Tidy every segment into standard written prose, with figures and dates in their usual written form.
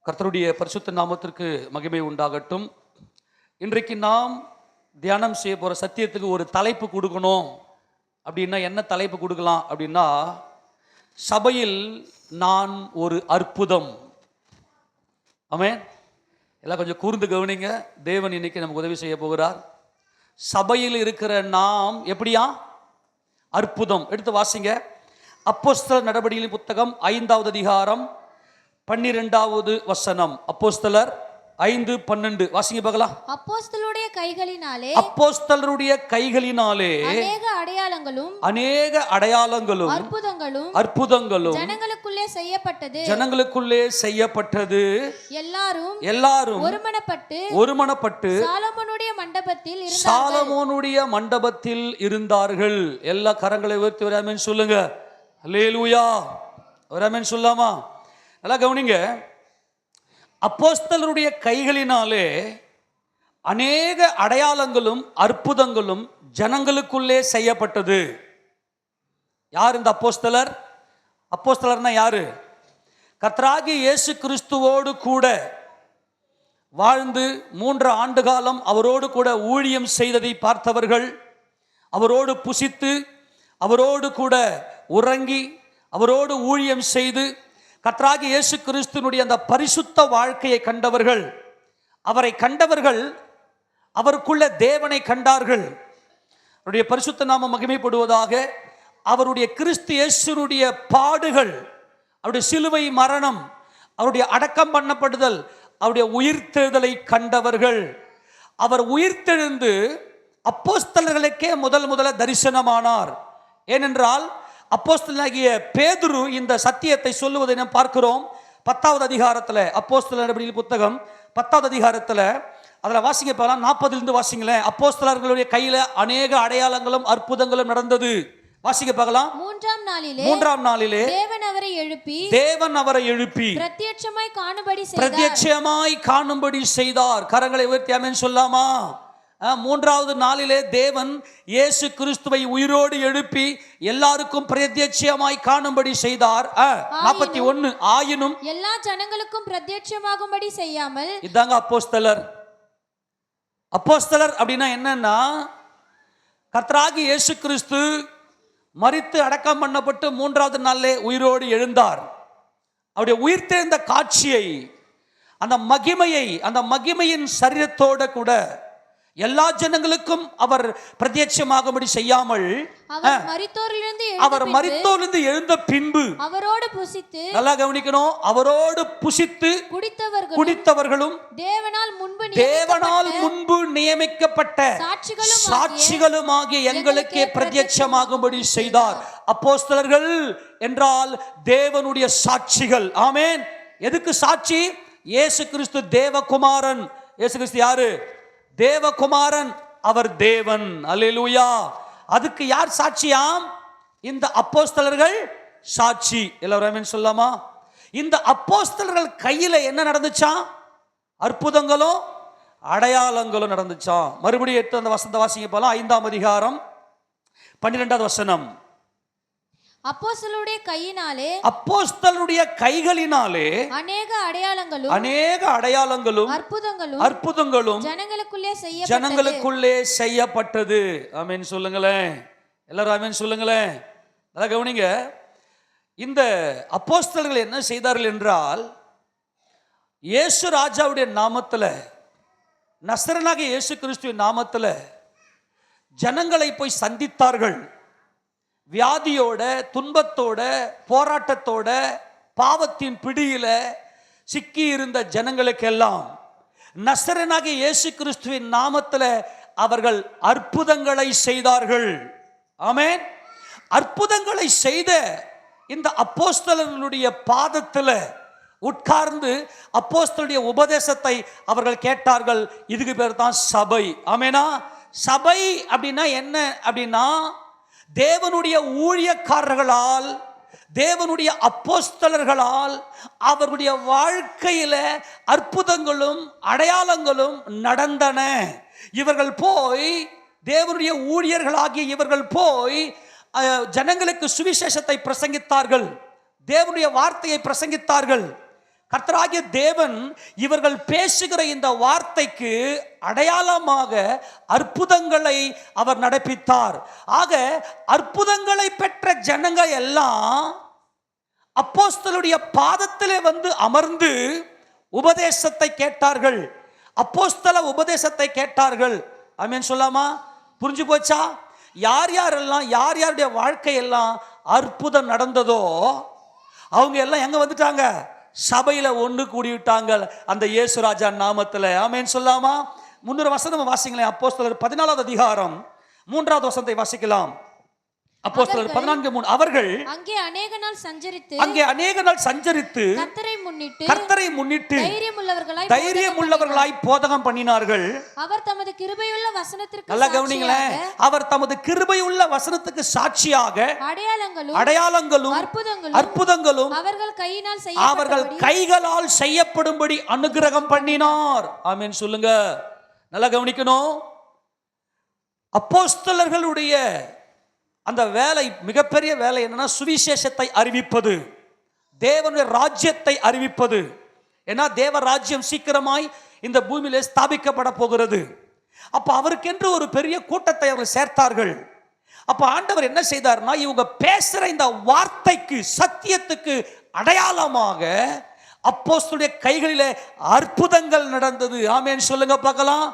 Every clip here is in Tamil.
கர்த்தருடைய பரிசுத்த நாமத்திற்கு மகிமை உண்டாகட்டும். இன்றைக்கு நாம் தியானம் செய்ய போகிற சத்தியத்துக்கு ஒரு தலைப்பு கொடுக்கணும் அப்படின்னா என்ன தலைப்பு கொடுக்கலாம் அப்படின்னா, சபையில் நான் ஒரு அற்புதம். ஆமென். எல்லாம் கொஞ்சம் கூர்ந்து கவனிங்க. தேவன் இன்னைக்கு நமக்கு உதவி செய்ய போகிறார். சபையில் இருக்கிற நாம் எப்படியா அற்புதம். எடுத்து வாசிங்க. அப்போஸ்தலர் நடபடிகளின் புத்தகம் 5வது அதிகாரம் 12வது வசனம். அப்போஸ்தலர் 5:12 வாசிங்க பார்க்கலாம். அப்போஸ்தலருடைய கைகளினாலே அநேக அடையாளங்களும் அற்புதங்களும் ஜனங்களுக்குள்ளே செய்யப்பட்டது. எல்லாரும் ஒருமனப்பட்டு சாலமோனுடைய மண்டபத்தில் இருந்தார்கள். எல்லா கரங்களை உயர்த்தி ஒரு ஆமென் சொல்லுங்க. அல்லேலூயா. ஒரு ஆமென் சொல்லாமா? நல்லா கவனிங்க. அப்போஸ்தலருடைய கைகளினாலே அநேக அடையாளங்களும் அற்புதங்களும் ஜனங்களுக்குள்ளே செய்யப்பட்டது. யார் இந்த அப்போஸ்தலர்? அப்போஸ்தலர்னா யாரு? கர்த்தராகிய இயேசு கிறிஸ்துவோடு கூட வாழ்ந்து 3 ஆண்டு காலம் அவரோடு கூட ஊழியம் செய்ததை பார்த்தவர்கள், அவரோடு புசித்து அவரோடு கூட உறங்கி அவரோடு ஊழியம் செய்து கர்த்தராகிய இயேசு கிறிஸ்துவினுடைய அந்த பரிசுத்த வாழ்க்கையை கண்டவர்கள், அவரை கண்டவர்கள் அவருக்குள்ள தேவனை கண்டார்கள். அவருடைய பரிசுத்த நாமம் மகிமைப்படுவதாக. அவருடைய கிறிஸ்து இயேசுனுடைய பாடுகள், அவருடைய சிலுவை மரணம், அவருடைய அடக்கம் பண்ணப்படுதல், அவருடைய உயிர்த்தெழுதலை கண்டவர்கள். அவர் உயிர்த்தெழுந்து அப்போஸ்தலர்களுக்கே முதல்ல தரிசனமானார். ஏனென்றால் அப்போஸ்தலனாகிய பேதுரு இந்த சத்தியத்தை சொல்லுவதை நாம் பார்க்கிறோம். 10வது அதிகாரத்தில், அப்போஸ்தலர் நடபடிகளின் புத்தகம் 10வது அதிகாரத்தில் அதில் வாசிங்க போகலாம். 40லிருந்து வாசிங்களேன். அப்போஸ்தலர்களுடைய கையில் அநேக அடையாளங்களும் அற்புதங்களும் நடந்தது. வாசிக்க பார்க்கலாம். 3ஆம் நாளிலே தேவன் அவரை எழுப்பி பிரத்யட்சமாய் காணும்படி செய்தார். கரங்களை உயர்த்தி ஆமென் சொல்லாமா? 3வது நாளிலே தேவன் இயேசு கிறிஸ்துவை உயிரோடு எழுப்பி எல்லாருக்கும் பிரத்யட்சமாய் காணும்படி செய்தார். 41 ஆயினும் எல்லா ஜனங்களுக்கும் பிரத்யட்சமாகும்படி செய்யாமல். இதாங்க அப்போஸ்தலர். அப்போஸ்தலர் அப்படின்னா என்னன்னா, கர்த்தராகிய இயேசு கிறிஸ்து மரித்து அடக்கம் பண்ணப்பட்டு 3வது நாளிலே உயிரோடு எழுந்தார். அவருடைய உயிர்த்தெழுந்த காட்சியை, அந்த மகிமையை, அந்த மகிமையின் சரீரத்தோட கூட எல்லா ஜனங்களுக்கும் அவர் பிரத்யட்சமாகும்படி செய்யாமல் அவர் மரித்தோரிலிருந்து எழுந்த பின்பு அவரோடு புசித்து, நல்லா கவனிக்கணும், அவரோடு புசித்து குடித்தவர்களும் தேவனால் முன்பு நியமிக்கப்பட்ட சாட்சிகளும் ஆகிய எங்களுக்கே பிரத்யட்சமாகும்படி செய்தார். அப்போஸ்தலர்கள் என்றால் தேவனுடைய சாட்சிகள். ஆமென். எதுக்கு சாட்சி? இயேசு கிறிஸ்து தேவகுமாரன். இயேசு கிறிஸ்து யாரு? தேவகுமாரன். அவர் தேவன். அல்லேலூயா. அதுக்கு யார் சாட்சியாம்? இந்த அப்போஸ்தலர்கள் சாட்சி. எல்லாரும் ஆமென் சொல்லாமா? இந்த அப்போஸ்தலர்கள் கையில என்ன நடந்துச்சாம்? அற்புதங்களும் அடையாளங்களும் நடந்துச்சாம். மறுபடியும் 8 அந்த வசனத்தை வாசிங்க போலாம். 5ஆம் அதிகாரம் 12வது வசனம். அப்போஸ்தலருடைய கைகளினாலே அநேக அடையாளங்களும் அற்புதங்களும் ஜனங்களுக்குள்ளே செய்யப்பட்டது. ஆமென் சொல்லுங்களேன். எல்லாரும் ஆமென் சொல்லுங்களேன். அத கவனிங்க. இந்த அப்போஸ்தலர்கள் என்ன செய்தார்கள் என்றால், இயேசு ராஜாவுடைய நாமத்தில், நசரேயனாகிய இயேசு கிறிஸ்துவின் நாமத்தில் ஜனங்களை போய் சந்தித்தார்கள். வியாதியோட, துன்பத்தோட, போராட்டத்தோட, பாவத்தின் பிடியில சிக்கி இருந்த ஜனங்களுக்கெல்லாம் நசரேயனாகிய இயேசு கிறிஸ்துவின் நாமத்தில் அவர்கள் அற்புதங்களை செய்தார்கள். ஆமென். அற்புதங்களை செய்த இந்த அப்போஸ்தலர்களுடைய பாதத்தில் உட்கார்ந்து அப்போஸ்தலருடைய உபதேசத்தை அவர்கள் கேட்டார்கள். இதுக்கு பேர் தான் சபை. ஆமெனா? சபை அப்படின்னா என்ன அப்படின்னா, தேவனுடைய ஊழியக்காரர்களால், தேவனுடைய அப்போஸ்தலர்களால் அவர்களுடைய வாழ்க்கையில அற்புதங்களும் அடையாளங்களும் நடந்தன. இவர்கள் போய், தேவனுடைய ஊழியர்களாகிய இவர்கள் போய் ஜனங்களுக்கு சுவிசேஷத்தை பிரசங்கித்தார்கள். தேவனுடைய வார்த்தையை பிரசங்கித்தார்கள். கர்த்தராகிய தேவன் இவர்கள் பேசுகிற இந்த வார்த்தைக்கு அடையாளமாக அற்புதங்களை அவர் நடப்பித்தார். ஆக அற்புதங்களை பெற்ற ஜனங்கள் எல்லாம் அப்போஸ்தலருடைய பாதத்திலே வந்து அமர்ந்து உபதேசத்தை கேட்டார்கள். அப்போஸ்தல உபதேசத்தை கேட்டார்கள். ஆமென் சொல்லாமா? புரிஞ்சு போச்சா? யார் யாரெல்லாம் யார் யாருடைய வாழ்க்கையெல்லாம் அற்புதம் நடந்ததோ அவங்க எல்லாம் எங்க வந்துட்டாங்க? சபையில ஒன்று கூடிவிட்டாங்க அந்த இயேசுராஜா நாமத்தில். ஆமென் சொல்லாமா? முன்னூறு வசனம் வாசிங்களேன். அப்போஸ்தலர் 14வது அதிகாரம் 3வது வசனத்தை வாசிக்கலாம். அப்போஸ்தலர் 14:3. அவர்கள் அங்கே அநேக நாள் சஞ்சரித்து கர்த்தரை முன்னிட்டு தைரியமுள்ளவர்களாய் போதகம் பண்ணினார்கள். அவர் தமது கிருபையுள்ள வசனத்திற்கு நல்லா கவனிங்களேன். அவர் தமது கிருபையுள்ள வசனத்துக்கு சாட்சியாக அடையாளங்களும் அற்புதங்களும் அவர்கள் கைகளால் செய்யப்படும்படி அனுக்கிரகம் பண்ணினார். ஆமென் சொல்லுங்க. நல்லா கவனிக்கணும். அப்போஸ்தலர்களுடைய அந்த வேலை, மிகப்பெரிய வேலை என்னன்னா சுவிசேஷத்தை அறிவிப்பது, தேவனுடைய ராஜ்யத்தை அறிவிப்பது. ஏன்னா தேவ ராஜ்யம் சீக்கிரமாய் இந்த பூமியிலே ஸ்தாபிக்கப்பட போகிறது. அப்ப அவருக்கென்று ஒரு பெரிய கூட்டத்தை அவர்கள் சேர்த்தார்கள். அப்ப ஆண்டவர் என்ன செய்தார்னா, இவங்க பேசுற இந்த வார்த்தைக்கு, சத்தியத்துக்கு அடையாளமாக அப்போஸ்தலருடைய கைகளிலே அற்புதங்கள் நடந்தது. ஆமென் சொல்லுங்க பார்க்கலாம்.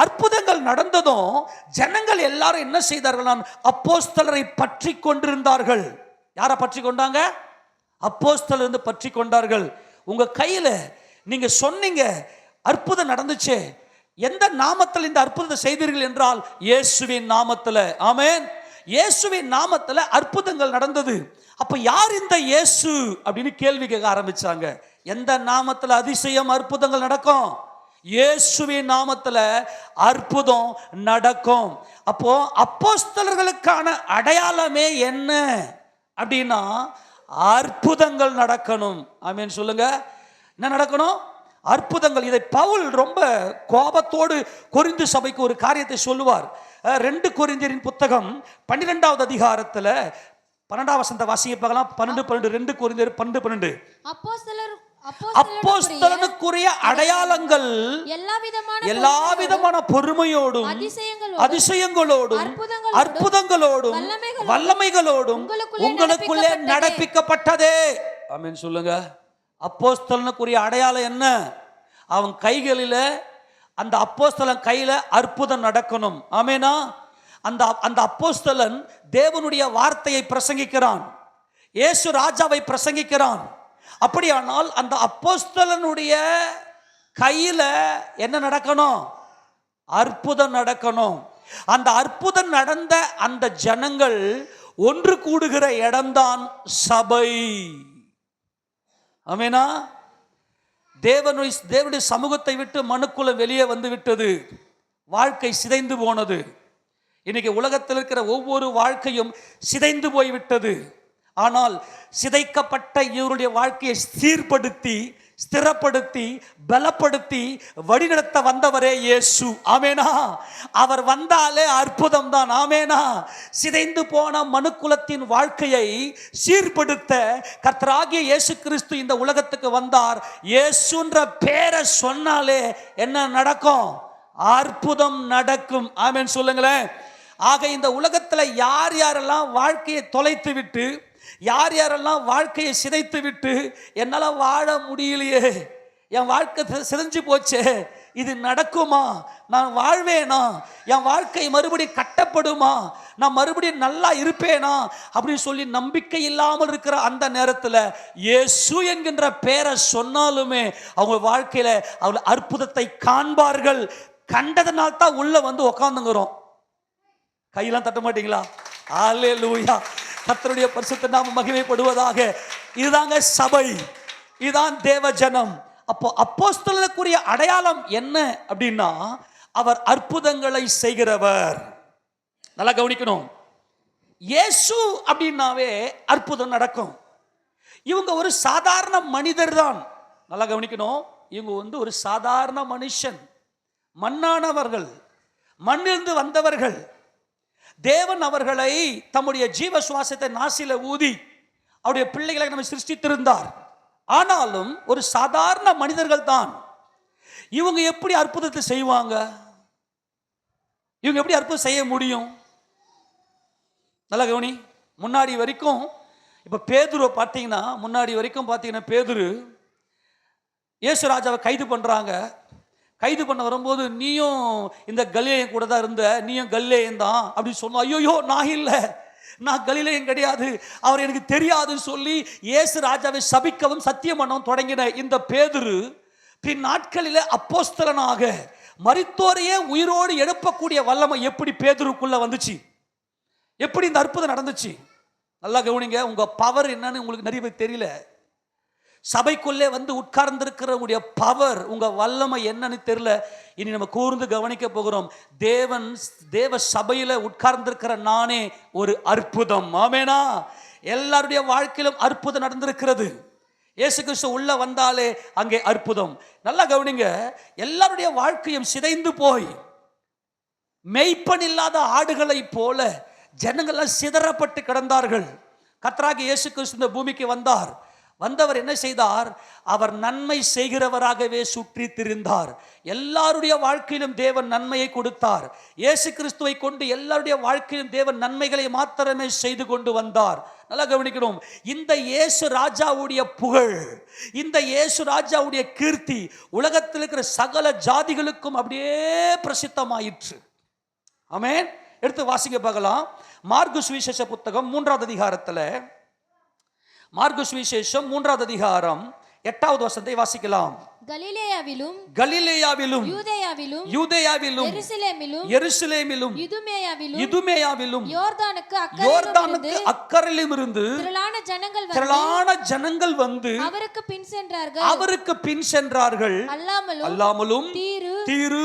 அற்புதங்கள் நடந்ததும் ஜனங்கள் எல்லாரும் என்ன செய்தார்கள்? அப்போஸ்தலரை பற்றி கொண்டிருந்தார்கள். யாரை பற்றி கொண்டாங்க? அப்போஸ்தலர் வந்து பற்றி கொண்டார்கள். உங்க கையில நீங்க சொன்னீங்க, அற்புதம் நடந்துச்சு. எந்த நாமத்தில் இந்த அற்புதத்தை செய்தீர்கள் என்றால் இயேசுவின் நாமத்தில். ஆமென். இயேசுவின் நாமத்தில் அற்புதங்கள் நடந்தது. அப்ப யார் இந்த இயேசு அப்படின்னு கேள்வி கேட்க ஆரம்பிச்சாங்க. எந்த நாமத்தில் அதிசயம் அற்புதங்கள் நடக்கும்? இயேசுவின் நாமத்தில் அற்புதம் நடக்கும். அப்போ அப்போஸ்தலர்களுக்கான அடையாளமே என்ன அப்படின்னா அற்புதங்கள் நடக்கணும். ஆமென் சொல்லுங்க. என்ன நடக்கணும்? அற்புதங்கள். இதை பவுல் ரொம்ப கோபத்தோடு கொரிந்து சபைக்கு ஒரு காரியத்தை சொல்லுவார். 2 கொரிந்தியரின் புத்தகம் 12வது அதிகாரத்தில் 12வது வசனத்தை வாசிக்க பார்க்கலாம். 12 2 கொரிந்தியர் 12 அப்போஸ்தலனுக்குரிய அடையாளங்கள் எல்லா விதமான பொறுமையோடும் அதிசயங்களோடும் அற்புதங்களோடும் வல்லமைகளோடும் உங்களுக்குள்ளே நடப்பிக்கப்பட்டதே. ஆமென் சொல்லுங்க. அப்போஸ்தலனுக்குரிய அடையாளம் என்ன? அவன் கைகளில, அந்த அப்போஸ்தலன் கையில அற்புதம் நடக்கணும். ஆமெனா? அந்த அப்போஸ்தலன் தேவனுடைய வார்த்தையை பிரசங்கிக்கிறான், இயேசு ராஜாவை பிரசங்கிக்கிறான். அப்படியானால் அந்த அப்போஸ்தலனுடைய கையில என்ன நடக்கணும்? அற்புதம் நடக்கணும். அந்த அற்புதம் நடந்த அந்த ஜனங்கள் ஒன்று கூடுகிற இடம்தான் சபை. ஆமெனா? தேவனுடைய சமூகத்தை விட்டு மனுக்குலம் வெளியே வந்து விட்டது. வாழ்க்கை சிதைந்து போனது. இன்னைக்கு உலகத்தில் இருக்கிற ஒவ்வொரு வாழ்க்கையும் சிதைந்து போய்விட்டது. ஆனால் சிதைக்கப்பட்ட இவருடைய வாழ்க்கையை சீர்படுத்தி, ஸ்திரப்படுத்தி, பலப்படுத்தி வழிநடத்த வந்தவரே இயேசு. ஆமெனா? அவர் வந்தாலே அற்புதம் தான். ஆமெனா? சிதைந்து போன மனுக்குலத்தின் வாழ்க்கையை சீர்படுத்த கர்த்தராகிய இயேசு கிறிஸ்து இந்த உலகத்துக்கு வந்தார். இயேசுன்ற பேரை சொன்னாலே என்ன நடக்கும்? அற்புதம் நடக்கும். ஆமென் சொல்லுங்களேன். ஆக இந்த உலகத்தில் யார் யாரெல்லாம் வாழ்க்கையை தொலைத்து விட்டு, யார் யாரெல்லாம் வாழ்க்கையை சிதைத்து விட்டு, என்னால் வாழ முடியலையே, என் வாழ்க்கை சிதைஞ்சு போச்சே, இது நடக்குமா, நான் வாழ்வேனா, என் வாழ்க்கை மறுபடியும் கட்டப்படுமா, நான் மறுபடியும் நல்லா இருப்பேனா அப்படின்னு சொல்லி நம்பிக்கை இல்லாமல் இருக்கிற அந்த நேரத்தில் இயேசு என்கின்ற பேரை சொன்னாலுமே அவங்க வாழ்க்கையில அவங்க அற்புதத்தை காண்பார்கள். கண்டதனால் தான் உள்ள வந்து உக்காந்துங்கிறோம். கையெல்லாம் தட்ட மாட்டீங்களா? அல்லேலூயா. கர்த்தருடைய பரிசுத்த நாமம் மகிமைப்படுவதாக. இதுதாங்க சபை, இதுதான் தேவ ஜனம். அப்போ அப்போஸ்தலனுக்குரிய அடையாளம் என்ன அப்படின்னா அவர் அற்புதங்களை செய்கிறவர். நல்லா கவனிக்கணும். இயேசு அப்படின்னாவே அற்புதம் நடக்கும். இவங்க ஒரு சாதாரண மனிதர் தான். நல்லா கவனிக்கணும். இவங்க வந்து ஒரு சாதாரண மனுஷன், மண்ணானவர்கள், மண்ணிலிருந்து வந்தவர்கள். தேவன் அவர்களை தம்முடைய ஜீவ சுவாசத்தை நாசில ஊதி அவருடைய பிள்ளைகளை நம்ம சிருஷ்டித்திருந்தார். ஆனாலும் ஒரு சாதாரண மனிதர்கள் தான். இவங்க எப்படி அற்புதத்தை செய்வாங்க? இவங்க எப்படி அற்புதம் செய்ய முடியும்? நல்லா கவனி. முன்னாடி வரைக்கும் இப்ப பேதுருவை பார்த்தீங்கன்னா, முன்னாடி வரைக்கும் பார்த்தீங்கன்னா பேதுரு இயேசு ராஜாவை கைது பண்றாங்க. கைது பண்ண வரும்போது, நீயும் இந்த கலிலேயன் கூட தான் இருந்த, நீயும் கலிலேயன் தான் அப்படின்னு சொன்னா, ஐயோ நான் இல்லை, நான் கலிலேயன் கிடையாது, அவர் எனக்கு தெரியாதுன்னு சொல்லி இயேசு ராஜாவை சபிக்கவும் சத்தியம் பண்ணவும் தொடங்கின இந்த பேதுரு பின் நாட்களிலே அப்போஸ்தலனாக மரித்தோரையே உயிரோடு எழுப்பக்கூடிய வல்லமை எப்படி பேதுருக்குள்ள வந்துச்சு? எப்படி இந்த அற்புதம் நடந்துச்சு? நல்லா கவனிங்க. உங்க பவர் என்னன்னு உங்களுக்கு நிறைய பேர் தெரியல. சபைக்குள்ளே வந்து உட்கார்ந்திருக்கிறவங்களுடைய பவர், உங்க வல்லமை என்னன்னு தெரியல. இனி நம்ம கூர்ந்து கவனிக்க போகிறோம். தேவ சபையில உட்கார்ந்திருக்கிற நானே ஒரு அற்புதம். ஆமெனா? எல்லாருடைய வாழ்க்கையிலும் அற்புதம் நடந்திருக்கிறது. இயேசு கிறிஸ்து உள்ள வந்தாலே அங்கே அற்புதம். நல்லா கவனிங்க. எல்லாருடைய வாழ்க்கையும் சிதைந்து போய் மெய்ப்பன் இல்லாத ஆடுகளை போல ஜனங்கள்லாம் சிதறப்பட்டு கிடந்தார்கள். கர்த்தராகிய இயேசு கிறிஸ்து இந்த பூமிக்கு வந்தார். வந்தவர் என்ன செய்தார்? அவர் நன்மை செய்கிறவராகவே சுற்றி திரிந்தார். எல்லாருடைய வாழ்க்கையிலும் தேவன் நன்மையை கொடுத்தார். இயேசு கிறிஸ்துவை கொண்டு எல்லாருடைய வாழ்க்கையிலும் தேவன் நன்மைகளை மாத்திரமே செய்து கொண்டு வந்தார். நல்லா கவனிக்கணும். இந்த இயேசு ராஜாவுடைய புகழ், இந்த இயேசு ராஜாவுடைய கீர்த்தி உலகத்தில் இருக்கிற சகல ஜாதிகளுக்கும் அப்படியே பிரசித்தமாயிற்று. ஆமென். எடுத்து வாசிங்க பார்க்கலாம். மார்க்கு சுவிசேஷ புத்தகம் 3வது அதிகாரத்துல, மார்க்கு சுவிசேஷம் 3வது அதிகாரம் 8வது வசனத்தை வாசிக்கலாம். கலிலேயாவிலும் யூதேயாவிலும் எருசலேமிலும் இதுமேயாவிலும் யோர்தானுக்கு அக்கறையிலும் இருந்து திரளான ஜனங்கள் வந்து அவருக்கு பின் சென்றார்கள். அல்லாமலும் தீரு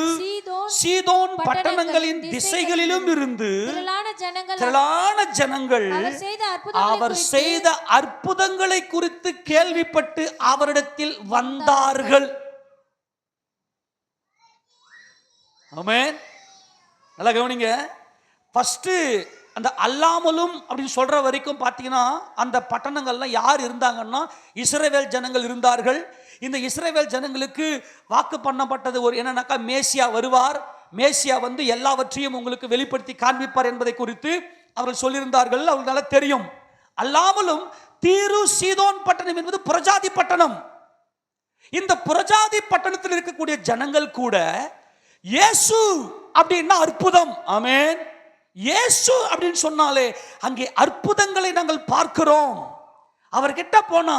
சீதோன் பட்டணங்களின் திசைகளிலும் இருந்து திரளான ஜனங்கள் அவர் செய்த அற்புதங்களை குறித்து கேள்விப்பட்டு அவரிடத்தில் வந்தார்கள். ஆமென். நல்லா கவனிங்க. ஃபர்ஸ்ட் அந்த அல்லாமலும் அப்படின்னு சொல்ற வரைக்கும் பார்த்தீங்கன்னா, அந்த பட்டணங்கள்ல யார் இருந்தாங்கன்னா இஸ்ரவேல் ஜனங்கள் இருந்தார்கள். இந்த இஸ்ரவேல் ஜனங்களுக்கு வாக்கு பண்ணப்பட்டது ஒரு என்னன்னாக்கா, மேசியா வருவார், மேசியா வந்து எல்லாவற்றையும் உங்களுக்கு வெளிப்படுத்தி காண்பிப்பார் என்பதை குறித்து அவர்கள் சொல்லியிருந்தார்கள். அவங்களுக்கு நல்லா தெரியும். அல்லாமலும் தீரு சீதோன் பட்டணம் என்பது புறஜாதி பட்டணம். இந்த புறஜாதி பட்டணத்தில் இருக்கக்கூடிய ஜனங்கள் கூட இயேசு அப்படின்னா அற்புதம். ஆமென். இயேசு அப்படின்னு சொன்னாலே அங்கே அற்புதங்களை நாங்கள் பார்க்கிறோம். அவர்கிட்ட போனா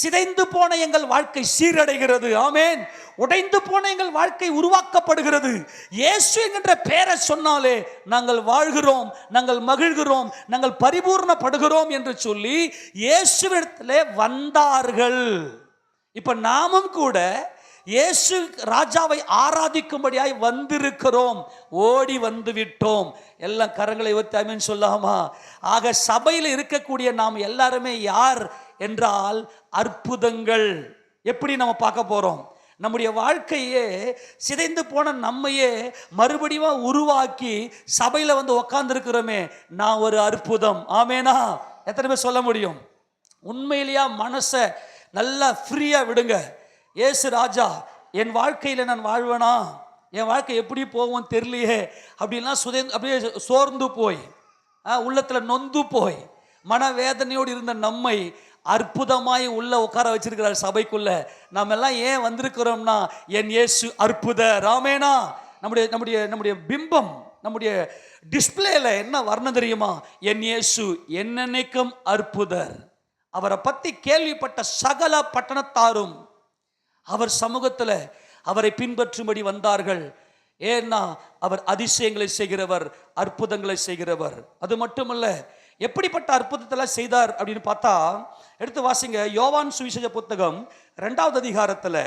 சிதைந்து போன எங்கள் வாழ்க்கை சீரடைகிறது. ஆமென். உடைந்து போன எங்கள் வாழ்க்கை உருவாக்கப்படுகிறது. இயேசு என்கின்ற பெயரை சொன்னாலே நாங்கள் வாழ்கிறோம், நாங்கள் மகிழ்கிறோம், நாங்கள் பரிபூர்ணப்படுகிறோம் என்று சொல்லி இயேசுவிடத்திலே வந்தார்கள். இப்ப நாமும் கூட இயேசு ராஜாவை ஆராதிக்கும்படியாய் வந்திருக்கிறோம், ஓடி வந்து விட்டோம். எல்லாம் கரங்களை உயர்த்தி ஆமென் சொல்லாமா? ஆக சபையில் இருக்கக்கூடிய நாம் எல்லாருமே யார் என்றால் அற்புதங்கள். எப்படி நம்ம பார்க்க போறோம்? நம்முடைய வாழ்க்கையே சிதைந்து போன நம்மையே மறுபடியும் உருவாக்கி சபையில வந்து உக்காந்துருக்கிறோமே, நான் ஒரு அற்புதம். ஆமேனா? எத்தனை பேர் சொல்ல முடியும்? உண்மையிலேயா மனசை நல்லா ஃப்ரீயா விடுங்க. இயேசு ராஜா என் வாழ்க்கையில் நான் வாழ்வேனா, என் வாழ்க்கை எப்படி போகும் தெரியலையே அப்படின்லாம் அப்படியே சோர்ந்து போய் உள்ளத்தில் நொந்து போய் மனவேதனையோடு இருந்த நம்மை அற்புதமாய் உள்ள உட்கார வச்சிருக்கிறார் சபைக்குள்ள. நம்ம எல்லாம் ஏன் வந்திருக்கிறோம்னா, என் இயேசு அற்புதர். ஆமெனா? நம்முடைய நம்முடைய நம்முடைய பிம்பம், நம்முடைய டிஸ்பிளேல என்ன வர்ணம் தெரியுமா? என் இயேசு என்னென்னைக்கும் அற்புதர். அவரை பற்றி கேள்விப்பட்ட சகல பட்டணத்தாரும் அவர் சமூகத்தில் அவரை பின்பற்றும்படி வந்தார்கள். ஏன்னா அவர் அதிசயங்களை செய்கிறவர், அற்புதங்களை செய்கிறவர். அது மட்டுமல்ல, எப்படிப்பட்ட அற்புதத்தெல்லாம் செய்தார் அப்படின்னு பார்த்தா, எடுத்து வாசிங்க. யோவான் சுவிசேஷ புத்தகம் 2வது அதிகாரத்தில்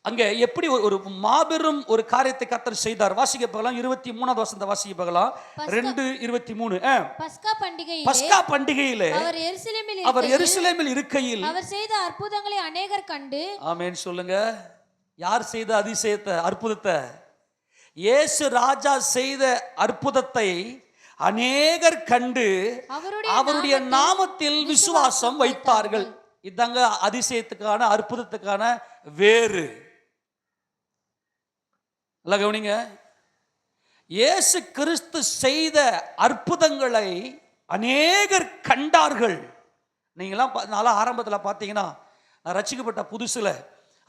அங்கே எப்படி ஒரு மாபெரும் ஒரு காரியத்தை கர்த்தர் செய்தார். வாசிக்க போகலாம். 23வது வசனத்தை வாசிக்க போகலாம். 2:23. பஸ்கா பண்டிகையிலே அவர் எருசலேமில் இருக்கையில் அவர் செய்த அற்புதங்களை அநேகர் கண்டு. ஆமென் சொல்லுங்க. யார் செய்த அதிசயத்தை, அற்புதத்தை? இயேசு ராஜா செய்த அற்புதத்தை அநேகர் கண்டு அவருடைய நாமத்தில் விசுவாசம் வைத்தார்கள். இதாங்க அதிசயத்துக்கான அற்புதத்துக்கான வேறு. நல்லா கவனிங்க. இயேசு கிறிஸ்து செய்த அற்புதங்களை அநேகர் கண்டார்கள். நீங்களாம் நல்லா ஆரம்பத்தில் பார்த்தீங்கன்னா, நான் ரட்சிக்கப்பட்ட புதுசில்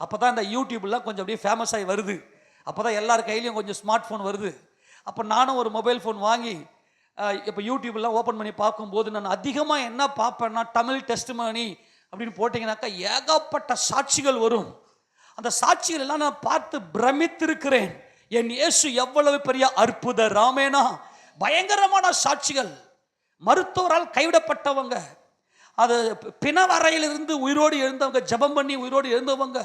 அப்போ தான் இந்த யூடியூப்லாம் கொஞ்சம் அப்படியே ஃபேமஸ் ஆகி வருது. அப்போ தான் எல்லார் கையிலையும் கொஞ்சம் ஸ்மார்ட் ஃபோன் வருது. அப்போ நானும் ஒரு மொபைல் ஃபோன் வாங்கி இப்போ யூடியூப்லாம் ஓப்பன் பண்ணி பார்க்கும்போது நான் அதிகமாக என்ன பார்ப்பேன்னா, தமிழ் டெஸ்டிமனி அப்படின்னு போட்டிங்கனாக்கா ஏகப்பட்ட சாட்சிகள் வரும். அந்த சாட்சிகள் எல்லாம் நான் பார்த்து பிரமித்திருக்கிறேன். என் இயேசு எவ்வளவு பெரிய அற்புதர். ஆமெனா. பயங்கரமான சாட்சிகள். மருத்துவரால் கைவிடப்பட்டவங்க, அது பிணவரையிலிருந்து உயிரோடு எழுந்தவங்க, ஜெபம் பண்ணி உயிரோடு எழுந்தவங்க,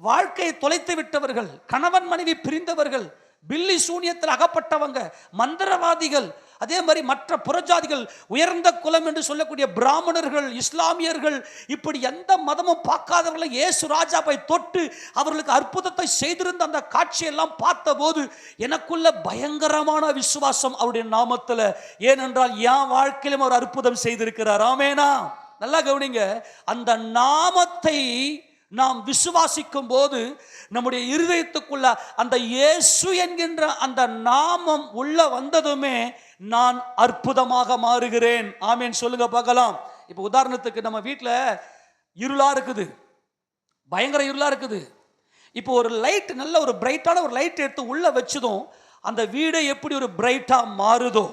வாழ்க்கையை தொலைத்து விட்டவர்கள், கணவன் மனைவி பிரிந்தவர்கள், பில்லி சூனியத்தில் அகப்பட்டவங்க, மந்திரவாதிகள், அதே மாதிரி மற்ற புறஜாதிகள், உயர்ந்த குலம் என்று சொல்லக்கூடிய பிராமணர்கள், இஸ்லாமியர்கள், இப்படி எந்த மதமும் பார்க்காதவர்களை இயேசு ராஜாவை தொட்டு அவர்களுக்கு அற்புதத்தை செய்திருந்த அந்த காட்சியெல்லாம் பார்த்தபோது எனக்குள்ள பயங்கரமான விசுவாசம் அவருடைய நாமத்தில். ஏனென்றால் என் வாழ்க்கையிலும் அவர் அற்புதம் செய்திருக்கிறார். ஆமெனா. நல்லா கவனிங்க. அந்த நாமத்தை நாம் விசுவாசிக்கும் போது நம்முடைய இருதயத்துக்குள்ள அந்த இயேசு என்கின்ற அந்த நாமம் உள்ள வந்ததுமே நான் அற்புதமாக மாறுகிறேன். ஆமென் சொல்லுங்க பார்க்கலாம். இப்போ உதாரணத்துக்கு நம்ம வீட்டில் இருளா இருக்குது, பயங்கர இருளா இருக்குது. இப்போ ஒரு லைட், நல்ல ஒரு பிரைட்டான ஒரு லைட் எடுத்து உள்ள வச்சதும் அந்த வீடு எப்படி ஒரு பிரைட்டா மாறுதோ,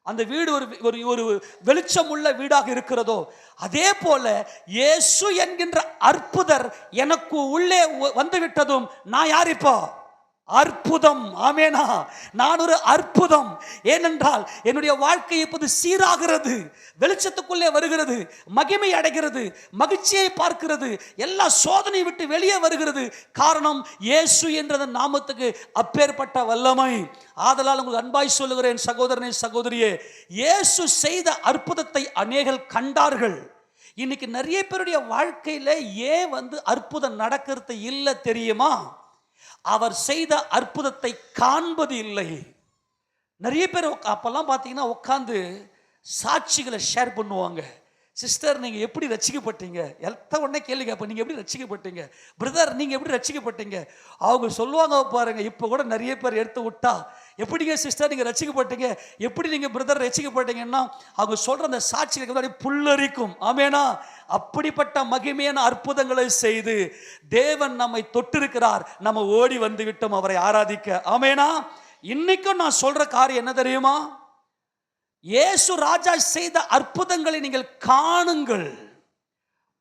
அந்த வீடு ஒரு ஒரு வெளிச்சம் உள்ள வீடாக இருக்கிறதோ, அதே போல இயேசு என்கின்ற அற்புதர் எனக்கு உள்ளே வந்துவிட்டதும் நான் யார்? இப்போ அற்புதம். ஆமெனா. நான் ஒரு அற்புதம். ஏனென்றால் என்னுடைய வாழ்க்கை இப்போது சீராகிறது, வெளிச்சத்துக்குள்ளே வருகிறது, மகிமை அடைகிறது, மகிழ்ச்சியை பார்க்கிறது, எல்லா சோதனை விட்டு வெளியே வருகிறது. காரணம் இயேசு என்ற நாமத்துக்கு அப்பேற்பட்ட வல்லமை. ஆதலால் உங்களுக்கு அன்பாய் சொல்லுகிறேன் சகோதரனே, சகோதரியே, இயேசு செய்த அற்புதத்தை அநேகர் கண்டார்கள். இன்னைக்கு நிறைய பேருடைய வாழ்க்கையில ஏன் அற்புதம் நடக்கிறது இல்லை தெரியுமா? அவர் செய்த அற்புதத்தை காண்பது இல்லை. நிறைய பேர் அப்பெல்லாம் பார்த்தீங்கன்னா உட்காந்து சாட்சிகளை ஷேர் பண்ணுவாங்க. சிஸ்டர் நீங்கள் எப்படி ரட்சிக்கப்பட்டீங்க? எத்த உடனே கேள்வி கேட்பேன், நீங்கள் எப்படி ரட்சிக்கப்பட்டீங்க? பிரதர் நீங்கள் எப்படி ரட்சிக்கப்பட்டீங்க? அவங்க சொல்லுவாங்க பாருங்க. இப்போ கூட நிறைய பேர் எடுத்து விட்டா, எப்படிங்க சிஸ்டர் நீங்கள் ரட்சிக்கப்பட்டீங்க, எப்படி நீங்கள் பிரதர் ரட்சிக்கப்பட்டீங்கன்னா அவங்க சொல்கிற அந்த சாட்சிகளுக்கு முன்னாடி புல்லரிக்கும். ஆமெனா. அப்படிப்பட்ட மகிமையான அற்புதங்களை செய்து தேவன் நம்மை தொட்டிருக்கிறார். நம்ம ஓடி வந்து விட்டோம் அவரை ஆராதிக்க. ஆமெனா. இன்னைக்கும் நான் சொல்ற காரியம் என்ன தெரியுமா? இயேசு ராஜா செய்த அற்புதங்களை நீங்கள் காணுங்கள்.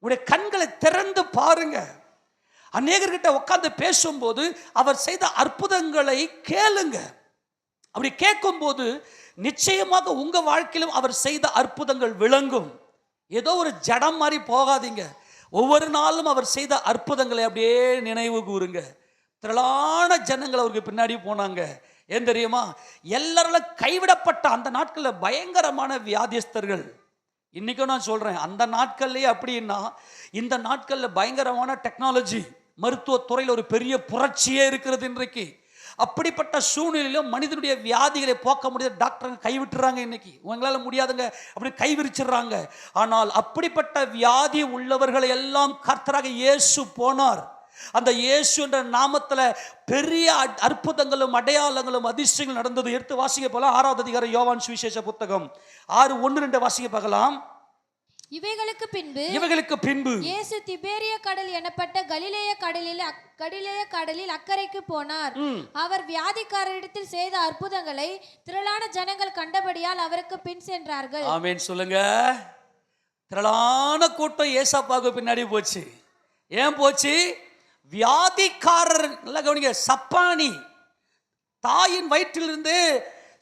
உடைய கண்களை திறந்து பாருங்க. அநேகர்கிட்ட உட்கார்ந்து பேசும்போது அவர் செய்த அற்புதங்களை கேளுங்க. அப்படி கேட்கும்போது நிச்சயமாக உங்க வாழ்க்கையிலும் அவர் செய்த அற்புதங்கள் விளங்கும். ஏதோ ஒரு ஜடம் மாதிரி போகாதீங்க. ஒவ்வொரு நாளும் அவர் செய்த அற்புதங்களை அப்படியே நினைவு கூறுங்க. திரளான ஜனங்கள் அவருக்கு பின்னாடி போனாங்க. ஏன் தெரியுமா? எல்லாரும் கைவிடப்பட்ட அந்த நாட்களில் பயங்கரமான வியாதிஸ்தர்கள். இன்னைக்கும் நான் சொல்றேன், அந்த நாட்கள்லயே அப்படின்னா இந்த நாட்களில் பயங்கரமான டெக்னாலஜி, மருத்துவத்துறையில் ஒரு பெரிய புரட்சியே இருக்கிறது இன்றைக்கு. அப்படிப்பட்ட சூழ்நிலையிலும் மனிதனுடைய வியாதிகளை போக்க முடியாத டாக்டர் கைவிட்டுறாங்க. இன்னைக்கு உங்களால முடியாதுங்க அப்படி கைவிரிச்சிடுறாங்க. ஆனால் அப்படிப்பட்ட வியாதி உள்ளவர்களை எல்லாம் கர்த்தராக இயேசு போனார். அந்த இயேசு என்ற நாமத்தில் பெரிய அற்புதங்களும் அடையாளங்களும் அதிசயங்களும் நடந்தது. எடுத்து வாசிக்க போகலாம். 6வது அதிகாரம் யோவான் சுவிசேஷ புத்தகம் 6:1-2 வாசிக்க பார்க்கலாம். இவைகளுக்கு பின்பு இயேசு திபேரிய கடல் எனப்பட்ட கலிலேய கடலில் அக்கறைக்கு போனார். அவர் வியாதிக்காரரிடத்தில் செய்த அற்புதங்களை திரளான ஜனங்கள் கண்டபடியால் அவருக்கு பின் சென்றார்கள். ஆமென் சொல்லுங்க. திரளான கூட்டம் ஏசாப்பாவுக்கு பின்னாடி போச்சு. ஏன் போச்சு? வியாதிக்காரர், நல்லா கவனிங்க, சப்பானி, தாயின் வயிற்றிலிருந்து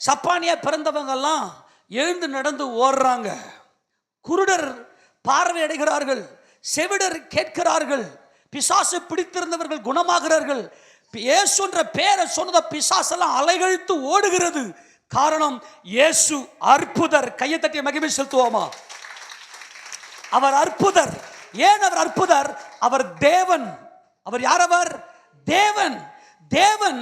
சப்பானியா பிறந்தவங்க எல்லாம் எழுந்து நடந்து ஓடுறாங்க. குருடர் பார்வை அடைகிறார்கள், செவிடர் கேட்கிறார்கள், பிசாசு பிடித்திருந்தவர்கள் குணமாகிறார்கள். இயேசு என்ற பேரை சொன்னத பிசாசெல்லாம் அலைகழித்து ஓடுகிறது. காரணம் இயேசு அற்புதர். கையை தட்டி மகிமை செலுத்துவோமா? அவர் அற்புதர். ஏன் அவர் அற்புதர்? அவர் தேவன். அவர் யார்? அவர் தேவன். தேவன்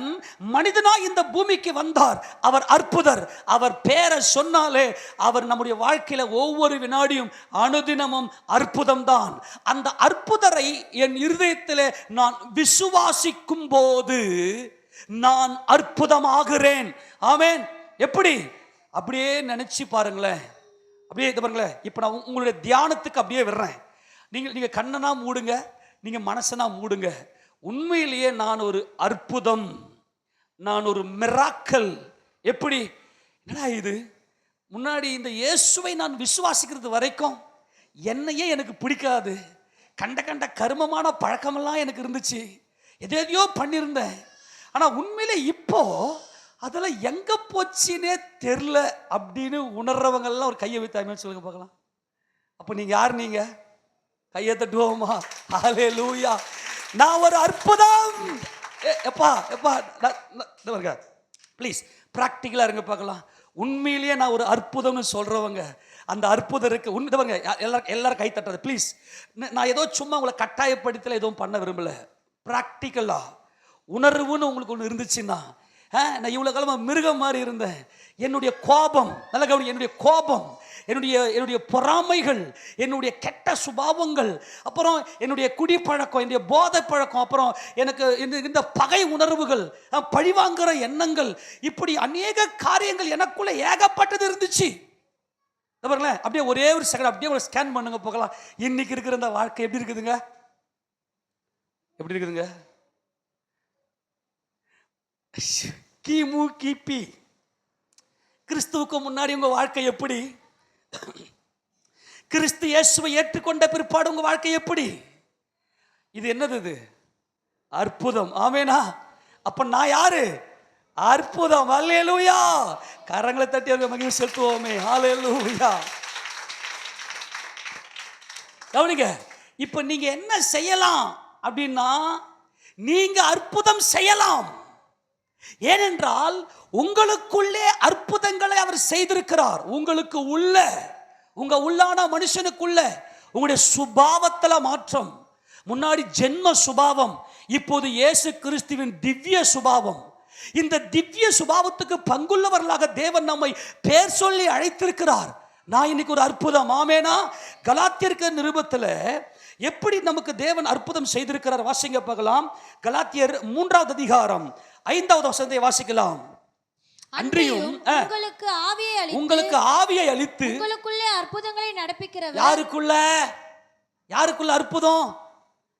மனிதனாய் இந்த பூமிக்கு வந்தார். அவர் அற்புதர். அவர் பேரை சொன்னாலே அவர் நம்முடைய வாழ்க்கையில ஒவ்வொரு வினாடியும் அனுதினமும் அற்புதம் தான். அந்த அற்புதரை என் இருதயத்திலே நான் விசுவாசிக்கும் போது நான் அற்புதமாகிறேன். ஆமென். எப்படி? அப்படியே நினைச்சு பாருங்களேன். அப்படியே பாருங்களேன். இப்போ நான் உங்களுடைய தியானத்துக்கு அப்படியே விடுறேன். நீங்க கண்ணனா மூடுங்க, நீங்க மனசனா மூடுங்க. உண்மையிலேயே நான் ஒரு அற்புதம், நான் ஒரு மிராக்கல். எப்படி? என்னடா இது, முன்னாடி இந்த இயேசுவை நான் விசுவாசிக்கிறது வரைக்கும் என்னையே எனக்கு பிடிக்காது. கண்ட கண்ட கருமமான பழக்கமெல்லாம் எனக்கு இருந்துச்சு, எதையோ பண்ணியிருந்தேன். ஆனால் உண்மையிலே இப்போ அதெல்லாம் எங்கே போச்சுன்னே தெரில அப்படின்னு உணர்றவங்கெல்லாம் ஒரு கையை வைத்தாமே சொல்லுங்க பார்க்கலாம். அப்போ நீங்கள் யார்? நீங்கள் கையை தட்டுவோமா? ஹல்லேலூயா. நான் ஒரு அற்புதம். எப்பா எப்பா ப்ளீஸ் ப்ராக்டிக்கலாக இருங்க பார்க்கலாம். உண்மையிலேயே நான் ஒரு அற்புதம்னு சொல்கிறவங்க, அந்த அற்புதம் இருக்கு உண்மைங்க. எல்லாரும் கை தட்டுறது ப்ளீஸ். நான் ஏதோ சும்மா உங்களை கட்டாயப்படுத்தல எதுவும் பண்ண விரும்பலை. ப்ராக்டிக்கலாக உணர்வுன்னு உங்களுக்கு ஒன்று இருந்துச்சுன்னா, நான் இவ்வளோ காலமாக மிருகம் மாதிரி இருந்தேன். என்னுடைய கோபம், நல்ல கவனி, என்னுடைய கோபம், என்னுடைய பொறாமைகள், என்னுடைய கெட்ட சுபாவங்கள், அப்புறம் என்னுடைய குடிப்பழக்கம், என்னுடைய போதை பழக்கம், அப்புறம் எனக்கு இந்த பகை உணர்வுகள், பழிவாங்குற எண்ணங்கள், இப்படி அநேக காரியங்கள் எனக்குள்ள ஏகப்பட்டது இருந்துச்சு. பாருங்களேன், அப்படியே ஒரே ஒரு செகண்ட் அப்படியே ஒரு ஸ்கேன் பண்ணுங்க போகலாம். இன்னைக்கு இருக்கிற இந்த வாழ்க்கை எப்படி இருக்குதுங்க? எப்படி இருக்குதுங்க? கிமு கிபி கிறிஸ்துவுக்கு முன்னாடி உங்க வாழ்க்கை எப்படி? கிறிஸ்து இயேசுவை ஏற்றுக்கொண்ட பிற்பாடு உங்க வாழ்க்கை எப்படி? இது என்னது? இது அற்புதம். ஆமேனா? அப்ப நான் யாரு? அற்புதம். ஹல்லேலூயா. கரங்களை தட்டி அவருக்கு மகிமை செலுத்துவோமே. ஹல்லேலூயா. கவனிங்க, இப்ப நீங்க என்ன செய்யலாம் அப்படின்னா, நீங்க அற்புதம் செய்யலாம். ஏனென்றால் உங்களுக்குள்ளே அற்புதங்களை அவர் செய்திருக்கிறார். உங்களுக்கு உள்ள, உங்க உள்ளான மனுஷனுக்குள்ள உங்களுடைய சுபாவத்துல மாற்றம். முன்னாடி ஜென்ம சுபாவம், இப்போது இயேசு கிறிஸ்துவின் திவ்ய சுபாவம். இந்த திவ்ய சுபாவத்துக்கு பங்குள்ளவர்களாக தேவன் நம்மை பேர் சொல்லி அழைத்திருக்கிறார். நான் இன்னைக்கு ஒரு அற்புதம். ஆமேனா? கலாத்தியர் நிருபத்தில் எப்படி நமக்கு தேவன் அற்புதம் செய்திருக்கிறார் வாசிங்க பார்க்கலாம். கலாத்தியர் 3வது அதிகாரம் 5வது வசனத்தை வாசிக்கலாம். அன்றியும் உங்களுக்கு ஆவியை அளித்து உங்களுக்குள்ளே அற்புதங்களை நடப்பிக்கிறவர். யாருக்குள்ள அற்புதம்?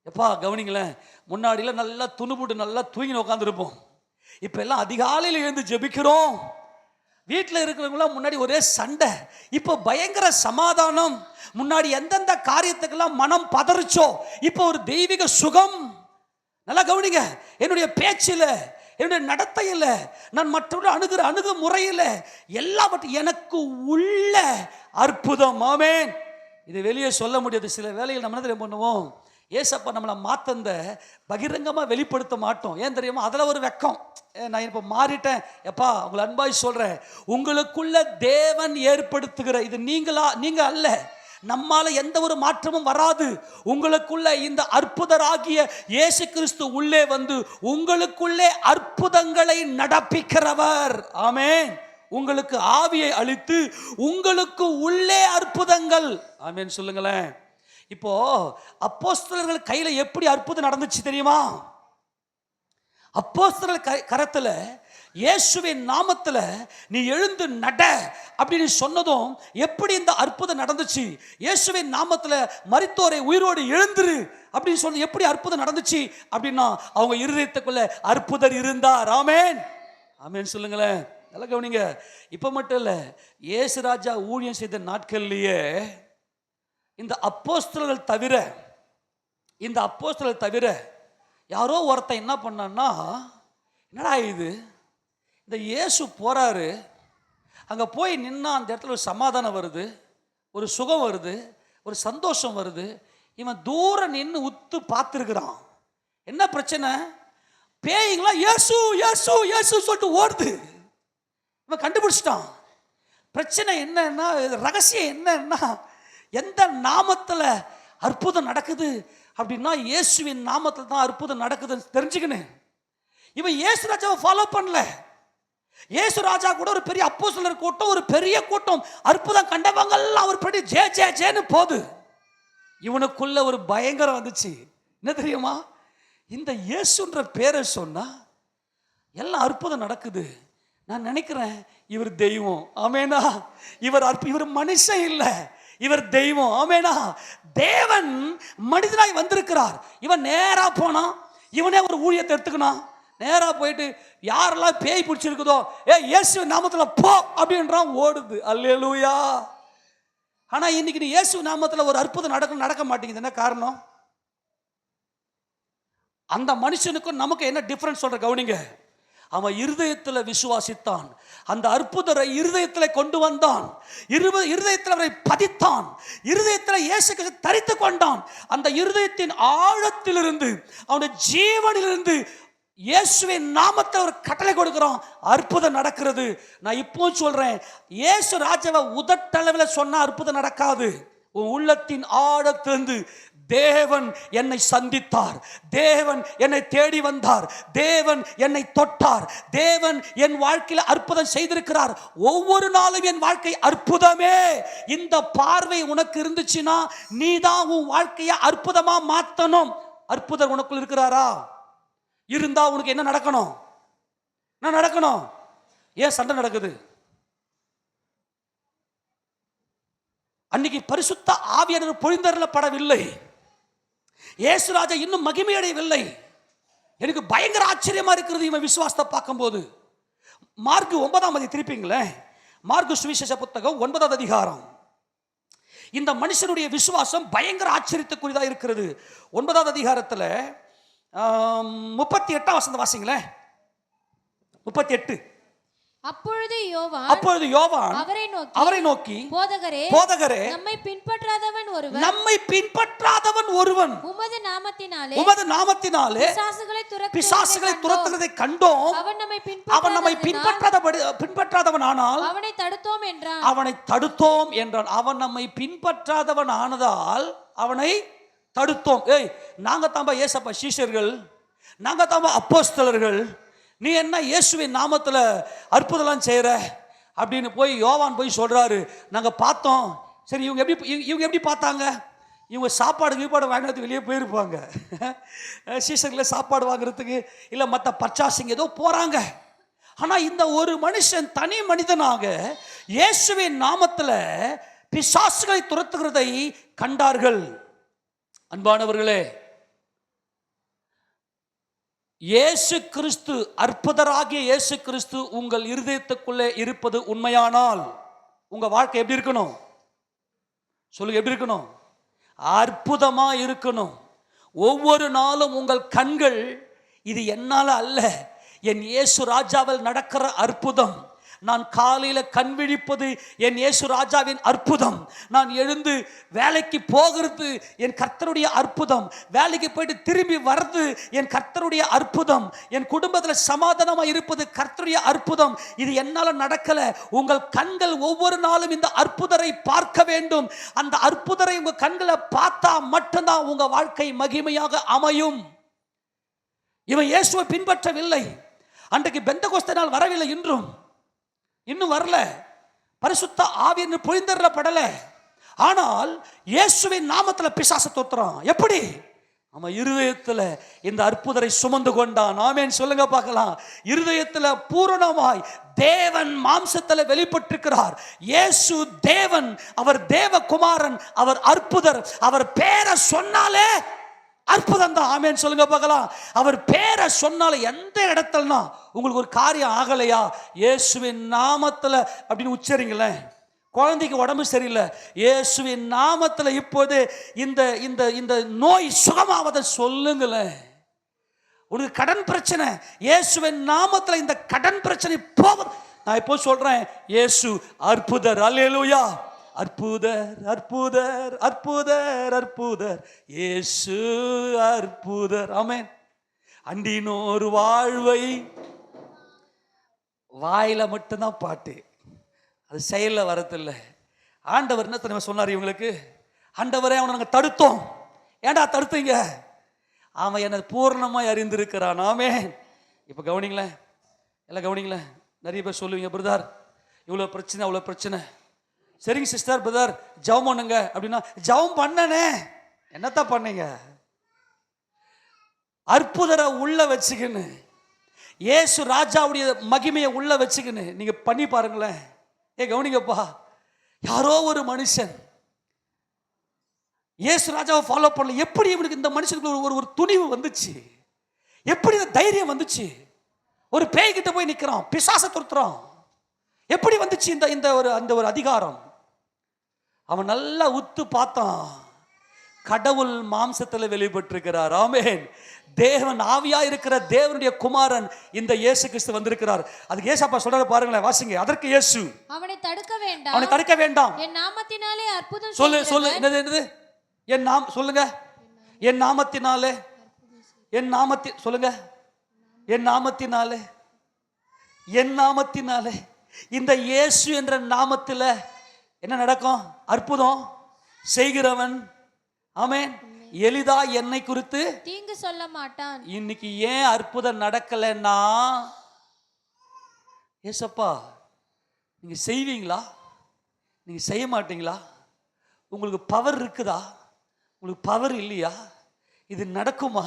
எப்பா கவனிங்களேன், முன்னாடியில நல்லா துணுபுட்டு நல்லா தூங்கி உட்காந்துருப்போம். இப்ப எல்லாம் அதிகாலையில் எழுந்து ஜெபிக்கிறோம். வீட்டில் இருக்கிறவங்களாம் முன்னாடி ஒரே சண்டை, இப்போ பயங்கர சமாதானம். முன்னாடி எந்தெந்த காரியத்துக்கெல்லாம் மனம் பதறிச்சோ இப்போ ஒரு தெய்வீக சுகம். நல்லா கவனிங்க, என்னுடைய பேச்சில், என்னுடைய நடத்தையில், நான் மற்றவர்கள் அணுகுமுறையில் எல்லாவற்றையும் எனக்கு உள்ள அற்புதம். ஆமென். இது வெளியே சொல்ல முடியாது. சில வேலையில் நம்ம என்ன பண்ணுவோம், ஏசப்பா நம்மளை மாத்தந்த பகிரங்கமாக வெளிப்படுத்த மாட்டோம். ஏன் தெரியுமா? அதில் ஒரு வெக்கம். நான் இப்போ மாறிட்டேன் எப்பா, உங்களை அன்பாய் சொல்கிறேன், உங்களுக்குள்ள தேவன் ஏற்படுத்துகிற இது நீங்க அல்ல, நம்மால எந்த ஒரு மாற்றமும் வராது. உங்களுக்குள்ள இந்த அற்புதராகிய இயேசு கிறிஸ்து உள்ளே வந்து உங்களுக்குள்ளே அற்புதங்களை நடப்பிக்கிறவர். ஆமென். உங்களுக்கு ஆவியை அளித்து உங்களுக்கு உள்ளே அற்புதங்கள். ஆமென் சொல்லுங்களேன். இப்போ அப்போஸ்தலர்கள் கையில எப்படி அற்புதம் நடந்துச்சு தெரியுமா? அப்போஸ்தலர்கள் கரத்துல இயேசுவின் நாமத்துல நீ எழுந்து நட அப்படின்னு சொன்னதும் எப்படி இந்த அற்புதம் நடந்துச்சு? இயேசுவின் நாமத்துல மரித்தோரை உயிரோடு எழுந்துரு அப்படின்னு சொன்ன எப்படி அற்புதம் நடந்துச்சு அப்படின்னா, அவங்க இருதயத்துக்குள்ள அற்புதர் இருந்தார். ஆமென். ஆமென் சொல்லுங்களேன். நல்லா கவனிங்க. இப்ப மட்டும் இல்ல, இயேசு ராஜா ஊழியம் செய்த நாட்கள்லயே இந்த அப்போஸ்தலர்கள் தவிர யாரோ ஒருத்தன் என்ன பண்ணான்னா, என்னடா இது, இந்த இயேசு போறாரு, அங்கே போய் நின்னா அந்த இடத்துல ஒரு சமாதானம் வருது, ஒரு சுகம் வருது, ஒரு சந்தோஷம் வருது. இவன் தூரம் நின்று உத்து பார்த்துருக்கிறான். என்ன பிரச்சனை? பேய்ங்களா இயேசு இயேசு இயேசு சொல்லிட்டு ஓடுது. இவன் கண்டுபிடிச்சிட்டான். பிரச்சனை என்னன்னா, ரகசியம் என்னன்னா, எந்த நாமத்தில் அற்புதம் நடக்குது அப்படின்னா இயேசுவின் நாமத்தில் தான் அற்புதம் நடக்குதுன்னு தெரிஞ்சுக்கணும். இவன் இயேசு ராஜாவை ஃபாலோ பண்ணல. இயேசு ராஜா கூட ஒரு பெரிய அப்போஸ்தலர் கூட்டம், ஒரு பெரிய கூட்டம், அற்புதம் கண்டவங்கெல்லாம் அவர் படி ஜே ஜே ஜேன்னு போது. இவனுக்குள்ள ஒரு பயங்கரம் வந்துச்சு. என்ன தெரியுமா? இந்த இயேசுன்ற பேரை சொன்னா எல்லாம் அற்புதம் நடக்குது. நான் நினைக்கிறேன் இவர் தெய்வம். ஆமேனா? இவர் மனுஷன் இல்ல, இவர் தெய்வம். ஆமேனா? தேவன் மனிதனாய் வந்திருக்கிறார். இவன் நேரா போனா, இவனே ஒரு ஊழியத்தை எடுத்துக்கணும். நேரா போயிட்டு யாரெல்லாம் பேய் பிடிச்சிருக்குதோ, இயேசு நாமத்துல போ அப்படின்றான், ஓடுது. அல்லேலூயா. ஆனா இன்னைக்கு நீ இயேசு நாமத்துல ஒரு அற்புதம் நடக்க மாட்டேங்குது. என்ன காரணம்? அந்த மனுஷனுக்கும் நமக்கு என்ன டிஃபரன்ஸ் சொல்ற கவனிங்க. அவன் இருதயத்தில் விசுவாசித்தான், அந்த அற்புதரை இருதயத்தில் கொண்டு வந்தான், இருதயத்தில் அவரை பதித்தான், இருதயத்தில் இயேசு கிறிஸ்துவை தரித்து கொண்டான். அந்த இருதயத்தின் ஆழத்திலிருந்து, அவனுடைய ஜீவனிலிருந்து இயேசுவின் நாமத்தை ஒரு கட்டளை கொடுக்கிறோம், அற்புதம் நடக்கிறது. நான் இப்போ சொல்றேன், இயேசு ராஜாவை உதட்டளவில் சொன்னா அற்புதம் நடக்காது. உன் உள்ளத்தின் ஆழத்திலிருந்து தேவன் என்னை சந்தித்தார், தேவன் என்னை தேடி வந்தார், தேவன் என்னை தொட்டார், தேவன் என் வாழ்க்கையில் அற்புதம் செய்திருக்கிறார், ஒவ்வொரு நாளும் என் வாழ்க்கை அற்புதமே. இந்த பார்வை உனக்கு இருந்துச்சுன்னா நீ தான் உன் வாழ்க்கையை அற்புதமா மாற்றணும். அற்புதம் உனக்குள் இருக்கிறாரா? இருந்தா உனக்கு என்ன நடக்கணும்? என்ன நடக்கணும்? ஏன் சண்டை நடக்குது? அன்னைக்கு பரிசுத்த ஆவியானவர் பொழிந்தருளப்படவில்லை. இயேசு ராஜா இன்னும் மகிமையடையவில்லை. எனக்கு பயங்கர ஆச்சரியமா இருக்கிறது இவன் விசுவாசத்தை பார்க்கும்போது. மார்க் 9 திருப்பிங்களேன். மார்க் சுவிசேஷ புத்தகம் 9 அதிகாரம். இந்த மனுஷனுடைய விசுவாசம் பயங்கர ஆச்சரியத்துக்குரியதா இருக்கிறது. 9 அதிகாரத்தில் 38 வசனம் வாசிங்களேன். 38. அப்பொழுது யோவான் அவரை நோக்கி போதகரே, நம்மை பின்பற்றாதவன் ஒருவன் உமது நாமத்தினாலே பிசாசுகளை துரத்துகிறதை கண்டோம், அவன் நம்மை பின்பற்றாதவன் ஆனால் அவனை தடுத்தோம் என்றான். அவன் நம்மை பின்பற்றாதவன் ஆனதால் அவனை தடுத்தோம். நாங்க தாம்பா ஏசப்பா சீஷர்கள், நாங்க தாம்பா அப்போஸ்தலர்கள், நீ என்ன இயேசுவின் நாமத்தில் அற்புதம்லாம் செய்கிற அப்படின்னு போய் யோவான் போய் சொல்கிறாரு. நாங்கள் பார்த்தோம். சரி, இவங்க எப்படி பார்த்தாங்க? இவங்க சாப்பாடு வாங்கினதுக்கு வெளியே போயிருப்பாங்க. சீசர்களை சாப்பாடு வாங்குறதுக்கு இல்லை மற்ற பர்ச்சாசிங் ஏதோ போகிறாங்க. ஆனால் இந்த ஒரு மனுஷன் தனி மனிதனாக இயேசுவின் நாமத்தில் பிசாசுகளை துரத்துகிறதை கண்டார்கள். அன்பானவர்களே, இயேசு கிறிஸ்து, அற்புதராகிய இயேசு கிறிஸ்து உங்கள் இருதயத்துக்குள்ளே இருப்பது உண்மையானால் உங்க வாழ்க்கை எப்படி இருக்கணும்? சொல்லுங்க, எப்படி இருக்கணும்? அற்புதமா இருக்கணும். ஒவ்வொரு நாளும் உங்கள் கண்கள் இது என்னால அல்ல, என் இயேசு ராஜாவில் நடக்கிற அற்புதம். நான் காலையில் கண் விழிப்பது என் இயேசு ராஜாவின் அற்புதம். நான் எழுந்து வேலைக்கு போகிறது என் கர்த்தருடைய அற்புதம். வேலைக்கு போயிட்டு திரும்பி வர்றது என் கர்த்தருடைய அற்புதம். என் குடும்பத்தில் சமாதானமாக இருப்பது கர்த்தருடைய அற்புதம். இது என்னால் நடக்கலை. உங்கள் கண்கள் ஒவ்வொரு நாளும் இந்த அற்புதரை பார்க்க வேண்டும். அந்த அற்புதரை உங்கள் கண்களை பார்த்தா மட்டும்தான் உங்கள் வாழ்க்கை மகிமையாக அமையும். இவன் இயேசுவை பின்பற்றவில்லை. அன்றைக்கு பெந்தகோஸ்தே நாள் வரவில்லை, இன்னும் வரல. பரிசுத்த ஆவியின் பொழிந்தருளப்படல. ஆனால் இயேசுவின் நாமத்தில் பிசாசை தோத்துறான். எப்படி? நம்ம இருதயத்தில் இந்த அற்புதரை சுமந்து கொண்டான். ஆமென் சொல்லுங்க பார்க்கலாம். இருதயத்தில் பூரணமாய் தேவன் மாம்சத்தில் வெளிப்பட்டிருக்கிறார். இயேசு தேவன், அவர் தேவகுமாரன், அவர் அற்புதர். அவர் பேரை சொன்னாலே அற்புதம் தான். ஆமென் சொல்லுங்க பார்க்கலாம். அவர் பேரை சொன்னால எந்த இடத்துலனா உங்களுக்கு ஒரு காரியம் ஆகலையா, இயேசுவின் நாமத்தில் அப்படின்னு உச்சரிங்களேன். குழந்தைக்கு உடம்பு சரியில்லை, இயேசுவின் நாமத்தில் இப்போது இந்த இந்த இந்த நோய் சுகமாவதை சொல்லுங்களேன். உனக்கு கடன் பிரச்சனை, இயேசுவின் நாமத்தில் இந்த கடன் பிரச்சனை போகும். நான் இப்போ சொல்றேன், இயேசு அற்புதர். அல்லேலூயா. அற்புதர் அற்புதர் அற்புதர் அற்புதர் இயேசு அற்புதர். ஆமென். அண்டினோர் வாழ்வை வாயில மட்டும்தான் பாட்டு, அது செயலில் வரதில்லை. ஆண்டவர் என்ன தெரியுமா சொன்னார் இவங்களுக்கு? ஆண்டவரே, அவனை நாங்கள் தடுத்தோம். ஏண்டா தடுத்தீங்க? அவன் என்னை பூர்ணமாய் அறிந்திருக்கிறான். ஆமென். இப்போ கவனிங்களேன், எல்லாம் கவனிங்களேன். நிறைய பேர் சொல்லுவீங்க, பிரதர் இவ்வளோ பிரச்சனை அவ்வளோ பிரச்சனை. சரிங்க சிஸ்டர், பிரதர் ஜெபம் பண்ணுங்க அப்படின்னா, ஜெபம் பண்ணனே, என்னத்தான் பண்ணீங்க? அற்புதரை உள்ள வச்சுக்கின்னு, இயேசு ராஜாவுடைய மகிமையை உள்ள வச்சுக்கின்னு நீங்க பண்ணி பாருங்களேன். கவனிங்கப்பா, யாரோ ஒரு மனுஷன் இயேசு ராஜாவை ஃபாலோ பண்ணல. எப்படி இவனுக்கு இந்த மனுஷனுக்கு ஒரு துணிவு வந்துச்சு? எப்படி இந்த தைரியம் வந்துச்சு? ஒரு பேய் கிட்ட போய் நிற்கிறான், பிசாசை துரத்துறான். எப்படி வந்துச்சு அந்த ஒரு அதிகாரம்? அவன் நல்லா உத்து பார்த்தான், கடவுள் மாம்சத்தில் வெளிப்பட்டிருக்கிறார். ஆமென். தேவன் ஆவியா இருக்கிற தேவனுடைய குமாரன் இந்த இயேசு கிறிஸ்து வந்திருக்கிறார். அதுக்கு ஏசப்பா சொல்றாரு பாருங்களேன், வாசிங்க. அதற்கு இயேசு, அவனை தடுக்க வேண்டாம், அவனை தடுக்க வேண்டாம், என் நாமத்தினாலே அற்புதம் சொல்லு. என்னது? என் நாம சொல்லுங்க. என் நாமத்தினாலே, என் நாமத்தின் சொல்லுங்க. என் நாமத்தினாலே, என் நாமத்தினாலே, இந்த இயேசு என்ற நாமத்தில் என்ன நடக்கும்? அற்புதம் செய்கிறவன், ஆமென், எளிதா என்னை குறித்து தீங்கு சொல்ல மாட்டான். இன்னைக்கு ஏன் அற்புதம் நடக்கலைன்னா, ஏசப்பா நீங்க செய்வீங்களா? நீங்க செய்ய மாட்டீங்களா? உங்களுக்கு பவர் இருக்குதா? உங்களுக்கு பவர் இல்லையா? இது நடக்குமா?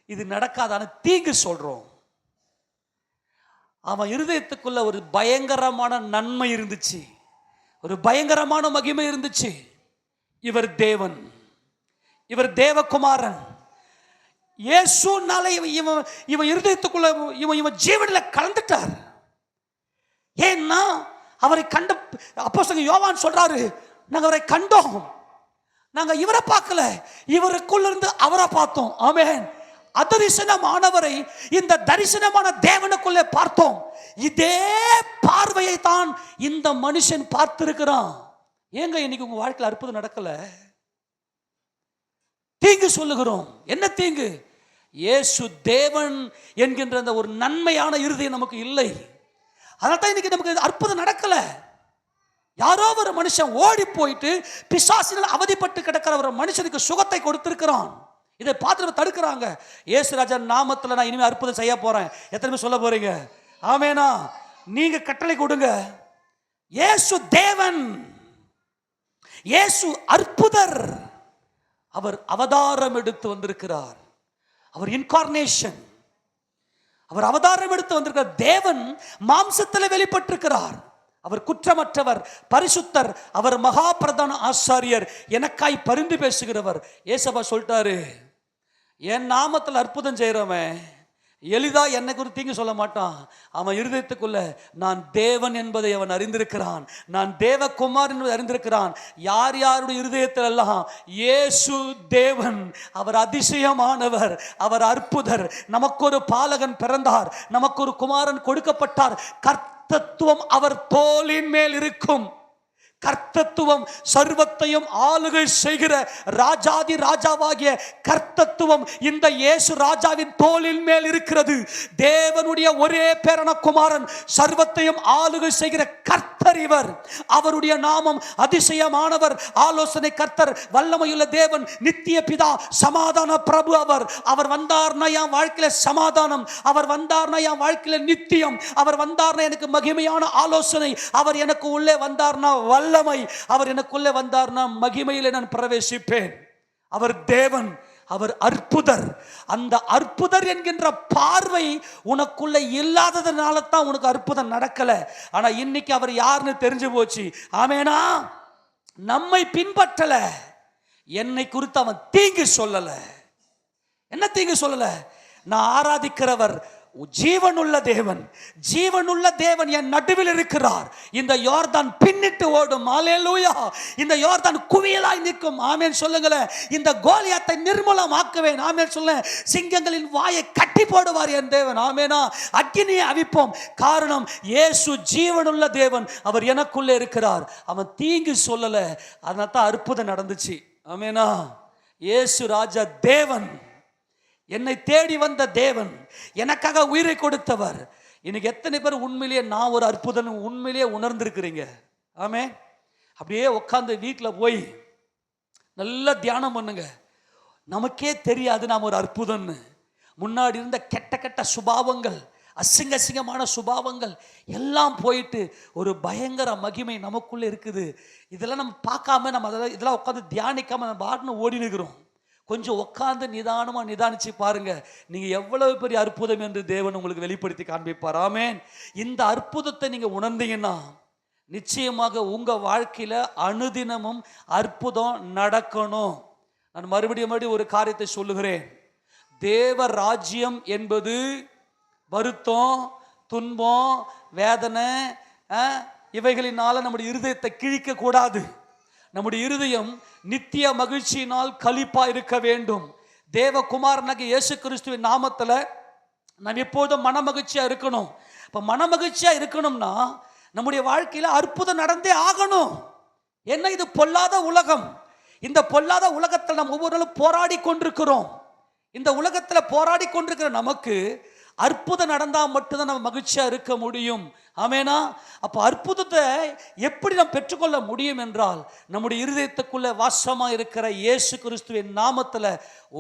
இது நடக்காதான்னு தீங்கு சொல்றோம். அவன் இருதயத்துக்குள்ள ஒரு பயங்கரமான நன்மை இருந்துச்சு, ஒரு பயங்கரமான மகிமை இருந்துச்சு. இவர் தேவன், இவர் தேவகுமாரன். இயேசுனால இவன் இருதயத்துக்குள்ள இவன் ஜீவனில் கலந்துட்டார். ஏன்னா அவரை கண்ட அப்போஸ்தலன் யோவான் சொல்றாரு, நாங்க அவரை கண்டோம், நாங்க இவரை பார்க்கல, இவருக்குள்ள இருந்து அவரை பார்த்தோம். ஆமென். அதரிசனமானவரை இந்த தரிசனமான தேவனுக்குள்ளே பார்த்தோம். இதே பார்வையை தான் இந்த மனுஷன் பார்த்திருக்கிறான். ஏங்க இன்னைக்கு உங்க வாழ்க்கையில் அற்புதம் நடக்கல? தீங்கு சொல்லுகிறோம். என்ன தீங்கு? இயேசு தேவன் என்கின்ற அந்த ஒரு நன்மையான இருதயம் நமக்கு இல்லை. அதனால தான் இன்னைக்கு நமக்கு அற்புதம் நடக்கல. யாரோ ஒரு மனுஷன் ஓடி போயிட்டு பிசாசினால் அவதிப்பட்டு கிடக்கிற ஒரு மனுஷனுக்கு சுகத்தை கொடுத்திருக்கிறான். இதை பார்த்து தடுக்கிறாங்க. இயேசு ராஜா நாமத்தில் நான் இனிமேல் அற்புதம் செய்ய போறேன். எத்தனை பேர் சொல்ல போறீங்க? ஆமெனா. நீங்க கட்டளை கொடுங்க. இயேசு தேவன், இயேசு அற்புதர். அவர் அவதாரம் எடுத்து வந்திருக்கிறார். அவர் இன்கார்னேஷன், அவர் அவதாரம் எடுத்து வந்திருக்கிறார். தேவன் மாம்சத்தில் வெளிப்பட்டிருக்கிறார். அவர் குற்றமற்றவர், பரிசுத்தர், அவர் மகா பிரதான ஆசாரியர், எனக்காய் பரிந்து பேசுகிறவர். ஏசப்பா சொல்லிட்டாரு, என் நாமத்தில் அற்புதம் செய்கிறவன் எளிதா என்னை குறித்து தீங்கு சொல்ல மாட்டான். அவன் இருதயத்துக்குள்ள நான் தேவன் என்பதை அவன் அறிந்திருக்கிறான், நான் தேவகுமார் என்பதை அறிந்திருக்கிறான். யார் யாருடைய இருதயத்தில் எல்லாம் இயேசு தேவன், அவர் அதிசயமானவர், அவர் அற்புதர், நமக்கு ஒரு பாலகன் பிறந்தார், நமக்கு ஒரு குமாரன் கொடுக்கப்பட்டார், கர்த்தத்துவம் அவர் தோளின் மேல் இருக்கும். கர்த்தத்துவம் சர்வத்தையும் ஆளுகை செய்கிற ராஜாதி ராஜாவாகிய கர்த்தத்துவம் இந்த இயேசு ராஜாவின் தோளின் மேல் இருக்கிறது. தேவனுடைய ஒரே பேரான குமாரன், சர்வத்தையும் ஆளுகை செய்கிற கர்த்தர் இவர். அவருடைய நாமம் அதிசயமானவர், ஆலோசனை கர்த்தர், வல்லமையுள்ள தேவன், நித்திய பிதா, சமாதான பிரபு. அவர் வந்தார்னா என் வாழ்க்கையில சமாதானம், அவர் வந்தார்னா என் வாழ்க்கையில நித்தியம், அவர் வந்தார்னா எனக்கு மகிமையான ஆலோசனை, அவர் எனக்கு உள்ளே வந்தார்னா வல்லமை, அவர் எனக்குள்ளே வந்தார்னா மகிமையிலே நான் பிரவேசிப்பேன். அவர் தேவன், அவர் அற்புதர். அந்த அற்புதர் என்கின்ற பார்வை உனக்குள்ள இல்லாததுனால தான் உனக்கு அற்புதம் நடக்கல. ஆனா இன்னைக்கு அவர் யாருன்னு தெரிஞ்சு போச்சு. ஆமேனா. நம்மை பின்பற்றல, என்னை குறித்து அவன் தீங்கு சொல்லல. என்ன தீங்கு சொல்லல? நான் ஆராதிக்கிறவர் ஜீவனுள்ள தேவன், ஜீவனுள்ள தேவன் என் நடுவில் இருக்கிறார். இந்த யோர்தான் பின்னிட்டு ஓடும். அல்லேலூயா. இந்த யோர்தான் குவியலாய் நிற்கும். ஆமென் சொல்லுங்களேன். இந்த கோலியாத்தை நிர்மூலமாக்குவேன். ஆமென் சொல்லுங்க. சிங்கங்களின் வாயை கட்டி போடுவார் என் தேவன். ஆமெனா. அக்கினியை அவிப்போம். காரணம் இயேசு ஜீவனுள்ள தேவன், அவர் எனக்குள்ளே இருக்கிறார். அவன் தீங்கு சொல்லல, அதனால தான் அற்புதம் நடந்துச்சு. ஆமெனா. இயேசு ராஜா தேவன், என்னை தேடி வந்த தேவன், எனக்காக உயிரை கொடுத்தவர். இன்னைக்கு எத்தனை பேர் உண்மையிலேயே நான் ஒரு அற்புதம் உண்மையிலேயே உணர்ந்திருக்கிறீங்க? ஆமே. அப்படியே உட்காந்து வீட்டில் போய் நல்லா தியானம் பண்ணுங்க. நமக்கே தெரியாது நாம் ஒரு அற்புதம்னு. முன்னாடி இருந்த கெட்ட கெட்ட சுபாவங்கள் அசிங்கமான சுபாவங்கள் எல்லாம் போயிட்டு ஒரு பயங்கர மகிமை நமக்குள்ள இருக்குது. இதெல்லாம் நம்ம பார்க்காம நம்ம இதெல்லாம் உட்காந்து தியானிக்காம நம்ம பாட்டுன்னு ஓடி நிற்கிறோம். கொஞ்சம் உட்காந்து நிதானிச்சு பாருங்க, நீங்க எவ்வளவு பெரிய அற்புதம் என்று தேவன் உங்களுக்கு வெளிப்படுத்தி காண்பிப்பார். ஆமென். இந்த அற்புதத்தை நீங்க உணர்ந்தீங்கன்னா நிச்சயமாக உங்க வாழ்க்கையில அனுதினமும் அற்புதம் நடக்கணும். நான் மறுபடியும் ஒரு காரியத்தை சொல்லுகிறேன். தேவ ராஜ்யம் என்பது வருத்தம், துன்பம், வேதனை இவைகளினால நம்முடைய இருதயத்தை கிழிக்க கூடாது. நம்முடைய இருதயம் நித்திய மகிழ்ச்சியினால் களிப்பா இருக்க வேண்டும். தேவகுமாரனாகிய இயேசு கிறிஸ்துவின் நாமத்துல நாம் எப்போதும் மனமகிழ்ச்சியா இருக்கணும். இப்ப மனமகிழ்ச்சியா இருக்கணும்னா நம்முடைய வாழ்க்கையில அற்புதம் நடந்தே ஆகணும். என்ன, இது பொல்லாத உலகம். இந்த பொல்லாத உலகத்தில் நாம் ஒவ்வொரு நாளும் போராடி கொண்டிருக்கிறோம். இந்த உலகத்தில் போராடி கொண்டிருக்கிற நமக்கு அற்புதம் நடந்தால் மட்டும்தான் நம்ம மகிழ்ச்சியா இருக்க முடியும். ஆமேனா? அப்போ அற்புதத்தை எப்படி நாம் பெற்றுக்கொள்ள முடியும் என்றால், நம்முடைய இருதயத்துக்குள்ள வாசமா இருக்கிற இயேசு கிறிஸ்துவின் நாமத்தில்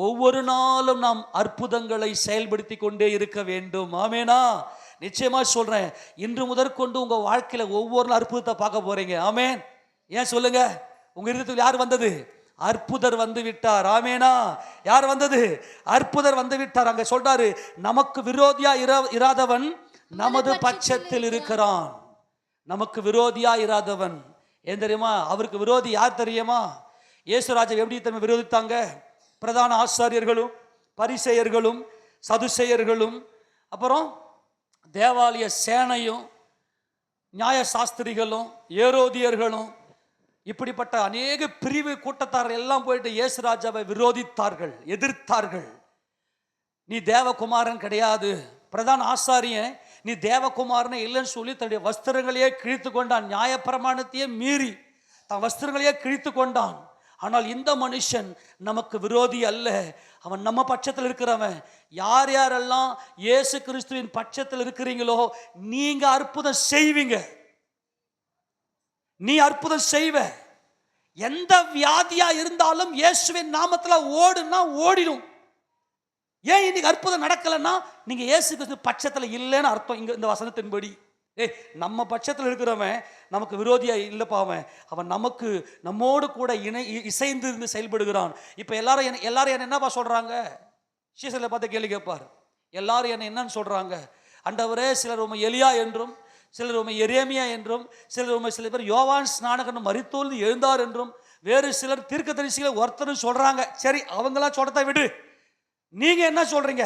ஒவ்வொரு நாளும் நாம் அற்புதங்களை செயல்படுத்தி கொண்டே இருக்க வேண்டும். ஆமேனா? நிச்சயமா சொல்றேன், இன்று முதற்கொண்டு உங்க வாழ்க்கையில ஒவ்வொரு அற்புதத்தை பார்க்க போறீங்க. ஆமேன். ஏன் சொல்லுங்க, உங்க இருதயத்தில் யார் வந்தது? அற்புதர் வந்து விட்டார். ஆமேனா? யார் வந்தது? அற்புதர் வந்து விட்டார். அங்க சொல்றாரு, நமக்கு விரோதியா இராதவன் நமது பட்சத்தில் இருக்கிறான். நமக்கு விரோதியா இராதவன் ஏன் தெரியுமா? அவருக்கு விரோதி யார் தெரியுமா? இயேசுராஜா எப்படி தன்னை விரோதித்தாங்க? பிரதான ஆசாரியர்களும் பரிசேயர்களும் சதுசேயர்களும் அப்புறம் தேவாலய சேனையும் நியாய சாஸ்திரிகளும் ஏரோதியர்களும் இப்படிப்பட்ட அநேக பிரிவு கூட்டத்தார்கள் எல்லாம் போயிட்டு இயேசுராஜாவை விரோதித்தார்கள், எதிர்த்தார்கள். நீ தேவகுமாரன் கிடையாது. பிரதான ஆசாரியன் நீ தேவகுமாரனை இல்லைன்னு சொல்லி தன்னுடைய வஸ்திரங்களையே கிழித்து கொண்டான். நியாயப்பிரமாணத்தையே மீறி தன் வஸ்திரங்களையே கிழித்து கொண்டான். ஆனால் இந்த மனுஷன் நமக்கு விரோதி அல்ல, அவன் நம்ம பட்சத்தில் இருக்கிறவன். யார் யாரெல்லாம் இயேசு கிறிஸ்துவின் பட்சத்தில் இருக்கிறீங்களோ நீங்க அற்புதம் செய்வீங்க. நீ அற்புதம் செய்வ. எந்த வியாதியா இருந்தாலும் இயேசுவின் நாமத்துல ஓடுனா ஓடிடும். ஏன் இன்னைக்கு அற்புதம் நடக்கலன்னா நீங்க இயேசு கிறிஸ்து பட்சத்துல இல்லைன்னு அர்த்தம். இங்க இந்த வசனத்தின்படி நம்ம பட்சத்தில் இருக்கிறவன் நமக்கு விரோதியா இல்லப்பா, அவன் நமக்கு நம்மோடு கூட இசைந்து இருந்து செயல்படுகிறான். இப்ப எல்லாரும் என்ன என்னப்பா சொல்றாங்க? சீசர்களை பார்த்து கேள்வி கேட்பார். எல்லாரும் என்ன என்னன்னு சொல்றாங்க? ஆண்டவரே, சிலர் உம்மை எலியா என்றும், சிலர் உம்மை எரேமியா என்றும், சில பேர் யோவான் ஸ்நானகன் மரித்தோர்ந்து எழுந்தார் என்றும், வேறு சிலர் தீர்க்கதரிசிகளை ஒருத்தர் சொல்றாங்க. சரி, அவங்களாம் சொல்றதை விடு. நீங்க என்ன சொல்றீங்க?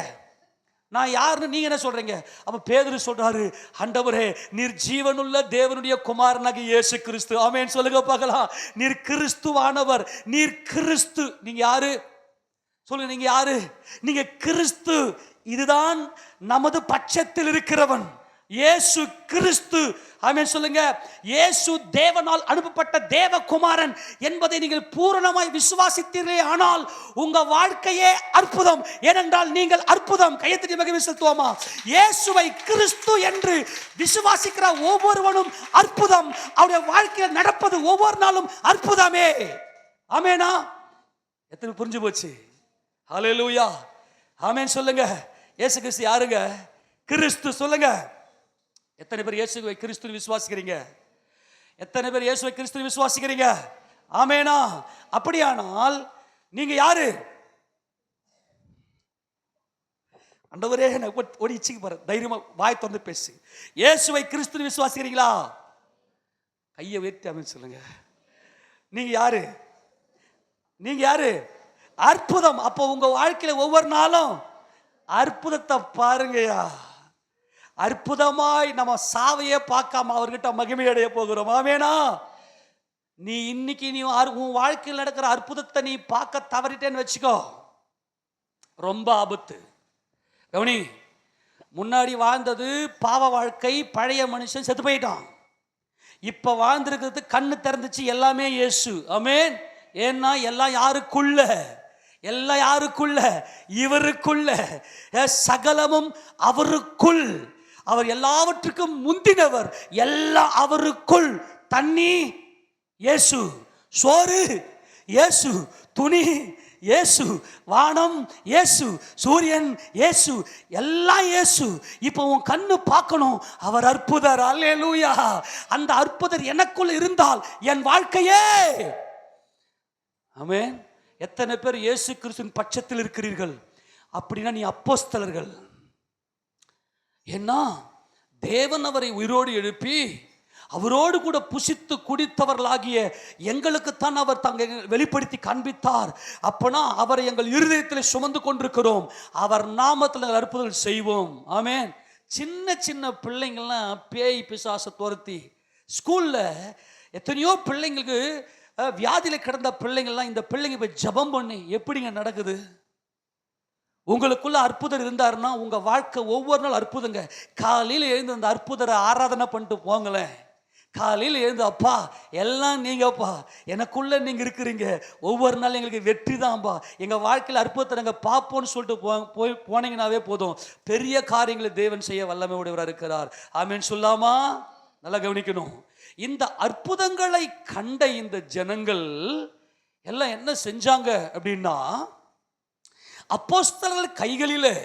நான் யாருன்னு நீங்க என்ன சொல்றீங்க? அப்ப பேதுரு சொல்றாரு, ஆண்டவரே, நீர் ஜீவனுள்ள தேவனுடைய குமாரனாகிய இயேசு கிறிஸ்து. ஆமென் சொல்லுங்க பார்க்கலாம். நீர் கிறிஸ்துவானவர். நீர் கிறிஸ்து. நீங்க யாரு சொல்லுங்க? நீங்க யாரு? நீங்க கிறிஸ்து. இதுதான் நமது பட்சத்தில் இருக்கிறவன் இயேசு கிறிஸ்து. ஆமென் சொல்லுங்க. இயேசு தேவனால் அனுப்பப்பட்ட தேவகுமாரன் என்பதை நீங்கள் பூரணமாய் விசுவாசித்தீர்களே ஆனால் உங்க வாழ்க்கையே அற்புதம். ஏனென்றால் நீங்கள் அற்புதம். கையத்தட்டி மகிமை செலுத்துவோமா? இயேசுவை கிறிஸ்து என்று விசுவாசிக்கிற ஒவ்வொருவனும் அற்புதம். அவருடைய வாழ்க்கையில் நடப்பது ஒவ்வொரு நாளும் அற்புதமே. ஆமெனா? எத்தனை புரிஞ்சு போச்சு? ஹல்லேலூயா. ஆமென் சொல்லுங்க. இயேசு கிறிஸ்து யாருங்க? கிறிஸ்து. சொல்லுங்க. எத்தனை பேர் இயேசுவை கிறிஸ்துவை விசுவாசிக்கிறீங்க? எத்தனை பேர் இயேசுவை கிறிஸ்துவை விசுவாசிக்கிறீங்க? ஆமெனா? அப்படியானால் நீங்க யாரு? ஆண்டவரே, ஒரு இச்சிக்கு பாரு, தைரியமா வாய் திறந்து பேசு. இயேசுவை கிறிஸ்துவை விசுவாசிக்கிறீங்களா? கையை உயர்த்தி ஆமென் சொல்லுங்க. நீங்க யாரு? நீங்க யாரு? அற்புதம். அப்போ உங்க வாழ்க்கையில ஒவ்வொரு நாளும் அற்புதத்தை பாருங்கயா. அற்புதமாய் நம்ம சாவையே பார்க்காம அவர்கிட்ட மகிமை அடைய போகிறோம். ஆமெனா? நீ இன்னைக்கு உன் வாழ்க்கையில் நடக்கிற அற்புதத்தை நீ பார்க்க தவறிட்டேன்னு வச்சுக்கோ, ரொம்ப ஆபத்து. கவனி, முன்னாடி வாழ்ந்தது பாவ வாழ்க்கை, பழைய மனுஷன் செத்து போயிட்டான். இப்ப வாழ்ந்திருக்கிறது கண்ணு திறந்துச்சு, எல்லாமே இயேசு. ஆமென். ஏன்னா எல்லாம் யாருக்குள்ள? எல்லாம் யாருக்குள்ள? இவருக்குள்ள. சகலமும் அவருக்குள். அவர் எல்லாவற்றுக்கும் முந்தினவர். எல்லாம் அவருக்குள். தண்ணி இயேசு, சோறு இயேசு, துணி இயேசு, வானம் இயேசு, சூரியன் இயேசு, எல்லாம் இயேசு. இப்போ உன் கண்ணு பார்க்கணும், அவர் அற்புதர். அல்லேலூயா. அந்த அற்புதர் எனக்குள் இருந்தால் என் வாழ்க்கையே. ஆமென். எத்தனை பேர் இயேசு கிறிஸ்துவின் பட்சத்தில் இருக்கிறீர்கள்? அப்படின்னா நீ அப்போஸ்தலர்கள். ஏன்னா தேவன் அவரை உயிரோடு எழுப்பி அவரோடு கூட புசித்து குடித்தவர்களாகிய எங்களுக்குத்தான் அவர் தங்க வெளிப்படுத்தி காண்பித்தார். அப்பனா அவரை எங்கள் இருதயத்தில் சுமந்து கொண்டிருக்கிறோம். அவர் நாமத்தில் அற்புதங்கள் செய்வோம். ஆமென். சின்ன சின்ன பிள்ளைங்கள்லாம் பேய் பிசாசை துரத்தி, ஸ்கூலில் எத்தனையோ பிள்ளைங்களுக்கு வியாதியில் கிடந்த பிள்ளைங்கள்லாம் இந்த பிள்ளைங்க போய் ஜபம் பண்ணி எப்படிங்க நடக்குது? உங்களுக்குள்ள அற்புதர் இருந்தாருன்னா உங்க வாழ்க்கை ஒவ்வொரு நாள் அற்புதங்க. காலையில் எழுந்து அந்த அற்புதரை ஆராதனை பண்ணிட்டு போங்களேன். காலையில் எழுந்து, அப்பா எல்லாம் நீங்கப்பா, எனக்குள்ள நீங்க இருக்கிறீங்க, ஒவ்வொரு நாள் எங்களுக்கு வெற்றி தான்ப்பா, எங்க வாழ்க்கையில் அற்புதத்தை நாங்கள் பார்ப்போம்னு சொல்லிட்டு போனீங்கன்னாவே போதும், பெரிய காரியங்களை தேவன் செய்ய வல்லமை உடையவராக இருக்கிறார். ஆமேன் சொல்லாமா? நல்லா கவனிக்கணும். இந்த அற்புதங்களை கண்ட இந்த ஜனங்கள் எல்லாம் என்ன செஞ்சாங்க அப்படின்னா, அப்போஸ்தலர்கள் கைகளிலே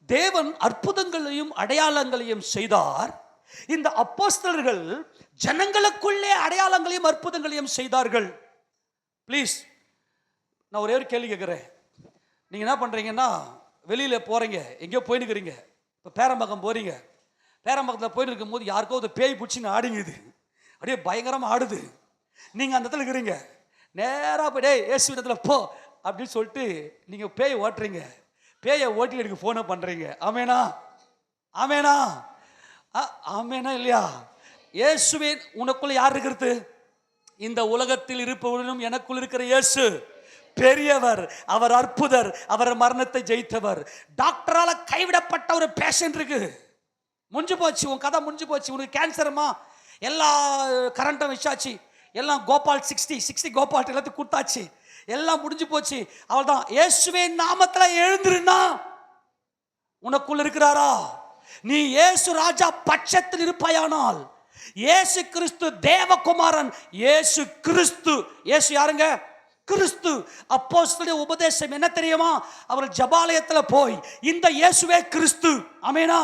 தேவன் அற்புதங்களையும் அடையாளங்களையும் செய்தார். இந்த அப்போஸ்தலர்கள் ஜனங்களுக்குள்ளே அடையாளங்களையும் அற்புதங்களையும் செய்தார்கள். ப்ளீஸ், நான் ஒரே ஒரு கேள்வி கேட்குறேன். நீங்கள் என்ன பண்ணுறீங்கன்னா, வெளியில் போகிறீங்க, எங்கேயோ போயின்னுக்கிறீங்க. இப்போ பேரம்பக்கம் போகிறீங்க. பேரம்பக்கத்தில் போயிட்டு இருக்கும்போது யாருக்கோ ஒரு பேய் பிடிச்சின்னு ஆடிங்குது, அப்படியே பயங்கரமாக ஆடுது. நீங்கள் அந்த இடத்துல இருக்கிறீங்க. நேராக போய் டேய் ஏசு இடத்துல போ அப்படின்னு சொல்லிட்டு நீங்கள் பேயை ஓட்டுறீங்க. பேயை ஓட்டி எனக்கு ஃபோனை பண்ணுறீங்க. ஆமேனா? ஆமேனா? ஆமேனா இல்லையா? இயேசுவே உனக்குள்ள யார் இருக்கிறது? இந்த உலகத்தில் இருப்பவனும் எனக்குள் இருக்கிற இயேசு பெரியவர், அவர் அற்புதர், அவர் மரணத்தை ஜெயித்தவர். டாக்டரால கைவிடப்பட்ட ஒரு பேஷண்ட் இருக்கு, முடிஞ்சு போச்சு, உன் கதை முடிஞ்சு போச்சு, உனக்கு கேன்சருமா, எல்லா கரண்ட்டும் வச்சாச்சு, எல்லாம் கோபால் 60 கோபால் எல்லாத்தையும் கொடுத்தாச்சு, எல்லாம் முடிஞ்சு போச்சு, அவள்தான். இயேசுவே நாமத்தில் எழுந்திருந்தா உனக்குள்ள இருக்கிறாரா? நீ இயேசு ராஜா பட்சத்தில் இருப்பாயானால், இயேசு கிறிஸ்து தேவகுமாரன், இயேசு கிறிஸ்து. இயேசு யாருங்க? கிறிஸ்து. அப்போஸ்தலருடைய உபதேசம் என்ன தெரியுமா? அவர் ஜபாலயத்தில் போய் இந்த இயேசுவே கிறிஸ்து. ஆமெனா?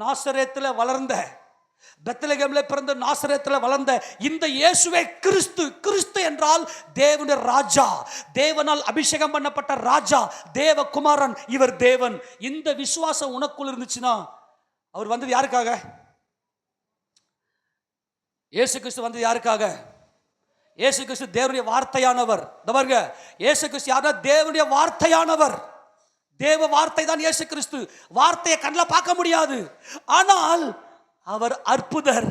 நாசரேத்தில் வளர்ந்த, பெத்லகேமில் பிறந்த நாசரேத்தில் வளர்ந்த இந்த இயேசுவே கிறிஸ்து. கிறிஸ்து என்றால் தேவனுடைய ராஜா, தேவனால் அபிஷேகம் பண்ணப்பட்ட ராஜா, தேவகுமாரன், இவர் தேவன். இந்த விசுவாசம் உனக்குள் இருந்துச்சுன்னா, அவர் வந்தது யாருக்காக? இயேசு கிறிஸ்து வந்தது யாருக்காக? இயேசு கிறிஸ்து தேவனுடைய வார்த்தையானவர். பாருங்க, இயேசு கிறிஸ்து யாரா? தேவனுடைய வார்த்தையானவர். தேவ வார்த்தை தான் இயேசு கிறிஸ்து. வார்த்தையை கண்ணில் பார்க்க முடியாது, ஆனால் அவர் அற்புதர்.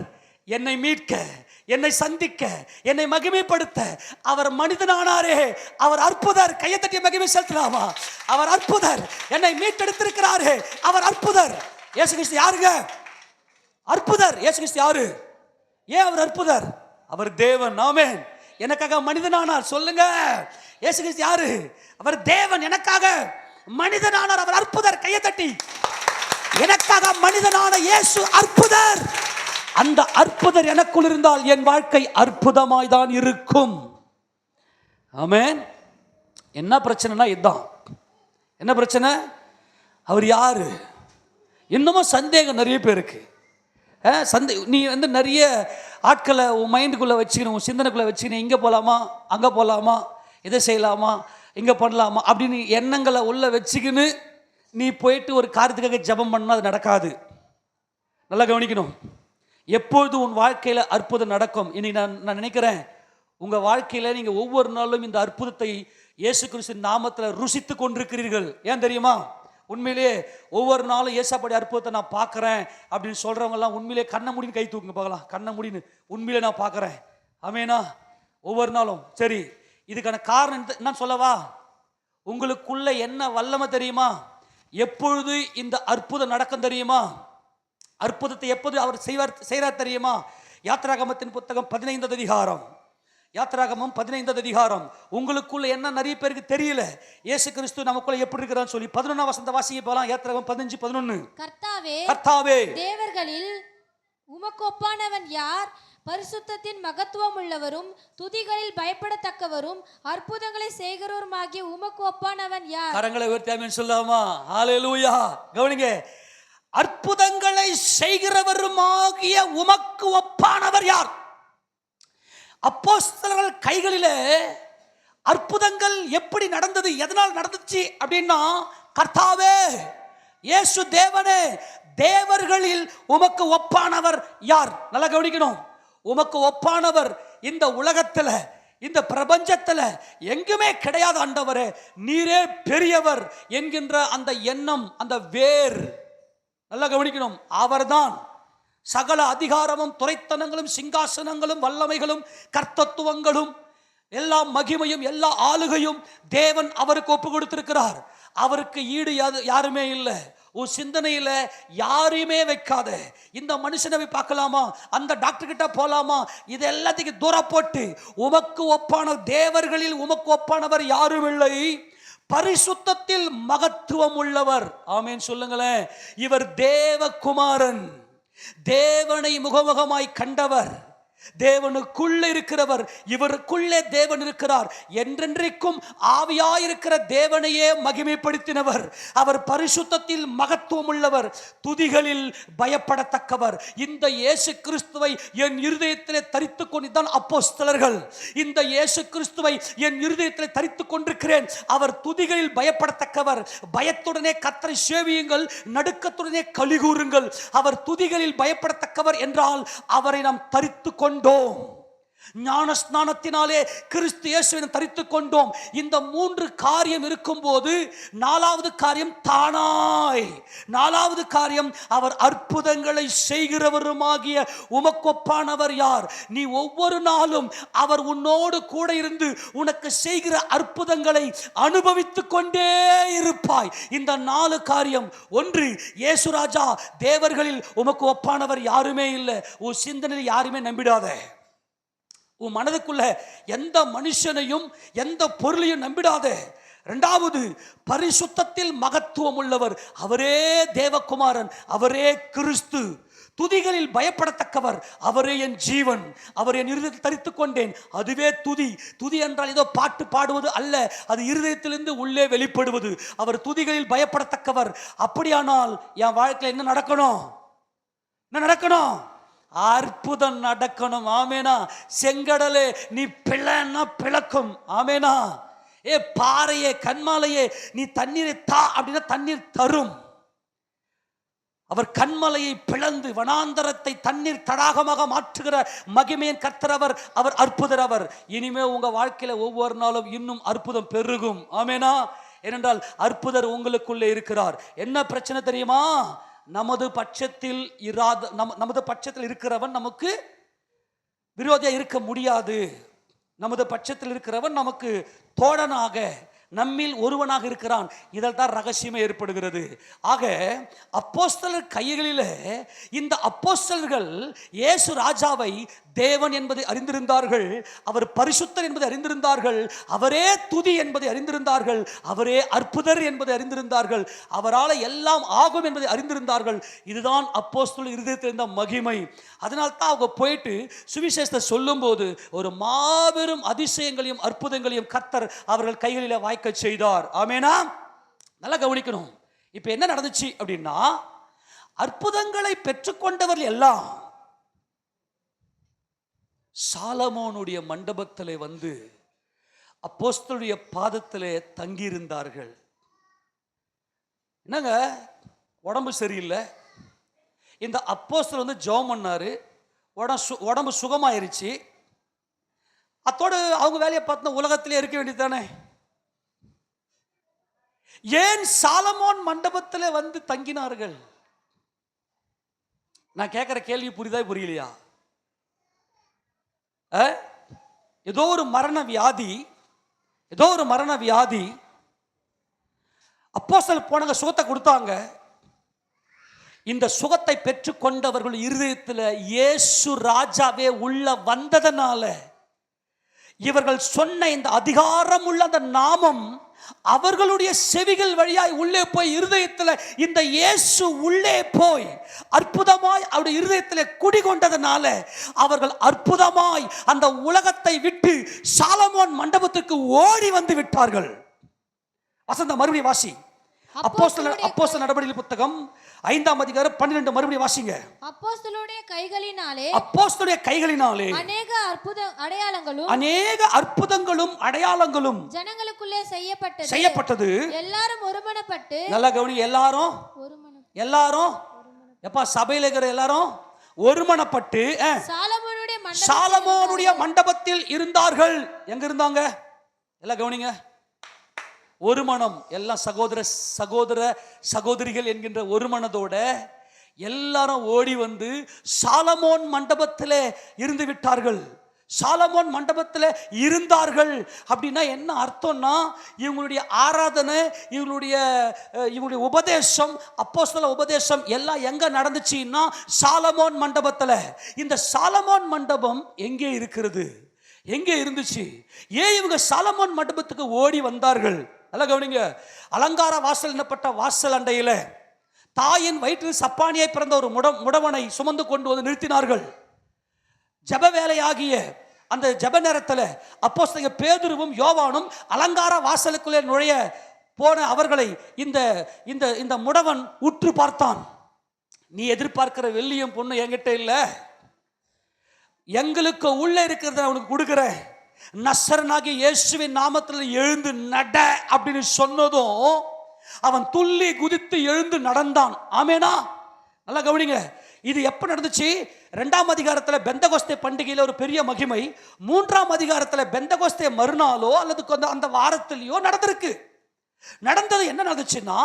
என்னை மீட்க, என்னை சந்திக்க, என்னை மகிமைப்படுத்த அவர் மனிதனானாரே, அவர் அற்புதர். கையை தட்டி மகிமை செலுத்தலாமா? அவர் அற்புதர். என்னை மீட்டெடுத்திருக்கிறாரே, அவர் அற்புதர். இயேசு கிறிஸ்து யாருங்க? அற்புதர். இயேசு கிறிஸ்து யாரு? ஏன் அவர் அற்புதர்? அவர் தேவன். ஆமென். எனக்காக மனிதனானார். சொல்லுங்க, இயேசு கிறிஸ்து யாரு? அவர் தேவன், எனக்காக மனிதனானார், அவர் அற்புதர். கையை தட்டி, எனக்காக மனிதனான இயேசு அற்புதர். அந்த அற்புதர் எனக்குள் இருந்தால் என் வாழ்க்கை அற்புதமாய் தான் இருக்கும். ஆமென். என்ன பிரச்சனைனா இதுதான். என்ன பிரச்சனை? அவர் யாரு? இன்னமும் சந்தேகம் நிறைய பேருக்கு. நீ நிறைய ஆட்களை உன் மைண்டுக்குள்ளே வச்சுக்கணும், உன் சிந்தனைக்குள்ளே வச்சுக்கணும். இங்கே போகலாமா, அங்கே போகலாமா, இதை செய்யலாமா, இங்கே பண்ணலாமா அப்படின்னு எண்ணங்களை உள்ள வச்சுக்கின்னு நீ போயிட்டு ஒரு காரியத்துக்காக ஜெபம் பண்ணால் அது நடக்காது. நல்லா கவனிக்கணும். எப்பொழுது உன் வாழ்க்கையில் அற்புதம் நடக்கும்? இன்னைக்கு நான் நினைக்கிறேன், உங்கள் வாழ்க்கையில் நீங்கள் ஒவ்வொரு நாளும் இந்த அற்புதத்தை இயேசு கிறிஸ்துவின் நாமத்தில் ருசித்து கொண்டிருக்கிறீர்கள். ஏன் தெரியுமா? உண்மையிலேயே ஒவ்வொரு நாளும் ஏசாப்படி அற்புதத்தை நான் பார்க்குறேன் அப்படின்னு சொல்கிறவங்கலாம் உண்மையிலே கண்ணை முடின்னு கை தூக்குங்க பார்க்கலாம். கண்ணை முடின்னு உண்மையிலே நான் பார்க்குறேன். ஆமேனா? ஒவ்வொரு நாளும். சரி, இதுக்கான காரணம் என்ன சொல்லவா? உங்களுக்குள்ள என்ன வல்லமை தெரியுமா? எப்பொழுது இந்த அற்புதம் நடக்கும் தெரியுமா? அற்புதத்தை எப்போது அவர் செய்வார் தெரியுமா? யாத்திராகமத்தின் புத்தகம் 15வது அதிகாரம். யாத்திராகமம் 15வது அதிகாரம். உங்களுக்குள்ள என்ன நிறைய பேருக்கு தெரியல, இயேசு கிறிஸ்து நமக்குள்ள எப்படி இருக்கிறான்னு சொல்லி 11ஆம் வசனத்தை வாசிக்க போலாம். யாத்திராகமம் 15:11. கர்த்தாவே, கர்த்தாவே, தேவர்களில் உமக்கு ஒப்பானவன் யார்? பரிசுத்தத்தின் மகத்துவம் உள்ளவரும் துதிகளில் பயப்படத்தக்கவரும் அற்புதங்களை செய்கிறவருமாகிய உமக்கு ஒப்பானவன் யார்? கரங்களை உயர்த்தி ஆமென் சொல்லாமா? ஹalleluya. கவனிங்க, அற்புதங்களை செய்கிறவருமாகிய உமக்கு ஒப்பானவர் யார்? அப்போஸ்தலர்கள் கைகளிலே அற்புதங்கள் எப்படி நடந்தது, எதனால் நடந்துச்சு அப்படின்னா, கர்த்தாவே இயேசு தேவனே, தேவர்களில் உமக்கு ஒப்பானவர் யார்? நல்லா கவனிக்கணும். உமக்கு ஒப்பானவர் இந்த உலகத்துல, இந்த பிரபஞ்சத்துல எங்குமே கிடையாது ஆண்டவரே, நீரே பெரியவர் என்கின்ற அந்த எண்ணம், அந்த வேர், நல்லா கவனிக்கணும். அவர்தான் சகல அதிகாரமும் துரைத்தனங்களும் சிங்காசனங்களும் வல்லமைகளும் கர்த்தத்துவங்களும் எல்லா மகிமையும் எல்லா ஆளுகையும் தேவன் அவருக்கு ஒப்பு கொடுத்திருக்கிறார். அவருக்கு ஈடு யாருமே இல்லை. உன் சிந்தனையில யாரையுமே வைக்காத. இந்த மனுஷனை போய் பார்க்கலாமா, அந்த டாக்டர் கிட்ட போலாமா, இது எல்லாத்துக்கும் தூரம் போட்டு உமக்கு ஒப்பான தேவர்களில் உமக்கு ஒப்பானவர் யாரும் இல்லை, பரிசுத்தத்தில் மகத்துவம் உள்ளவர். ஆமேன் சொல்லுங்களேன். இவர் தேவகுமாரன், தேவனை முகமுகமாய் கண்டவர், தேவனுக்குள்ளே இருக்கிறவர், இவருக்குள்ளே தேவன் இருக்கிறார். என்றென்றைக்கும் ஆவியாயிருக்கிற தேவனையே மகிமைப்படுத்தினவர். அவர் பரிசுத்தத்தில் மகத்துவம் உள்ளவர், துதிகளில் பயப்படத்தக்கவர். இந்த இயேசு கிறிஸ்துவை என் இருதயத்திலே தரித்துக் கொண்டுதான் அப்போஸ்தலர்கள், இந்த இயேசு கிறிஸ்துவை என் இருதயத்திலே தரித்துக் கொண்டிருக்கிறேன். அவர் துதிகளில் பயப்படத்தக்கவர். பயத்துடனே கர்த்தரை சேவியுங்கள், நடுக்கத்துடனே கலிகூறுங்கள். அவர் துதிகளில் பயப்படத்தக்கவர் என்றால் அவரை நாம் தரித்துக் கொண்டோம். ஞான ஸ்நானத்தினாலே கிறிஸ்து இயேசுவை தரித்துக் கொண்டோம். இந்த மூன்று காரியம் இருக்கும்போது நாலாவது காரியம் தானாய், நாலாவது காரியம் அவர் அற்புதங்களை செய்கிறவருமாகிய உமக்கொப்பானவர் யார்? நீ ஒவ்வொரு நாளும் அவர் உன்னோடு கூட இருந்து உனக்கு செய்கிற அற்புதங்களை அனுபவித்துக் கொண்டே இருப்பாய். இந்த 4 காரியம். ஒன்று, இயேசு ராஜா தேவர்களில் உமக்கு ஒப்பானவர் யாருமே இல்லை. உன் சிந்தனையில் யாருமே நம்பிடாத. உன் மனதுக்குள்ள எந்த மனுஷனையும் எந்த பொருளையும் நம்பிடாத. இரண்டாவது, பரிசுத்தத்தில் மகத்துவம் உள்ளவர், அவரே தேவகுமாரன், அவரே கிறிஸ்து. துதிகளில் பயப்படத்தக்கவர், அவரே என் ஜீவன், அவர் என் இருதயத்தில் தரித்துக் கொண்டேன். அதுவே துதி. துதி என்றால் ஏதோ பாட்டு பாடுவது அல்ல, அது இருதயத்திலிருந்து உள்ளே வெளிப்படுவது. அவர் துதிகளில் பயப்படத்தக்கவர். அப்படியானால் என் வாழ்க்கையில் என்ன நடக்கணும்? என்ன நடக்கணும்? அற்புதம் நடக்கணும். ஆமேனா? செங்கடலே நீ பிளன்னா பிளக்கும். ஆமேனா? ஏ பாறையே, கண்மாலையே, நீ தண்ணீரை தா அப்படின்னா தண்ணீர் தரும். அவர் கண்மலையை பிளந்து வனாந்தரத்தை தண்ணீர் தடாகமாக மாற்றுகிற மகிமையின் கர்த்தர் அவர். அவர் அற்புதர். அவர் இனிமே உங்க வாழ்க்கையில ஒவ்வொரு நாளும் இன்னும் அற்புதம் பெருகும். ஆமேனா? ஏனென்றால் அற்புதர் உங்களுக்குள்ளே இருக்கிறார். என்ன பிரச்சனை தெரியுமா? நமது பட்சத்தில் நமது பட்சத்தில் இருக்கிறவன் நமக்கு விரோதியா இருக்க முடியாது. நமது பட்சத்தில் இருக்கிறவன் நமக்கு தோழனாக, நம்மில் ஒருவனாக இருக்கிறான். இதில் தான் ரகசியமே ஏற்படுகிறது. ஆக அப்போஸ்தலர் கைகளிலே இந்த அப்போஸ்தலர்கள் இயேசு ராஜாவை தேவன் என்பதை அறிந்திருந்தார்கள், அவர் பரிசுத்தர் என்பதை அறிந்திருந்தார்கள், அவரே துதி என்பதை அறிந்திருந்தார்கள், அவரே அற்புதர் என்பதை அறிந்திருந்தார்கள், அவரால் எல்லாம் ஆகும் என்பதை அறிந்திருந்தார்கள். இதுதான் அப்போஸ்தலர் இருதயத்தில் இருந்த மகிமை. அதனால தான் அவங்க போயிட்டு சுவிசேஷத்தை சொல்லும் போது ஒரு மாபெரும் அதிசயங்களையும் அற்புதங்களையும் கர்த்தர் அவர்கள் கைகளில் வாய்க்க செய்தார். ஆமேனா? நல்லா கவனிக்கணும். இப்ப என்ன நடந்துச்சு அப்படின்னா, அற்புதங்களை பெற்றுக்கொண்டவர்கள் எல்லாம் சாலமோனுடைய மண்டபத்திலே வந்து அப்போஸ்தலருடைய பாதத்திலே தங்கியிருந்தார்கள். என்னங்க, உடம்பு சரியில்லை, இந்த அப்போஸ்தலர் வந்து ஜெபம் பண்ணாரு, உடம்பு சுகமாயிருச்சு. அத்தோடு அவங்க வேலையை பார்த்து உலகத்திலே இருக்க வேண்டியது தானே. ஏன் சாலமோன் மண்டபத்தில் வந்து தங்கினார்கள்? நான் கேட்கிற கேள்வி புரியுதா புரியலையா? ஏதோ ஒரு மரண வியாதி, அப்போஸ்தலர் போனாங்க, சுகத்தை கொடுத்தாங்க. இந்த சுகத்தை பெற்றுக்கொண்டவர்கள் இருதயத்தில் இயேசு ராஜாவே உள்ள வந்ததனால இவர்கள் சொன்ன இந்த அதிகாரம் உள்ள அந்த நாமம் அவர்களுடைய செவிகள் வழியாய் உள்ளே போய் இருதயத்தில் இந்த இயேசு உள்ளே போய் அற்புதமாய் அவருடைய இருதயத்தில் குடிகொண்டதனால அவர்கள் அற்புதமாய் அந்த உலகத்தை விட்டு சாலமோன் மண்டபத்துக்கு ஓடி வந்து விட்டார்கள். வசந்த மறுபடியும் வாசி. அப்போஸ்தலர் நடவடிக்கைகள் புத்தகம் 5ஆம் அதிகாரம் 12 மறுபடியும் வாசிங்க. அப்போஸ்தலருடைய கைகளினாலே அநேக அற்புதங்களும் அடையாளங்களும் ஜனங்களுக்குள்ளே செய்யப்பட்டது. எல்லாரும் ஒருமனப்பட்டு, நல்லா கவனிங்க, எல்லாரும் எப்பா சபையில இருக்கிற எல்லாரும் ஒருமனப்பட்டு சாலமோனுடைய மண்டபத்தில் இருந்தார்கள். எங்க இருந்தாங்க? எல்லாம் கவனிங்க, ஒரு மனம், எல்லாம் சகோதரிகள் என்கின்ற ஒரு மனதோட எல்லாரும் ஓடி வந்து சாலமோன் மண்டபத்தில் இருந்து விட்டார்கள். சாலமோன் மண்டபத்தில் இருந்தார்கள் அப்படின்னா என்ன அர்த்தம்னா, இவங்களுடைய ஆராதனை, இவங்களுடைய உபதேசம், அப்போஸ்தல உபதேசம் எல்லாம் எங்க நடந்துச்சுன்னா சாலமோன் மண்டபத்தில். இந்த சாலமோன் மண்டபம் எங்கே இருக்கிறது? எங்கே இருந்துச்சு? ஏன் இவங்க சாலமோன் மண்டபத்துக்கு ஓடி வந்தார்கள்? நல்லா கவனிங்க. அலங்கார வாசல் என்னப்பட்ட வாசல் அண்டையில் தாயின் வயிற்றில் சப்பானியை பிறந்த ஒரு முடவனை சுமந்து கொண்டு வந்து நிறுத்தினார்கள். ஜப வேலையாகிய அந்த ஜப நேரத்தில் அப்போஸ்தலர் பேதுருவும் யோவானும் அலங்கார வாசலுக்குள்ளே நுழைய போன அவர்களை இந்த முடவன் உற்று பார்த்தான். நீ எதிர்பார்க்கிற வெள்ளியும் பொண்ணு என்கிட்ட இல்லை, எங்களுக்கு உள்ள இருக்கிறத அவனுக்கு கொடுக்கிறேன். நசரனாகிய இயேசுவின் நாமத்தில் எழுந்து நட அப்படின்னு சொன்னதும் அவன் துள்ளி குதித்து எழுந்து நடந்தான். ஆமேனா? நல்லா கவனிங்க. இது எப்ப நடந்துச்சு? 2ஆம் அதிகாரத்தில் பெந்தகோஸ்தே பண்டிகையில் ஒரு பெரிய மகிமை. 3ஆம் அதிகாரத்தில் பெந்தகோஸ்தே மறுநாளோ அல்லது அந்த வாரத்திலேயோ நடந்திருக்கு. நடந்தது என்ன நடந்துச்சுன்னா,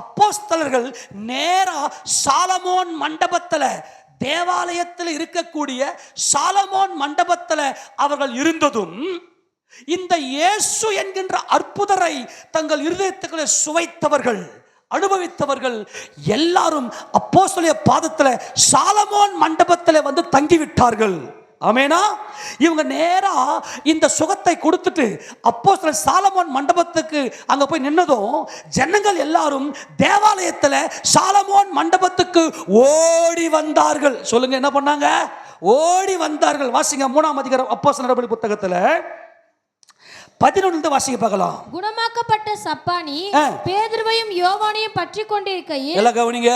அப்போஸ்தலர்கள் நேரா சாலமோன் மண்டபத்தில், தேவாலயத்தில் இருக்கக்கூடிய சாலமோன் மண்டபத்தில் அவர்கள் இருந்ததும் இந்த இயேசு என்கின்ற அற்புதரை தங்கள் இருதயத்துக்குள்ளே சுவைத்தவர்கள், அனுபவித்தவர்கள் எல்லாரும் அப்போஸ்தலருடைய பாதத்தில் சாலமோன் மண்டபத்தில் வந்து தங்கிவிட்டார்கள். ஆமேனா? இவங்க நேரா இந்த சுகத்தை கொடுத்துட்டு அப்போஸ்தலர் சாலமோன் மண்டபத்துக்கு அங்க போய் நின்னதும் ஜனங்கள் எல்லாரும் தேவாலயத்தில் சாலமோன் மண்டபத்துக்கு ஓடி வந்தார்கள். சொல்லுங்க, என்ன பண்ணாங்க? ஓடி வந்தார்கள். வாசிங்க 3ஆம் அதிகாரம் அப்போஸ்தலர் நடபடி புத்தகத்தில் 11 வாசிக்க பார்க்கலாம். குணமாக்கப்பட்ட சப்பானி பேதுருவையும் யோவானையும் பற்றி கொண்டிருக்கையில், எல்லாம் கவனிங்க,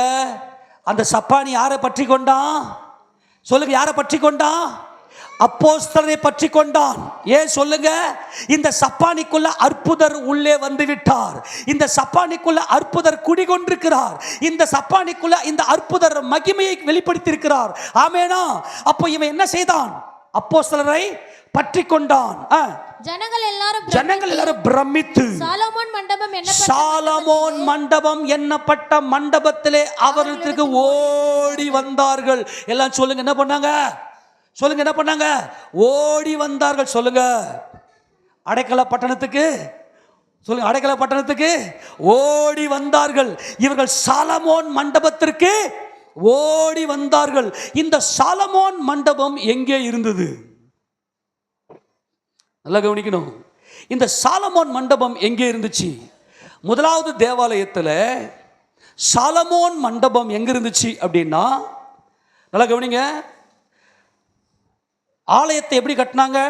அந்த சப்பானி யாரை பற்றி கொண்டான்? சொல்லுங்க, யாரை பற்றி கொண்டான்? அப்போஸ்தலரை பற்றி கொண்டான். ஏன் சொல்லுங்க? இந்த சப்பானிக்குள்ள அற்புதர் உள்ளே வந்து விட்டார். இந்த சப்பானிக்குள்ள அற்புதர் குடிகொண்டிருக்கிறார். இந்த சப்பானிக்குள்ள இந்த அற்புதர் மகிமையை வெளிப்படுத்தியிருக்கிறார். ஆமேனா? அப்போ இவன் என்ன செய்தான்? அப்போஸ்தலரை பற்றி கொண்டான். ஜனங்கள் எல்லாரும் பிரமித்து சாலமோன் மண்டபம் என்னப்பட்ட மண்டபத்திலே அவர்களுக்கு ஓடி வந்தார்கள். எல்லாம் சொல்லுங்க, என்ன பண்ணாங்க? சொல்லுங்க, என்ன பண்ணாங்க? ஓடி வந்தார்கள். சொல்லுங்க, அடைக்கல பட்டணத்துக்கு. சொல்லுங்க, அடைக்கல பட்டணத்துக்கு ஓடி வந்தார்கள். இவர்கள் சாலமோன் மண்டபத்திற்கு ஓடி வந்தார்கள். இந்த சாலமோன் மண்டபம் எங்கே இருந்தது? நல்லா கவனிக்கணும். இந்த சாலமோன் மண்டபம் எங்கே இருந்துச்சு? முதலாவது தேவாலயத்தில் சாலமோன் மண்டபம் எங்க இருந்துச்சு அப்படின்னா, நல்லா கவனிங்க, ஆலயத்தை எப்படி கட்டினாங்க?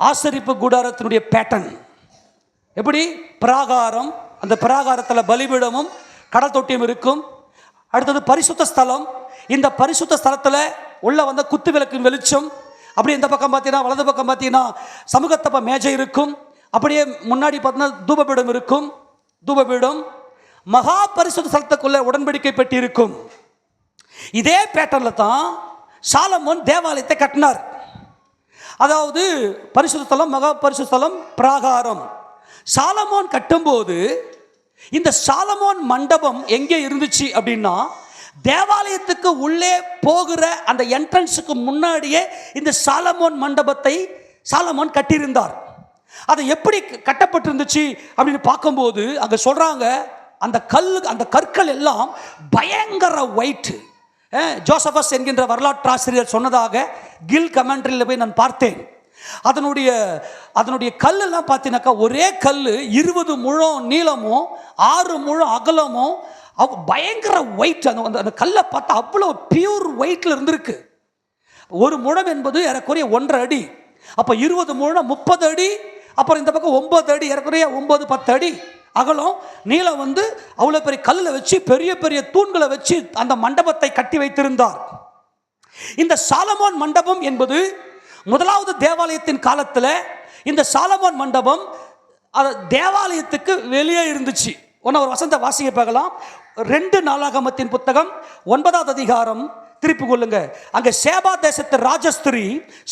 ஆசரிப்பு கூடாரத்தினுடைய பேட்டர்ன் எப்படி? பிராகாரம், அந்த பிராகாரத்தில் பலிபீடமும் கடல் தொட்டியும் இருக்கும். அடுத்தது பரிசுத்த ஸ்தலம். இந்த பரிசுத்த ஸ்தலத்தில் உள்ள வந்த குத்து விளக்கின் வெளிச்சம். அப்படியே இந்த பக்கம் பார்த்தீங்கன்னா, வலது பக்கம் பார்த்தீங்கன்னா சமூகத்தப்ப மேஜை இருக்கும். அப்படியே முன்னாடி பார்த்தீங்கன்னா தூபபீடம் இருக்கும். தூபபீடம், மகா பரிசுத்த ஸ்தலத்துக்குள்ள உடன்படிக்கை பெட்டி இருக்கும். இதே பேட்டர்னில் தான் சாலமோன் தேவாலயத்தை கட்டினார். அதாவது பரிசுத்த ஸ்தலம், மகா பரிசுத்த ஸ்தலம், பிராகாரம். சாலமோன் கட்டும்போது இந்த சாலமோன் மண்டபம் எங்கே இருந்துச்சு அப்படின்னா, தேவாலயத்துக்கு உள்ளே போகிற அந்த என்ட்ரன்ஸுக்கு முன்னாடியே இந்த சாலமோன் மண்டபத்தை சாலமோன் கட்டியிருந்தார். அது எப்படி கட்டப்பட்டிருந்துச்சு அப்படின்னு பார்க்கும்போது அங்கே சொல்றாங்க, அந்த கற்கள் எல்லாம் பயங்கர ஒயிட். ஜோசபஸ் என்கின்ற வரலாற்று ஆசிரியர் சொன்னதாக கில் கமெண்ட்ரியில் போய் நான் பார்த்தேன். அதனுடைய அதனுடைய கல்லெல்லாம் பார்த்தீங்கன்னாக்கா ஒரே கல் 20 முழம் நீளமும் 6 முழம் அகலமும் பயங்கர ஒயிட். அந்த கல்லை பார்த்தா அவ்வளோ பியூர் ஒயிட்ல இருந்திருக்கு. ஒரு முழம் என்பது ஏறக்குறைய 1.5 அடி. அப்போ 20 முழம் 30 அடி. அப்புறம் இந்த பக்கம் 9 அடி, ஏறக்குறைய 9-10 அடி அகலம். நீளம் அவ்வளோ பெரிய கல்லில் வச்சு பெரிய பெரிய தூண்களை வச்சு அந்த மண்டபத்தை கட்டி வைத்திருந்தார். இந்த சாலமோன் மண்டபம் என்பது முதலாவது தேவாலயத்தின் காலத்தில் இந்த சாலமோன் மண்டபம் தேவாலயத்துக்கு வெளியே இருந்துச்சு. ஒரு வசந்த வாசிக்க பார்க்கலாம். 2 நாளாகமத்தின் புத்தகம் 9வது அதிகாரம் திருப்பி கொள்ளுங்க. அங்கே சேபா தேசத்து ராஜஸ்திரி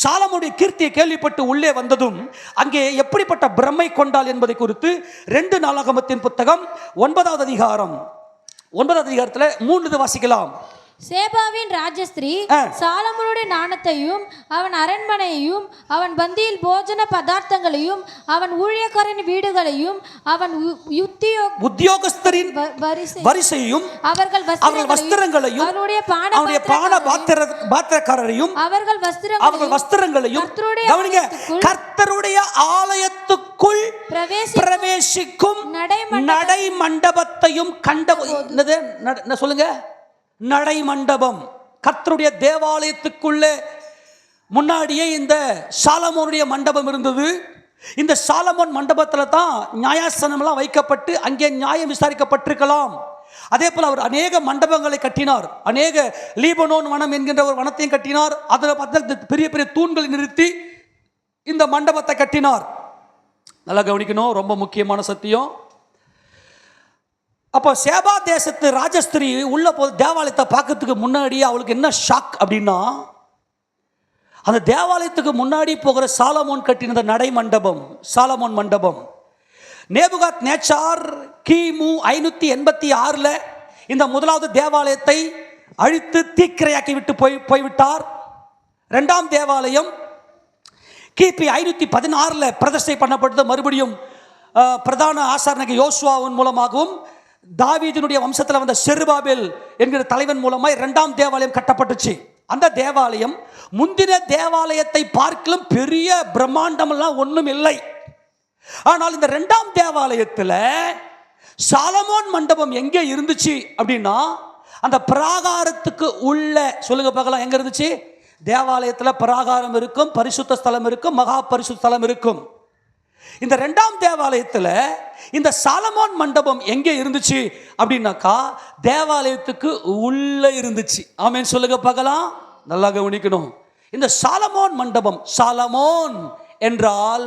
சாலமோனுடைய கீர்த்தியை கேள்விப்பட்டு உள்ளே வந்ததும் அங்கே எப்படிப்பட்ட பிரமை கொண்டாள் என்பதை குறித்து 2 நாளாகமத்தின் புத்தகம் 9வது அதிகாரம் 9வது அதிகாரத்தில் 3 வாசிக்கலாம். சேபாவின் ராஜஸ்திரீ சாலமோனுடைய நாணத்தையும் அவன் அரண்மனையையும் அவன் பந்தியில் போஜன பதார்த்தங்களையும் அவன் ஊழியக்காரன் வீடுகளையும் அவன் உத்தியோகஸ்தரின் வரிசையும் அவர்கள் வஸ்திரங்களையும் அவருடைய பான பாத்திரக்காரரையும் அவர்கள் வஸ்திரங்களையும் கர்த்தருடைய ஆலயத்துக்குள் பிரவேசிக்கும் நடை மண்டபத்தையும் கண்ட சொல்லுங்க. நடை மண்டபம் கர்த்தருடைய தேவாலயத்துக்குள்ளே முன்னாடியே இந்த சாலமோனுடைய மண்டபம் இருந்தது. இந்த சாலமோன் மண்டபத்தில் தான் நியாயாசனம்லாம் வைக்கப்பட்டு அங்கே நியாயம் விசாரிக்கப்பட்டிருக்கலாம். அதே போல் அவர் அநேக மண்டபங்களை கட்டினார். அநேக லீபனோன் வனம் என்கின்ற ஒரு வனத்தையும் கட்டினார். அதில் பார்த்தா பெரிய பெரிய தூண்களை நிறுத்தி இந்த மண்டபத்தை கட்டினார். நல்லா கவனிக்கணும், ரொம்ப முக்கியமான சத்தியம். அப்போ சேபா தேசத்து ராஜஸ்திரி உள்ள போது தேவாலயத்தை பார்க்கறதுக்கு முன்னாடி அவளுக்கு என்ன ஷாக் அப்படின்னா, அந்த தேவாலயத்துக்கு முன்னாடி போகிற சாலமோன் கட்டின நடை மண்டபம், சாலமோன் மண்டபம். நேபுகாத் நேச்சார் கிமு 586 இந்த முதலாவது தேவாலயத்தை அழித்து தீக்கிரையாக்கி விட்டு போய்விட்டார். 2ஆம் தேவாலயம் கிபி 516 பிரதிஷ்டை பண்ணப்பட்டது. மறுபடியும் பிரதான ஆசாரனுக்கு யோசுவாவின் மூலமாகவும் தாவீதினுடைய வம்சத்தில் வந்த செருபாபேல் என்கிற தலைவன் மூலமாய் 2ஆம் தேவாலயம் கட்டப்பட்டுச்சு. அந்த தேவாலயம் முந்தின தேவாலயத்தை பார்க்கலும் பெரிய பிரம்மாண்டமெல்லாம் ஒன்றும் இல்லை. ஆனால் இந்த 2ஆம் தேவாலயத்தில் சாலமோன் மண்டபம் எங்கே இருந்துச்சு அப்படின்னா, அந்த பிராகாரத்துக்கு உள்ள சொல்லுங்க பார்க்கலாம், எங்க இருந்துச்சு? தேவாலயத்தில் பிராகாரம் இருக்கும், பரிசுத்த ஸ்தலம் இருக்கும், மகா பரிசுத்த ஸ்தலம் இருக்கும். இந்த 2ஆம் தேவாலயத்தில் இந்த சாலமோன் மண்டபம் எங்கே இருந்துச்சு அப்படின்னாக்கா தேவாலயத்துக்கு உள்ள இருந்துச்சு. ஆமென் சொல்லுங்க பார்க்கலாம். நல்லா கவனிக்கணும். இந்த சாலமோன் மண்டபம், சாலமோன் என்றால்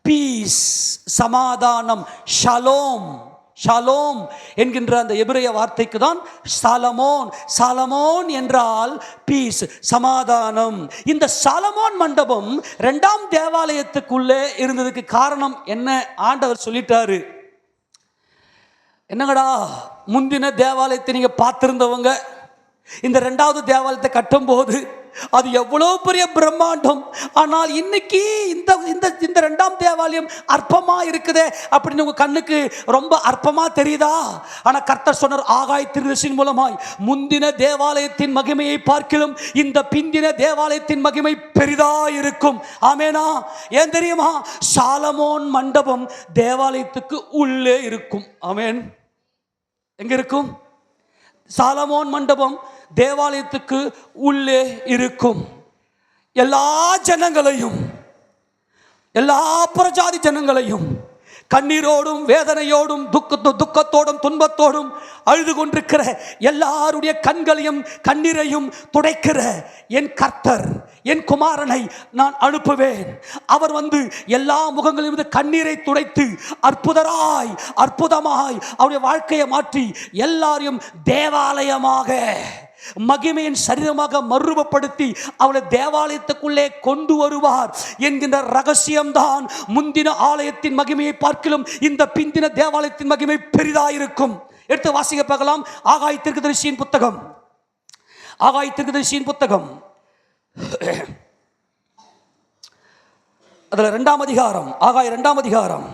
பீஸ், சமாதானம், ஷலோம். ஷாலோம் என்கின்ற அந்த எபிரேய வார்த்தைக்கு தான் சாலமோன். சாலமோன் என்றால் பீஸ், சமாதானம். இந்த சாலமோன் மண்டபம் 2ஆம் தேவாலயத்துக்குள்ளே இருந்ததுக்கு காரணம் என்ன? ஆண்டவர் சொல்லிட்டாரு. என்னங்கடா, முந்தின தேவாலயத்தை நீங்க பார்த்திருந்தவங்க இந்த 2வது தேவாலயத்தை கட்டும் போது அது எவ்வளோ பெரிய பிரம்மாண்டம். ஆனால் இன்னைக்கு இந்த இந்த 2ஆம் தேவாலயம் அற்பமா இருக்குதே அப்படின்னு உங்க கண்ணுக்கு ரொம்ப அற்பமா தெரியுதா? ஆனா கர்த்தர் சொன்னார் ஆகாய் தீர்க்கதரிசியின் மூலமாய், முந்தின தேவாலயத்தின் மகிமையை பார்க்கிலும் இந்த பிந்தின தேவாலயத்தின் மகிமை பெரிதா இருக்கும். ஆமேனா? ஏன் தெரியுமா? சாலமோன் மண்டபம் தேவாலயத்துக்கு உள்ளே இருக்கும். ஆமேன். எங்க இருக்கும்? சாலமோன் மண்டபம் தேவாலயத்துக்கு உள்ளே இருக்கும். எல்லா ஜனங்களையும், எல்லா புறஜாதி ஜனங்களையும் கண்ணீரோடும் வேதனையோடும் துக்கத்தோடும் துன்பத்தோடும் அழுது கொண்டிருக்கிற எல்லாருடைய கண்களையும் கண்ணீரையும் துடைக்கிற என் கர்த்தர், என் குமாரனை நான் அனுப்புவேன். அவர் எல்லா முகங்களிலும் கண்ணீரை துடைத்து அற்புதமாய் அவருடைய வாழ்க்கையை மாற்றி எல்லாரையும் தேவாலயமாக, மகிமையின் சரீரமாக மறுரூபப்படுத்தி அவளை தேவாலயத்துக்குள்ளே கொண்டு வருவார் என்கின்ற ரகசியம்தான் முந்தின ஆலயத்தின் மகிமையை பார்க்கிலும் இந்த பிந்தின தேவாலயத்தின் மகிமை பெரிதாயிருக்கும். எடுத்து வாசிக்க பார்க்கலாம். ஆகாய் தீர்க்கதரிசியின் புத்தகம், ஆகாய் தீர்க்கதரிசியின் புத்தகம் அதுல 2ஆம் அதிகாரம், ஆகாய் 2ஆம் அதிகாரம்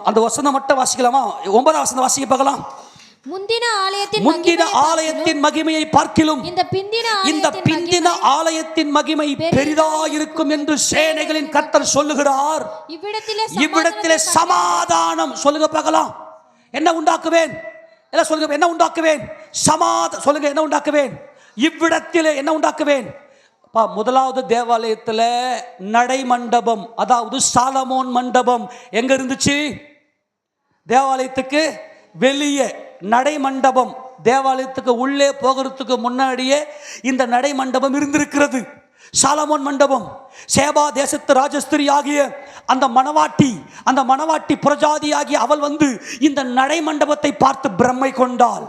அந்த வசனம் மட்டும் வாசிக்கலாமா? 9ஆம் வசனம் வாசிக்க பார்க்கலாம். முந்தின ஆலயத்தின் மகிமையை பார்க்கிலும் இந்த பிந்தின ஆலயத்தின் மகிமை பெரிதாயிருக்கும் என்று சேனைகளின் கர்த்தர் சொல்லுகிறார். இவ்விடத்திலே சமாதானம், சொல்லுங்க பார்க்கலாம், என்ன உண்டாக்குவேன், எல்லாம் சொல்லுங்க, என்ன உண்டாக்குவேன், சொல்லுங்க, என்ன உண்டாக்குவேன், இவ்விடத்திலே என்ன உண்டாக்குவேன். முதலாவது தேவாலயத்தில் நடை மண்டபம், அதாவது சாலமோன் மண்டபம் எங்க இருந்துச்சு? தேவாலயத்துக்கு வெளியே நடை மண்டபம், தேவாலயத்துக்கு உள்ளே போகிறதுக்கு முன்னாடியே இந்த நடை மண்டபம் இருந்திருக்கிறது. சாலமோன் மண்டபம். சேபா தேசத்து ராஜஸ்திரி ஆகிய அந்த மணவாட்டி புரஜாதி ஆகிய அவள் இந்த நடை மண்டபத்தை பார்த்து பிரம்மை கொண்டாள்.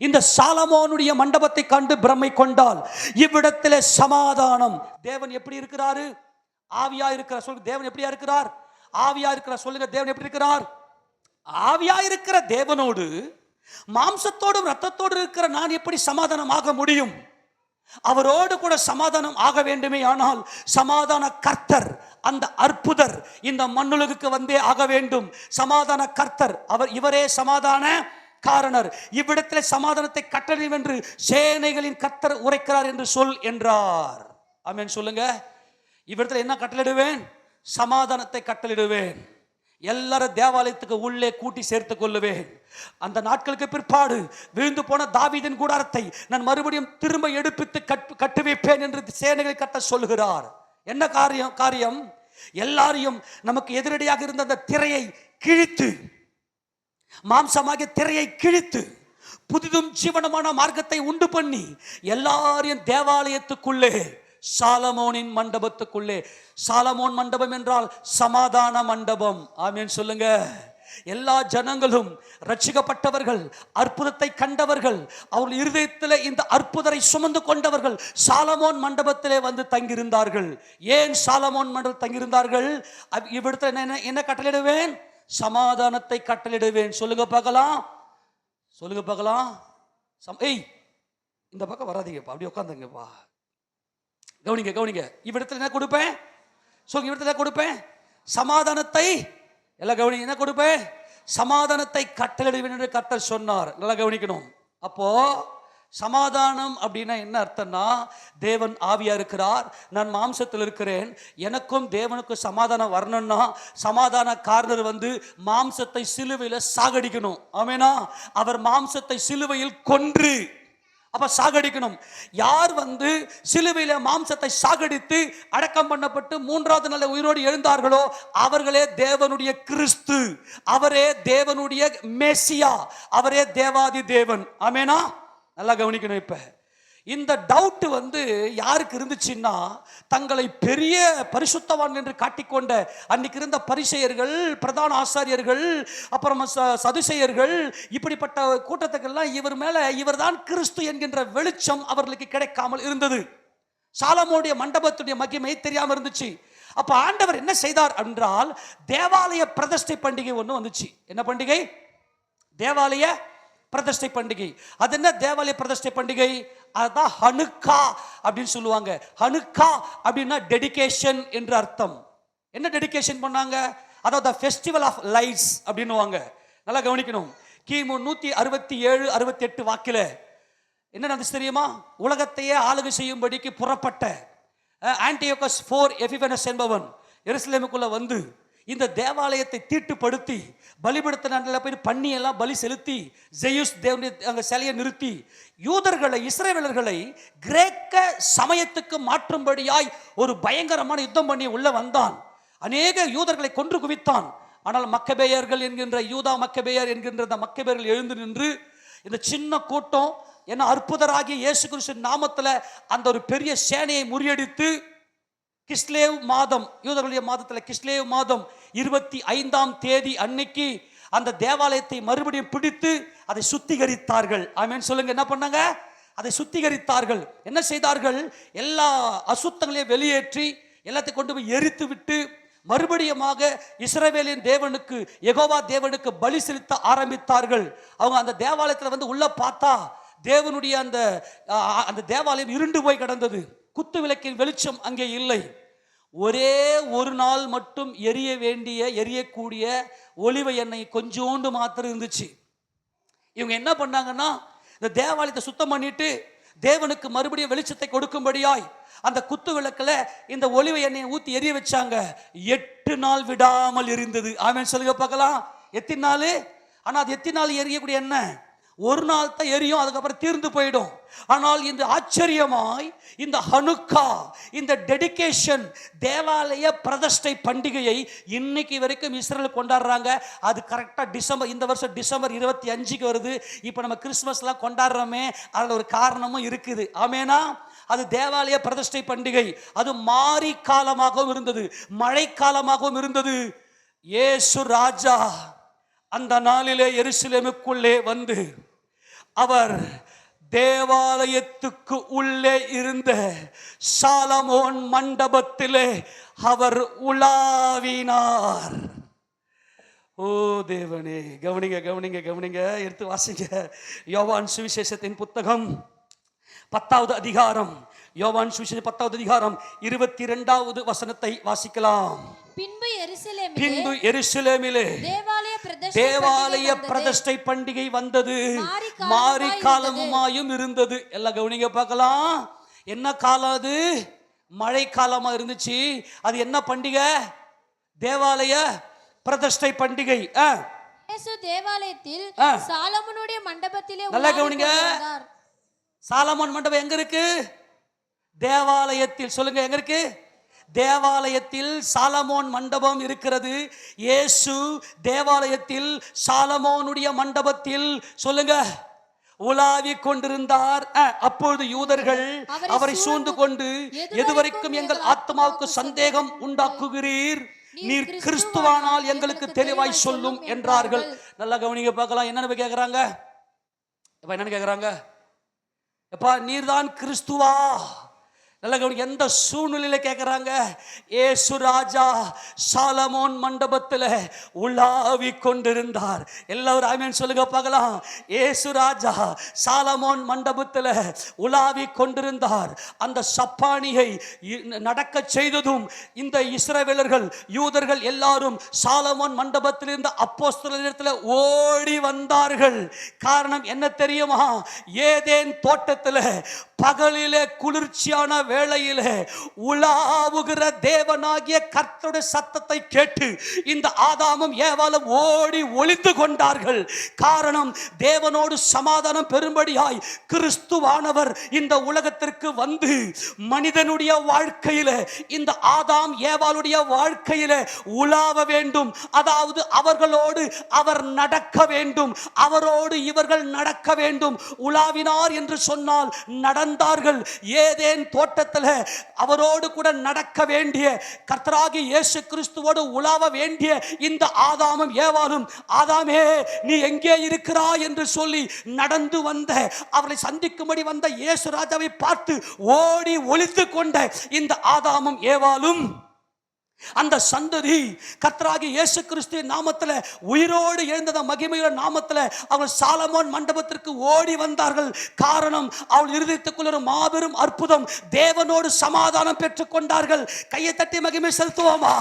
இந்த சாலமோனுடைய மண்டபத்தை கண்டு பிரம்மை கொண்டாள். இவ்விடத்திலே சமாதானம். தேவன் எப்படி இருக்கிறாரு? ஆவியா இருக்கிறார். சொல்லுங்க, தேவன் எப்படியா இருக்கிறார்? ஆவியா இருக்கிறார். சொல்லுங்க, தேவன் எப்படி இருக்கிறார்? ஆவியா இருக்கிற தேவனோடு மாம்சத்தோடும் ரத்தத்தோடு இருக்கிற நான் எப்படி சமாதானம் ஆக முடியும்? அவரோடு கூட சமாதானம் ஆக வேண்டுமே ஆனால் சமாதான கர்த்தர், அந்த அற்புதர் இந்த மண்ணுலகுக்கு வந்தே ஆக வேண்டும். சமாதான கர்த்தர் இவரே சமாதான காரணர். இவ்விடத்தில் சமாதானத்தை கட்டளையிடும் என்று சேனைகளின் கர்த்தர் உரைக்கிறார் என்று சொல் என்றார். ஆமென் சொல்லுங்க. இவ்விடத்தில் என்ன கட்டளையிடுவேன்? சமாதானத்தை கட்டளையிடுவேன். எல்லாரும் தேவாலயத்துக்கு உள்ளே கூட்டி சேர்த்து கொள்ளுவேன். அந்த நாட்களுக்கு பிற்பாடு விழுந்து போன தாவீதின் கூடாரத்தை நான் மறுபடியும் திரும்ப எடுப்பித்து கட்டு வைப்பேன் என்று சேனைகளை கட்ட சொல்லுகிறார். என்ன காரியம்? எல்லாரையும் நமக்கு எதிரடியாக இருந்த அந்த திரையை கிழித்து, மாம்சமாகிய திரையை கிழித்து புதிதும் ஜீவனமான மார்க்கத்தை உண்டு பண்ணி எல்லாரையும் தேவாலயத்துக்குள்ளே, சாலமோனின் மண்டபத்துக்குள்ளே. சாலமோன் மண்டபம் என்றால் சமாதான மண்டபம். ஆமென் சொல்லுங்க. எல்லா ஜனங்களும் ரட்சிக்கப்பட்டவர்கள், அற்புதத்தை கண்டவர்கள், அவர்கள் இருதயத்தில் இந்த அற்புதரை சுமந்து கொண்டவர்கள் சாலமோன் மண்டபத்திலே வந்து தங்கியிருந்தார்கள். ஏன் சாலமோன் மண்டபத்தில் தங்கியிருந்தார்கள்? இவ்விடத்தில் என்ன கட்டளையிடுவேன்? சமாதானத்தை கட்டளையிடுவேன். சொல்லுங்க பார்க்கலாம், சொல்லுங்க பார்க்கலாம். இந்த பக்கம் வராதீங்கப்பா, அப்படி உட்காந்துங்கப்பா. கவனிங்க. இவ்விடத்தில் என்ன கொடுப்பேன்? சொல்லுங்க, இவ்விடத்தில் கொடுப்பேன் சமாதானத்தை. எல்லாம் கவனிங்க, என்ன கொடுப்பேன்? சமாதானத்தை கட்டளையிடுவேன் என்று கர்த்தர் சொன்னார். நல்லா கவனிக்கணும். அப்போ சமாதானம் அப்படின்னா என்ன அர்த்தம்னா, தேவன் ஆவியா இருக்கிறார், நான் மாம்சத்தில் இருக்கிறேன். எனக்கும் தேவனுக்கும் சமாதானம் வரணும்னா சமாதான காரணர் மாம்சத்தை சிலுவையில் சாகடிக்கணும். ஆமெனா? அவர் மாம்சத்தை சிலுவையில் கொன்று அப்ப சாகடிக்கணும். யார் சிலுவையில மாம்சத்தை சாகடித்து அடக்கம் பண்ணப்பட்டு மூன்றாவது நாள் உயிரோடு எழுந்தார்களோ அவர்களே தேவனுடைய கிறிஸ்து, அவரே தேவனுடைய மேசியா, அவரே தேவாதி தேவன். ஆமெனா? நல்லா கவனிக்கணும். இப்ப இந்த டவுட் யாருக்கு இருந்துச்சுன்னா, தங்களை பெரிய பரிசுத்தவான் என்று காட்டிக்கொண்ட அன்னைக்கு இருந்த பரிசேயர்கள், பிரதான ஆசாரியர்கள், அப்புறம் சதுசேயர்கள், இப்படிப்பட்ட கூட்டத்துக்கெல்லாம் இவர் மேல இவர்தான் கிறிஸ்து என்கின்ற வெளிச்சம் அவர்களுக்கு கிடைக்காமல் இருந்தது. சாலமோனுடைய மண்டபத்துடைய மகிமை தெரியாம இருந்துச்சு. அப்ப ஆண்டவர் என்ன செய்தார் என்றால், தேவாலய பிரதிஷ்டை பண்டிகை ஒன்று வந்துச்சு. என்ன பண்டிகை? தேவாலய பிரதிஷ்டை பண்டிகை. அது என்ன தேவாலய பிரதிஷ்டை பண்டிகை? அதுதான் ஹனுக்கா அப்படின்னு சொல்லுவாங்க. ஹனுக்கா அப்படின்னா டெடிகேஷன் என்று அர்த்தம். என்ன டெடிகேஷன் பண்ணாங்க? அதாவது ஃபெஸ்டிவல் ஆஃப் லைட்ஸ் அப்படின்னுவாங்க. நல்லா கவனிக்கணும். கிமு 167-68 வாக்கில என்ன நடந்துச்சு தெரியுமா? உலகத்தையே ஆளுகை செய்யும்படிக்கு புறப்பட்ட ஆன்டியோகஸ் 4 எபிஃபனஸ் என்பவன் எருசலேமுக்குள்ள இந்த தேவாலயத்தை தீட்டுப்படுத்தி பலிபடுத்த போய் பண்ணியெல்லாம் பலி செலுத்தி ஜெயுஸ் தேவனுடைய அங்கே சிலையை நிறுத்தி யூதர்களை, இஸ்ரவேலர்களை கிரேக்க சமயத்துக்கு மாற்றும்படியாய் ஒரு பயங்கரமான யுத்தம் பண்ணி உள்ள வந்தான். அநேக யூதர்களை கொன்று குவித்தான். ஆனால் மக்கபேயர்கள் என்கின்ற யூதா மக்கபேயர் என்கின்ற அந்த மக்கபேயர்கள் எழுந்து நின்று இந்த சின்ன கூட்டம் என்ன அற்புதராகிய இயேசு கிறிஸ்து நாமத்தில் அந்த ஒரு பெரிய சேனையை முறியடித்து கிஸ்லேவ் மாதம், யூதர்களுடைய மாதத்தில் கிஸ்லேவ் மாதம் 25ஆம் தேதி அன்னைக்கு அந்த தேவாலயத்தை மறுபடியும் பிடித்து அதை சுத்திகரித்தார்கள். ஆமென் சொல்லுங்க. என்ன பண்ணாங்க? அதை சுத்திகரித்தார்கள். என்ன செய்தார்கள்? எல்லா அசுத்தங்களையும் வெளியேற்றி எல்லாத்தையும் கொண்டு போய் எரித்து விட்டு மறுபடியுமாக இஸ்ரவேலின் தேவனுக்கு, யெகோவா தேவனுக்கு பலி செலுத்த ஆரம்பித்தார்கள். அவங்க அந்த தேவாலயத்தில் உள்ள பார்த்தா தேவனுடைய அந்த தேவாலயம் இருண்டு போய் கிடந்தது. குத்து விளக்கின் வெளிச்சம் அங்கே இல்லை. ஒரே ஒரு நாள் மட்டும் எரியக்கூடிய ஒலிவ எண்ணெய் கொஞ்சோண்டு மாத்திரம் இருந்துச்சு. இவங்க என்ன பண்ணாங்கன்னா, இந்த தேவாலயத்தை சுத்தம் பண்ணிட்டு தேவனுக்கு மறுபடியும் வெளிச்சத்தை கொடுக்கும்படியாய் அந்த குத்து விளக்குல இந்த ஒலிவ எண்ணெயை ஊத்தி எரிய வச்சாங்க. 8 நாள் விடாமல் எரிந்தது. ஆமென் சொல்லுங்க பார்க்கலாம். எத்தனை நாள்? ஆனா அது எத்தனை நாள் எரியக்கூடிய எண்ணெய்? ஒரு நாள் தான் எரியும், அதுக்கப்புறம் தீர்ந்து போயிடும். ஆனால் இந்த ஆச்சரியமாய் இந்த ஹனுக்கா, இந்த டெடிகேஷன், தேவாலய பிரதிஷ்டை பண்டிகையை இன்னைக்கு வரைக்கும் இஸ்ரேல் கொண்டாடுறாங்க. அது கரெக்டாக டிசம்பர், இந்த வருஷம் டிசம்பர் 25க்கு வருது. இப்போ நம்ம கிறிஸ்துமஸ்லாம் கொண்டாடுறோமே, அதில் ஒரு காரணமும் இருக்குது. ஆமேனா? அது தேவாலய பிரதிஷ்டை பண்டிகை. அது மாரி காலமாகவும் இருந்தது, மழை காலமாகவும் இருந்தது. இயேசு ராஜா அந்த நாளிலே எருசலேமுக்குள்ளே வந்து அவர் தேவாலயத்துக்கு உள்ளே இருந்த சாலமோன் மண்டபத்திலே அவர் உலாவினார். ஓ தேவனே, கவனிங்க கவனிங்க கவனிங்க, எடுத்து வாசிங்க. யோவான் சுவிசேஷத்தின் புத்தகம் 10வது அதிகாரம், யோவான் சுவிசேஷம் 10வது அதிகாரம் 22வது வசனத்தை வாசிக்கலாம். பின்பு எருசலேமிலே தேவாலய பிரதிஷ்டை பண்டிகை வந்தது, மாரி காலமுமாயும் இருந்தது. எல்லாம் கவனிங்க பார்க்கலாம். என்ன காலம் அது? மழை காலமா இருந்துச்சு. அது என்ன பண்டிகை? தேவாலய பிரதிஷ்டை பண்டிகை. தேவாலயத்தில் சாலமோனுடைய மண்டபத்திலே நல்லா கவனிங்க. சாலமோன் மண்டபம் எங்க இருக்கு? தேவாலயத்தில். சொல்லுங்க, எங்க இருக்கு? தேவாலயத்தில் சாலமோன் மண்டபம் இருக்கிறது. இயேசு தேவாலயத்தில் சாலமோனுடைய மண்டபத்தில், சொல்லுங்க, உலாவி கொண்டிருந்தார். அப்பொழுது யூதர்கள் அவரை சூழ்ந்து கொண்டு, எதுவரைக்கும் எங்கள் ஆத்மாவுக்கு சந்தேகம் உண்டாக்குகிறீர்? நீர் கிறிஸ்துவானால் எங்களுக்கு தெளிவாய் சொல்லும் என்றார்கள். நல்லா கவனிங்க பார்க்கலாம். என்னன்னு கேட்கிறாங்க? என்னன்னு கேட்கிறாங்க? எப்பா, நீர்தான் கிறிஸ்துவா? நல்ல கவனிங்க. எந்த சூழ்நிலையில கேட்கிறாங்க? ஏசு ராஜா சாலமோன் மண்டபத்தில் உலாவி கொண்டிருந்தார். எல்லாரும் ஆமென் சொல்லுங்க பார்க்கலாம். ஏசு ராஜா சாலமோன் மண்டபத்தில் உலாவி கொண்டிருந்தார். அந்த சப்பானியை நடக்க செய்ததும் இந்த இஸ்ரவேலர்கள், யூதர்கள் எல்லாரும் சாலமோன் மண்டபத்தில் இருந்த அப்போஸ்தலரிடத்தில் ஓடி வந்தார்கள். காரணம் என்ன தெரியுமா? ஏதேன் தோட்டத்தில் பகலிலே குளிர்ச்சியான வேளையிலே உலாவுகிற தேவனாகிய கர்த்தருடைய சத்தத்தை கேட்டு இந்த ஆதாமும் ஏவாளும் ஓடி ஒளிந்து கொண்டார்கள். காரணம், தேவனோடு சமாதானம் பெறும்படியாய் கிறிஸ்துவானவர் இந்த உலகத்திற்கு வந்து மனிதனுடைய வாழ்க்கையில, இந்த ஆதாம் ஏவாளுடைய வாழ்க்கையில உலாவ வேண்டும். அதாவது அவர்களோடு அவர் நடக்க வேண்டும், அவரோடு இவர்கள் நடக்க வேண்டும். உலாவினார் என்று சொன்னால் நடந்தார்கள். ஏதேன் தோட்டத்தில் அவரோடு கூட நடக்க வேண்டிய, கர்த்தராகிய இயேசு கிறிஸ்துவோடு உலாவ வேண்டிய இந்த ஆதாமும் ஏவாளும், ஆதாமே நீ எங்கே இருக்கிறாய் என்று சொல்லி நடந்து வந்த, அவரை சந்திக்கும்படி வந்த இயேசு ராஜாவை பார்த்து ஓடி ஒளிந்து கொண்ட இந்த ஆதாமும் ஏவாளும், அந்த சந்ததி கர்த்தராகிய இயேசு கிறிஸ்துவின் நாமத்தில் உயிரோடு எழுந்த மகிமையுள்ள நாமத்தில் அவர்கள் சாலமோன் மண்டபத்திற்கு ஓடி வந்தார்கள். காரணம், அவள் இருதயத்துக்குள்ள ஒரு மாபெரும் அற்புதம், தேவனோடு சமாதானம் பெற்றுக் கொண்டார்கள். கையை தட்டி மகிமை செலுத்துவோமா?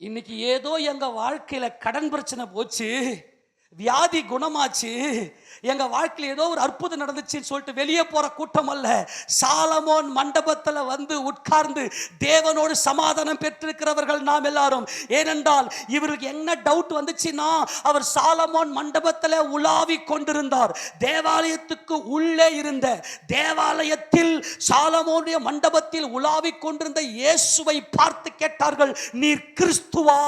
இன்னைக்கு ஏதோ எங்க வாழ்க்கையில கடன் பிரச்சனை போச்சு, வியாதி குணமாச்சு, எங்க வாழ்க்கையில் ஏதோ ஒரு அற்புதம் நடந்துச்சுன்னு சொல்லிட்டு வெளியே போற கூட்டம் அல்ல. சாலமோன் மண்டபத்தில் வந்து உட்கார்ந்து தேவனோடு சமாதானம் பெற்றிருக்கிறவர்கள் நாம் எல்லாரும். ஏனென்றால் இவருக்கு என்ன டவுட் வந்துச்சுன்னா, அவர் சாலமோன் மண்டபத்தில் உலாவி கொண்டிருந்தார். தேவாலயத்துக்கு உள்ளே இருந்த, தேவாலயத்தில் சாலமோனுடைய மண்டபத்தில் உலாவி கொண்டிருந்த இயேசுவை பார்த்து கேட்டார்கள், நீர் கிறிஸ்துவா?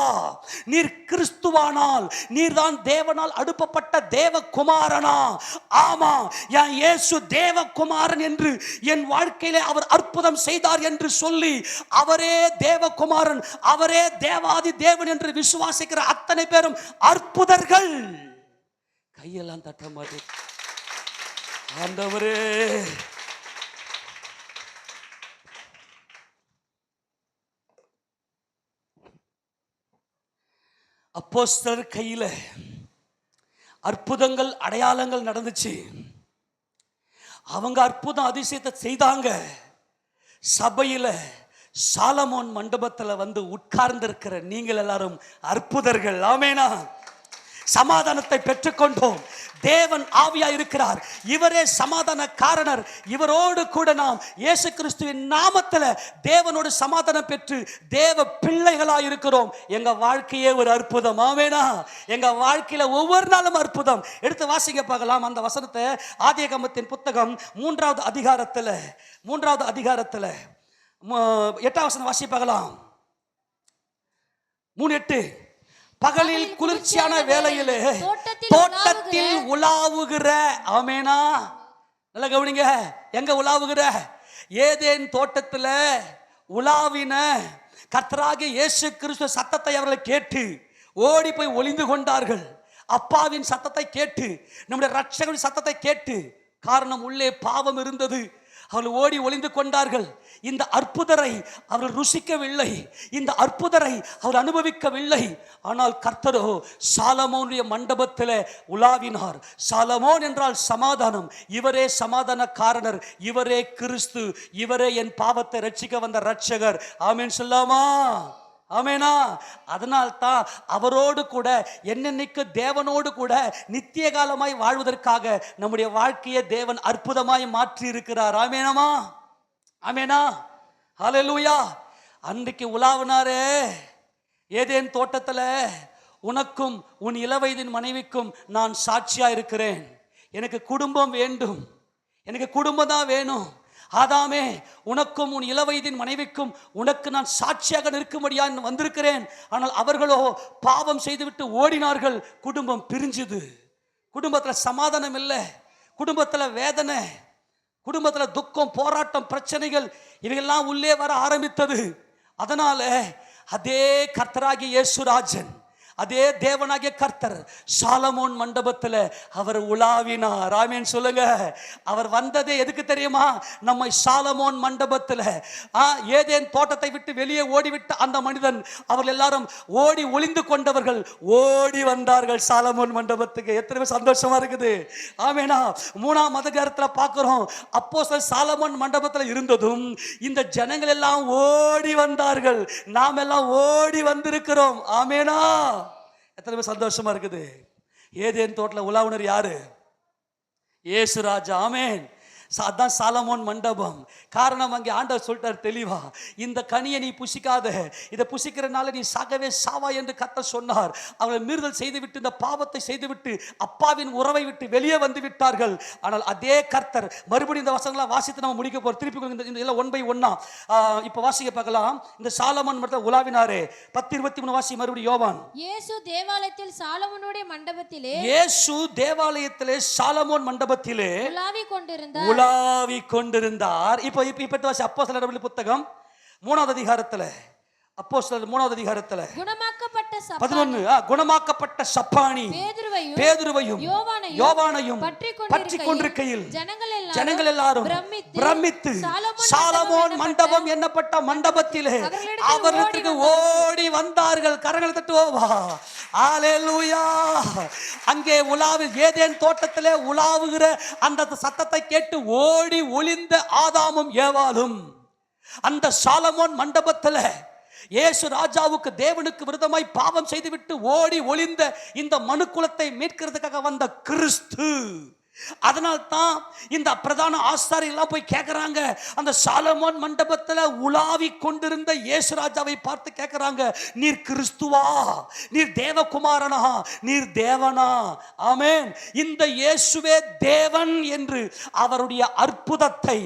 நீர் கிறிஸ்துவானால் நீர்தான் தேவனால் அனுப்பப்பட்ட தேவகுமாரனா? ஆமா, என் இயேசு தேவகுமாரன் என்று என் வாழ்க்கையிலே அவர் அற்புதம் செய்தார் என்று சொல்லி, அவரே தேவகுமாரன், அவரே தேவாதி தேவன் என்று விசுவாசிக்கிற அத்தனை பேரும் அற்புதர்கள். கையெல்லாம் தட்ட மாட்டேன். ஆண்டவரே, அப்போஸ்தலர் கையில அற்புதங்கள் அடையாளங்கள் நடந்துச்சு. அவங்க அற்புதம் அதிசயத்தை செய்தாங்க. சபையில சாலமோன் மண்டபத்துல வந்து உட்கார்ந்து இருக்கிற நீங்கள் எல்லாரும் அற்புதர்கள். ஆமேனா? சமாதானத்தை பெற்றுக்கொண்டோம். தேவன் ஆவியா இருக்கிறார். இவரே சமாதான காரணர். இவரோடு கூட நாம் இயேசு கிறிஸ்துவின் நாமத்தில் தேவனோடு சமாதானம் பெற்று தேவ பிள்ளைகளாக இருக்கிறோம். எங்க வாழ்க்கையே ஒரு அற்புதம். ஆமெனா? எங்க வாழ்க்கையில ஒவ்வொரு நாளும் அற்புதம். எடுத்து வாசிக்க பார்க்கலாம் அந்த வசனத்தை. ஆதியாகமத்தின் புத்தகம் 3வது அதிகாரத்தில் 8வது வசனம் வாசிக்க பார்க்கலாம். 3:8. பகலில் குளிர்ச்சியான வேளையிலே தோட்டத்தில் உலாவுகிற. ஆமேனா? நல்ல கவனிங்க. எங்க உலாவுகிற? ஏதேன் தோட்டத்தில் உலாவின கர்த்தராகிய இயேசு கிறிஸ்து சத்தத்தை அவர்கள் கேட்டு ஓடி போய் ஒளிந்து கொண்டார்கள். அப்பாவின் சத்தத்தை கேட்டு, நம்முடைய ரட்சகரின் சத்தத்தை கேட்டு. காரணம், உள்ளே பாவம் இருந்தது. அவர்கள் ஓடி ஒளிந்து கொண்டார்கள். இந்த அற்புதரை அவர்கள் ருசிக்கவில்லை, இந்த அற்புதரை அவர் அனுபவிக்கவில்லை. ஆனால் கர்த்தரோ சாலமோனுடைய மண்டபத்தில் உலாவினார். சாலமோன் என்றால் சமாதானம். இவரே சமாதான காரணர், இவரே கிறிஸ்து, இவரே என் பாவத்தை ரட்சிக்க வந்த ரட்சகர். ஆமென் சொல்லாமா? ஆமேனா? அதனால்தான் அவரோடு கூட என்னென்னைக்கு தேவனோடு கூட நித்திய காலமாய் வாழ்வதற்காக நம்முடைய வாழ்க்கையை தேவன் அற்புதமாய் மாற்றி இருக்கிறார். ஆமேனமா? ஆமேனா? ஹல்லேலூயா. அன்றைக்கு உலாவினாரே ஏதேன் தோட்டத்தில், உனக்கும் உன் இளவயதின் மனைவிக்கும் நான் சாட்சியா இருக்கிறேன். எனக்கு குடும்பம் வேண்டும், எனக்கு குடும்பம் தான் வேணும். ஆதாமே, உனக்கும் உன் இளவயதின் மனைவிக்கும் உனக்கு நான் சாட்சியாக நிற்கும்படியா வந்திருக்கிறேன். ஆனால் அவர்களோ பாவம் செய்துவிட்டு ஓடினார்கள். குடும்பம் பிரிஞ்சுது. குடும்பத்தில் சமாதானம் இல்லை, குடும்பத்தில் வேதனை, குடும்பத்தில் துக்கம், போராட்டம், பிரச்சனைகள் இவையெல்லாம் உள்ளே வர ஆரம்பித்தது. அதனால அதே கர்த்தராகிய இயேசுராஜன், அதே தேவனாகிய கர்த்தர் சாலமோன் மண்டபத்தில் அவர் உலாவினார். ஆமென் சொல்லுங்க. அவர் வந்ததே எதுக்கு தெரியுமா? நம்மை சாலமோன் மண்டபத்தில் ஏதேன் தோட்டத்தை விட்டு வெளியே ஓடிவிட்ட அந்த மனிதன், அவர்கள் எல்லாரும் ஓடி ஒளிந்து கொண்டவர்கள் ஓடி வந்தார்கள் சாலமோன் மண்டபத்துக்கு. எத்தனை சந்தோஷமா இருக்குது. ஆமெனா? 3ஆம் அதிகாரத்தில் பார்க்கிறோம், அப்போஸ்தலர் சாலமோன் மண்டபத்தில் இருந்ததும் இந்த ஜனங்கள் எல்லாம் ஓடி வந்தார்கள். நாம் எல்லாம் ஓடி வந்திருக்கிறோம். ஆமெனா? எத்தனை சந்தோஷமா இருக்குது. ஏதேன் தோட்டத்தில் உலாவுனர் யாரு? இயேசு ராஜா. ஆமென். அதான் சாலமோன் மண்டபம். காரணம், அங்கே ஆண்டவர் சொல்லிட்டார் தெளிவா, இந்த கனியை நீ புசிக்காத, இதை புசிக்கிறனால நீ சாகவே சாவா என்று கர்த்தர் சொன்னார். அவர்கள் மீறுதல் செய்துவிட்டு, இந்த பாவத்தை செய்துவிட்டு அப்பாவின் உறவை விட்டு வெளியே வந்து விட்டார்கள். ஆனால் அதே கர்த்தர் மறுபடியும் இந்த வசனங்களை வாசித்து நம்ம முடிக்க போறோம். திருப்பி இந்த 1 by 1 இப்போ வாசிக்க பார்க்கலாம். இந்த சாலமோன் மண்டபத்தில் உலாவினாரே. 10:23 வாசி மறுபடியும். யோவான். இயேசு தேவாலயத்தில் சாலமோனுடைய மண்டபத்திலே, இயேசு தேவாலயத்திலே சாலமோன் மண்டபத்திலே உலாவிக் கொண்டிருந்தார். இப்போ வாசி அப்போஸ்தலர் புத்தகம் 3வது அதிகாரத்தில். அப்போஸ்தலர் 3வது அதிகாரத்தில் குணமாக்கப்பட்ட சப்பானி பேதுருவையும் யோவானையும் பற்றிக் கொண்டிருக்கையில் ஜனங்கள் எல்லாரும் பிரமித்து சாலமோன் மண்டபம் என்னப்பட்ட மண்டபத்திலே அவர்களுக்கு ஓடி வந்தார்கள். கரங்களை தட்டுவோமா? ஹல்லேலூயா. அங்கே ஏதேன் தோட்டத்திலே உலாவுகிற அந்த சத்தத்தை கேட்டு ஓடி ஒளிந்த ஆதாமும் ஏவாளும் அந்த சாலமோன் மண்டபத்தில் இயேசு ராஜாவுக்கு, தேவனுக்கு விரோதமாய் பாவம் செய்துவிட்டு ஓடி ஒளிந்த இந்த மனுக்குலத்தை மீட்கிறதுக்காக வந்த கிறிஸ்து. அதனால் தான் இந்த பிரதான ஆசாரியர்கள் எல்லாம் போய் கேட்கிறாங்க, அந்த சாலமோன் மண்டபத்தில் உலாவி கொண்டிருந்த இயேசு ராஜாவை பார்த்து கேட்கிறாங்க, நீர் கிறிஸ்துவா? நீர் தேவகுமாரனா? நீர் தேவனா? ஆமென். இந்த இயேசுவே தேவன் என்று அவருடைய அற்புதத்தை,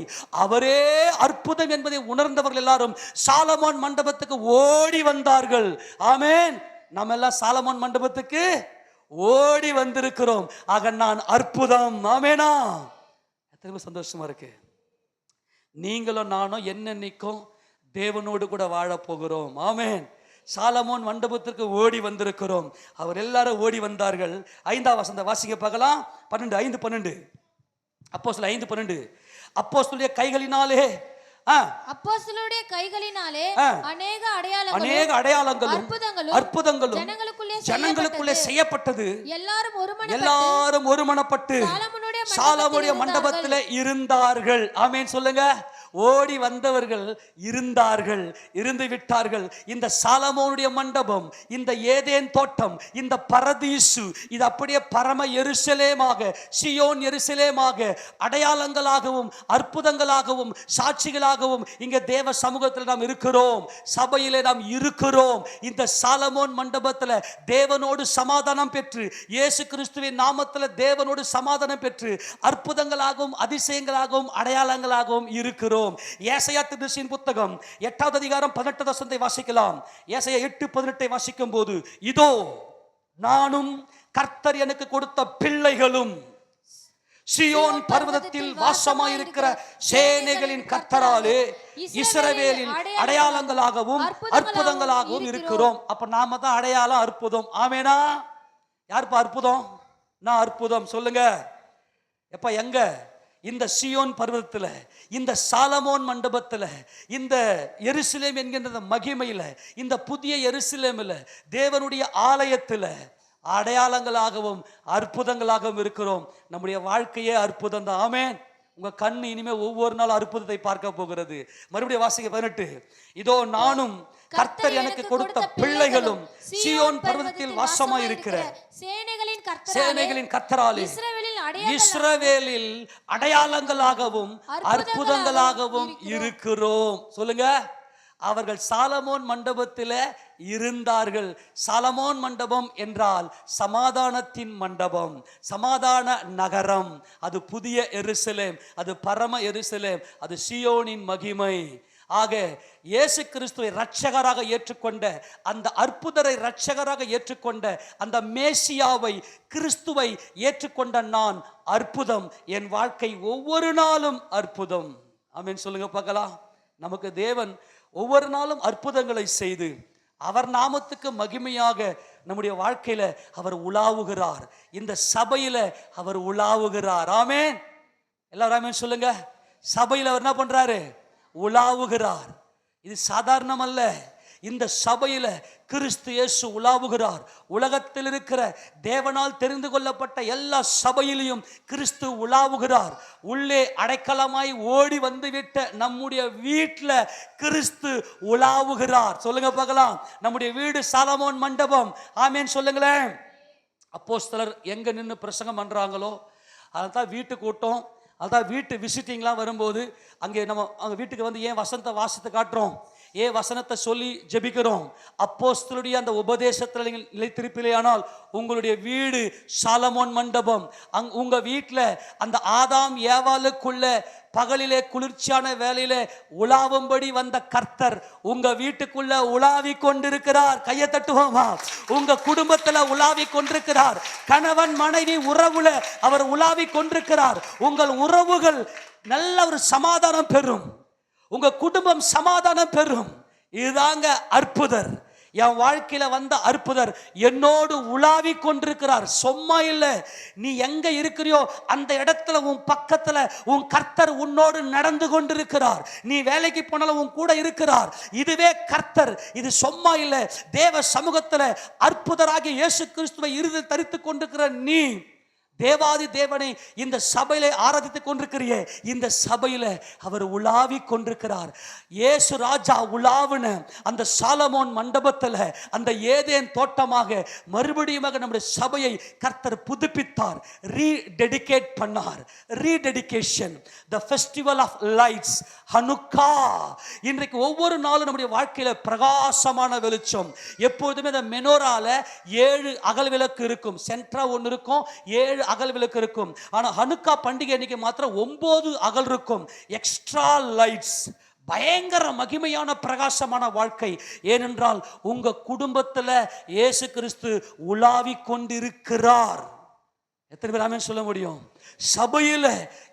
அவரே அற்புதம் என்பதை உணர்ந்தவர்கள் எல்லாரும் சாலமோன் மண்டபத்துக்கு ஓடி வந்தார்கள். ஆமென். நம்ம எல்லாம் சாலமோன் மண்டபத்துக்கு ஓடி வந்திருக்கிறோம். ஆக நான் அற்புதம். ஆமெனா? எத்தனை சந்தோஷமா இருக்கு. நீங்களும் நானும் என்னென்னைக்கும் தேவனோடு கூட வாழ போகிறோம். ஆமென். சாலமோன் மண்டபத்திற்கு ஓடி வந்திருக்கிறோம். அவர் எல்லாரும் ஓடி வந்தார்கள். 5ஆம் வசனத்தை வாசிக்க பார்க்கலாம். 5:12 அப்போஸ்தலர் 5:12 அப்போஸ்தலருடைய கைகளினாலே அநேக அடையாளங்களும் அற்புதங்களும் ஜனங்களுக்குள்ளே செய்யப்பட்டது. எல்லாரும் ஒருமனப்பட்டு சாலமோனுடைய மண்டபத்தில் இருந்தார்கள். ஆமென் சொல்லுங்க. ஓடி வந்தவர்கள் இருந்தார்கள், இருந்து விட்டார்கள். இந்த சாலமோனுடைய மண்டபம், இந்த ஏதேன் தோட்டம், இந்த பரதீசு, இது அப்படியே பரம எருசலேமாக, சியோன் எருசலேமாக அடையாளங்களாகவும் அற்புதங்களாகவும் சாட்சிகளாகவும் இங்கே தேவ சமூகத்தில் நாம் இருக்கிறோம், சபையிலே நாம் இருக்கிறோம். இந்த சாலமோன் மண்டபத்தில் தேவனோடு சமாதானம் பெற்று, இயேசு கிறிஸ்துவின் நாமத்தில் தேவனோடு சமாதானம் பெற்று அற்புதங்களாகவும் அதிசயங்களாகவும் அடையாளங்களாகவும் இருக்கிறோம். ஏசாயா தீர்க்கதரிசியின் புத்தகம் 8வது அதிகாரம் 18வது வசனத்தை வாசிக்கலாம். ஏசாயா 8:18 வாசிக்கும் போது, இதோ நானும் கர்த்தர் எனக்கு கொடுத்த பிள்ளைகளும் சியோன் பர்வதத்தில் வாசமாயிருக்கிற சேனைகளின் கர்த்தராலே இஸ்ரவேலில் அடையாளங்களாகவும் அற்புதங்களாகவும் இருக்கிறோம். அப்ப நாம தான் அடையாளம், அற்புதம். ஆமேனா? யாருப்பா அற்புதம்? நான் அற்புதம். சொல்லுங்க எப்ப, எங்க? இந்த சியோன் பர்வதத்தில், இந்த சாலமோன் மண்டபத்தில், இந்த எருசலேம் என்கின்ற மகிமையில, இந்த புதிய எருசலேமில், தேவனுடைய ஆலயத்தில் அடையாளங்களாகவும் அற்புதங்களாகவும் இருக்கிறோம். நம்முடைய வாழ்க்கையே அற்புதம் தான். ஆமென். உங்க கண்ணு இனிமே ஒவ்வொரு நாள் அற்புதத்தை பார்க்க போகிறது. மறுபடியும் வாசிக்க 18, இதோ நானும் கர்த்தர் எனக்கு கொடுத்த பிள்ளைகளும் சியோன் பர்வதத்தில் வாசமாயிருக்கிற சேனைகளின் கர்த்தராலே இஸ்ரவேலில் அடையாளங்களாகவும் அற்புதங்களாகவும் இருக்கிறோம். சொல்லுங்க. அவர்கள் சாலமோன் மண்டபத்தில் இருந்தார்கள். சாலமோன் மண்டபம் என்றால் சமாதானத்தின் மண்டபம், சமாதான நகரம். அது புதிய எருசலேம், அது பரம எருசலேம், அது சியோனின் மகிமை. ஆக இயேசு கிறிஸ்துவை இரட்சகராக ஏற்றுக்கொண்ட, அந்த அற்புதரை இரட்சகராக ஏற்றுக்கொண்ட, அந்த மேசியாவை கிறிஸ்துவை ஏற்றுக்கொண்ட நான் அற்புதம். என் வாழ்க்கை ஒவ்வொரு நாளும் அற்புதம். ஆமென். சொல்லுங்க பார்க்கலாம். நமக்கு தேவன் ஒவ்வொரு நாளும் அற்புதங்களை செய்து அவர் நாமத்துக்கு மகிமையாக நம்முடைய வாழ்க்கையில அவர் உலாவுகிறார். இந்த சபையில அவர் உலாவுகிறார். ஆமென். எல்லாரும் ஆமென் சொல்லுங்க. சபையில் அவர் என்ன பண்றாரு? உலாவுகிறார். இது சாதாரணம் அல்ல. இந்த சபையில கிறிஸ்து இயேசு உலாவுகிறார். உலகத்தில் இருக்கிற தேவனால் தெரிந்து கொள்ளப்பட்ட எல்லா சபையிலையும் கிறிஸ்து உலாவுகிறார். உள்ளே அடைக்கலமாய் ஓடி வந்துவிட்ட நம்முடைய வீட்டில் கிறிஸ்து உலாவுகிறார். சொல்லுங்க பார்க்கலாம். நம்முடைய வீடு சாலமோன் மண்டபம். ஆமேன் சொல்லுங்களேன். அப்போஸ்தலர் எங்க நின்று பிரசங்கம் பண்றாங்களோ அதான் வீட்டு கூட்டம், அதான் வீட்டு விசிட்டிங்லாம் வரும்போது அங்கே அங்கே வீட்டுக்கு வந்து ஏன் வசனத்தை வாசித்து காட்டுறோம், ஏன் வசனத்தை சொல்லி ஜெபிக்கிறோம். அப்போஸ்தலருடைய அந்த உபதேசத்தில் நீங்கள் நிலைத்திருப்பீர்களானால் உங்களுடைய வீடு சாலமோன் மண்டபம். உங்க வீட்டில் அந்த ஆதாம் ஏவாளுக்குள்ள பகலிலே குளிர்ச்சியான வேலையிலே உலாவும்படி வந்த கர்த்தர் உங்க வீட்டுக்குள்ள உலாவி கொண்டிருக்கிறார். கையை தட்டுவோமா? உங்க குடும்பத்துல உலாவி கொண்டிருக்கிறார். கணவன் மனைவி உறவுல அவர் உலாவி கொண்டிருக்கிறார். உங்கள் உறவுகள் நல்ல ஒரு சமாதானம் பெறும், உங்க குடும்பம் சமாதானம் பெறும். இதுதாங்க அற்புதர். என் வாழ்க்கையில வந்த அற்புதர் என்னோடு உலாவி கொண்டிருக்கிறார். சும்மா இல்லை. நீ எங்க இருக்கிறியோ அந்த இடத்துல உன் பக்கத்துல உன் கர்த்தர் உன்னோடு நடந்து கொண்டிருக்கிறார். நீ வேலைக்கு போனாலும் உன் கூட இருக்கிறார். இதுவே கர்த்தர். இது சும்மா இல்லை. தேவ சமூகத்துல அற்புதராகி இயேசு கிறிஸ்துவை இறுதி தரித்து கொண்டிருக்கிற நீ தேவாதி தேவனை இந்த சபையில ஆராதித்துக் கொண்டிருக்கிறியே, இந்த சபையில அவர் உலாவி கொண்டிருக்கிறார். இயேசு ராஜா உலாவின அந்த சாலமோன் மண்டபத்தில், அந்த ஏதேன் தோட்டமாக மறுபடியும் நம்முடைய சபையை கர்த்தர் புதுப்பித்தார், ரீடெடிகேட் பண்ணார். Rededication, the festival of lights, Hanukkah. இன்றைக்கு ஒவ்வொரு நாளும் நம்முடைய வாழ்க்கையில பிரகாசமான வெளிச்சம். எப்பொழுதுமே இந்த மெனோரால 7 அகல் விளக்கு இருக்கும். சென்ட்ரா ஒன்று இருக்கும், 7 அகல் விளக்கு இருக்கும். ஆனா ஹனுக்கா பண்டிகை அன்னைக்கு மாத்திரம் 9 அகல் இருக்கும். Extra lights. பயங்கர மகிமையான பிரகாசமான வாழ்க்கை. ஏனென்றால் உங்க குடும்பத்துல இயேசு கிறிஸ்து உலாவி கொண்டிருக்கிறார். எத்தனை பேர் ஆமென் சொல்ல முடியும்? சபையில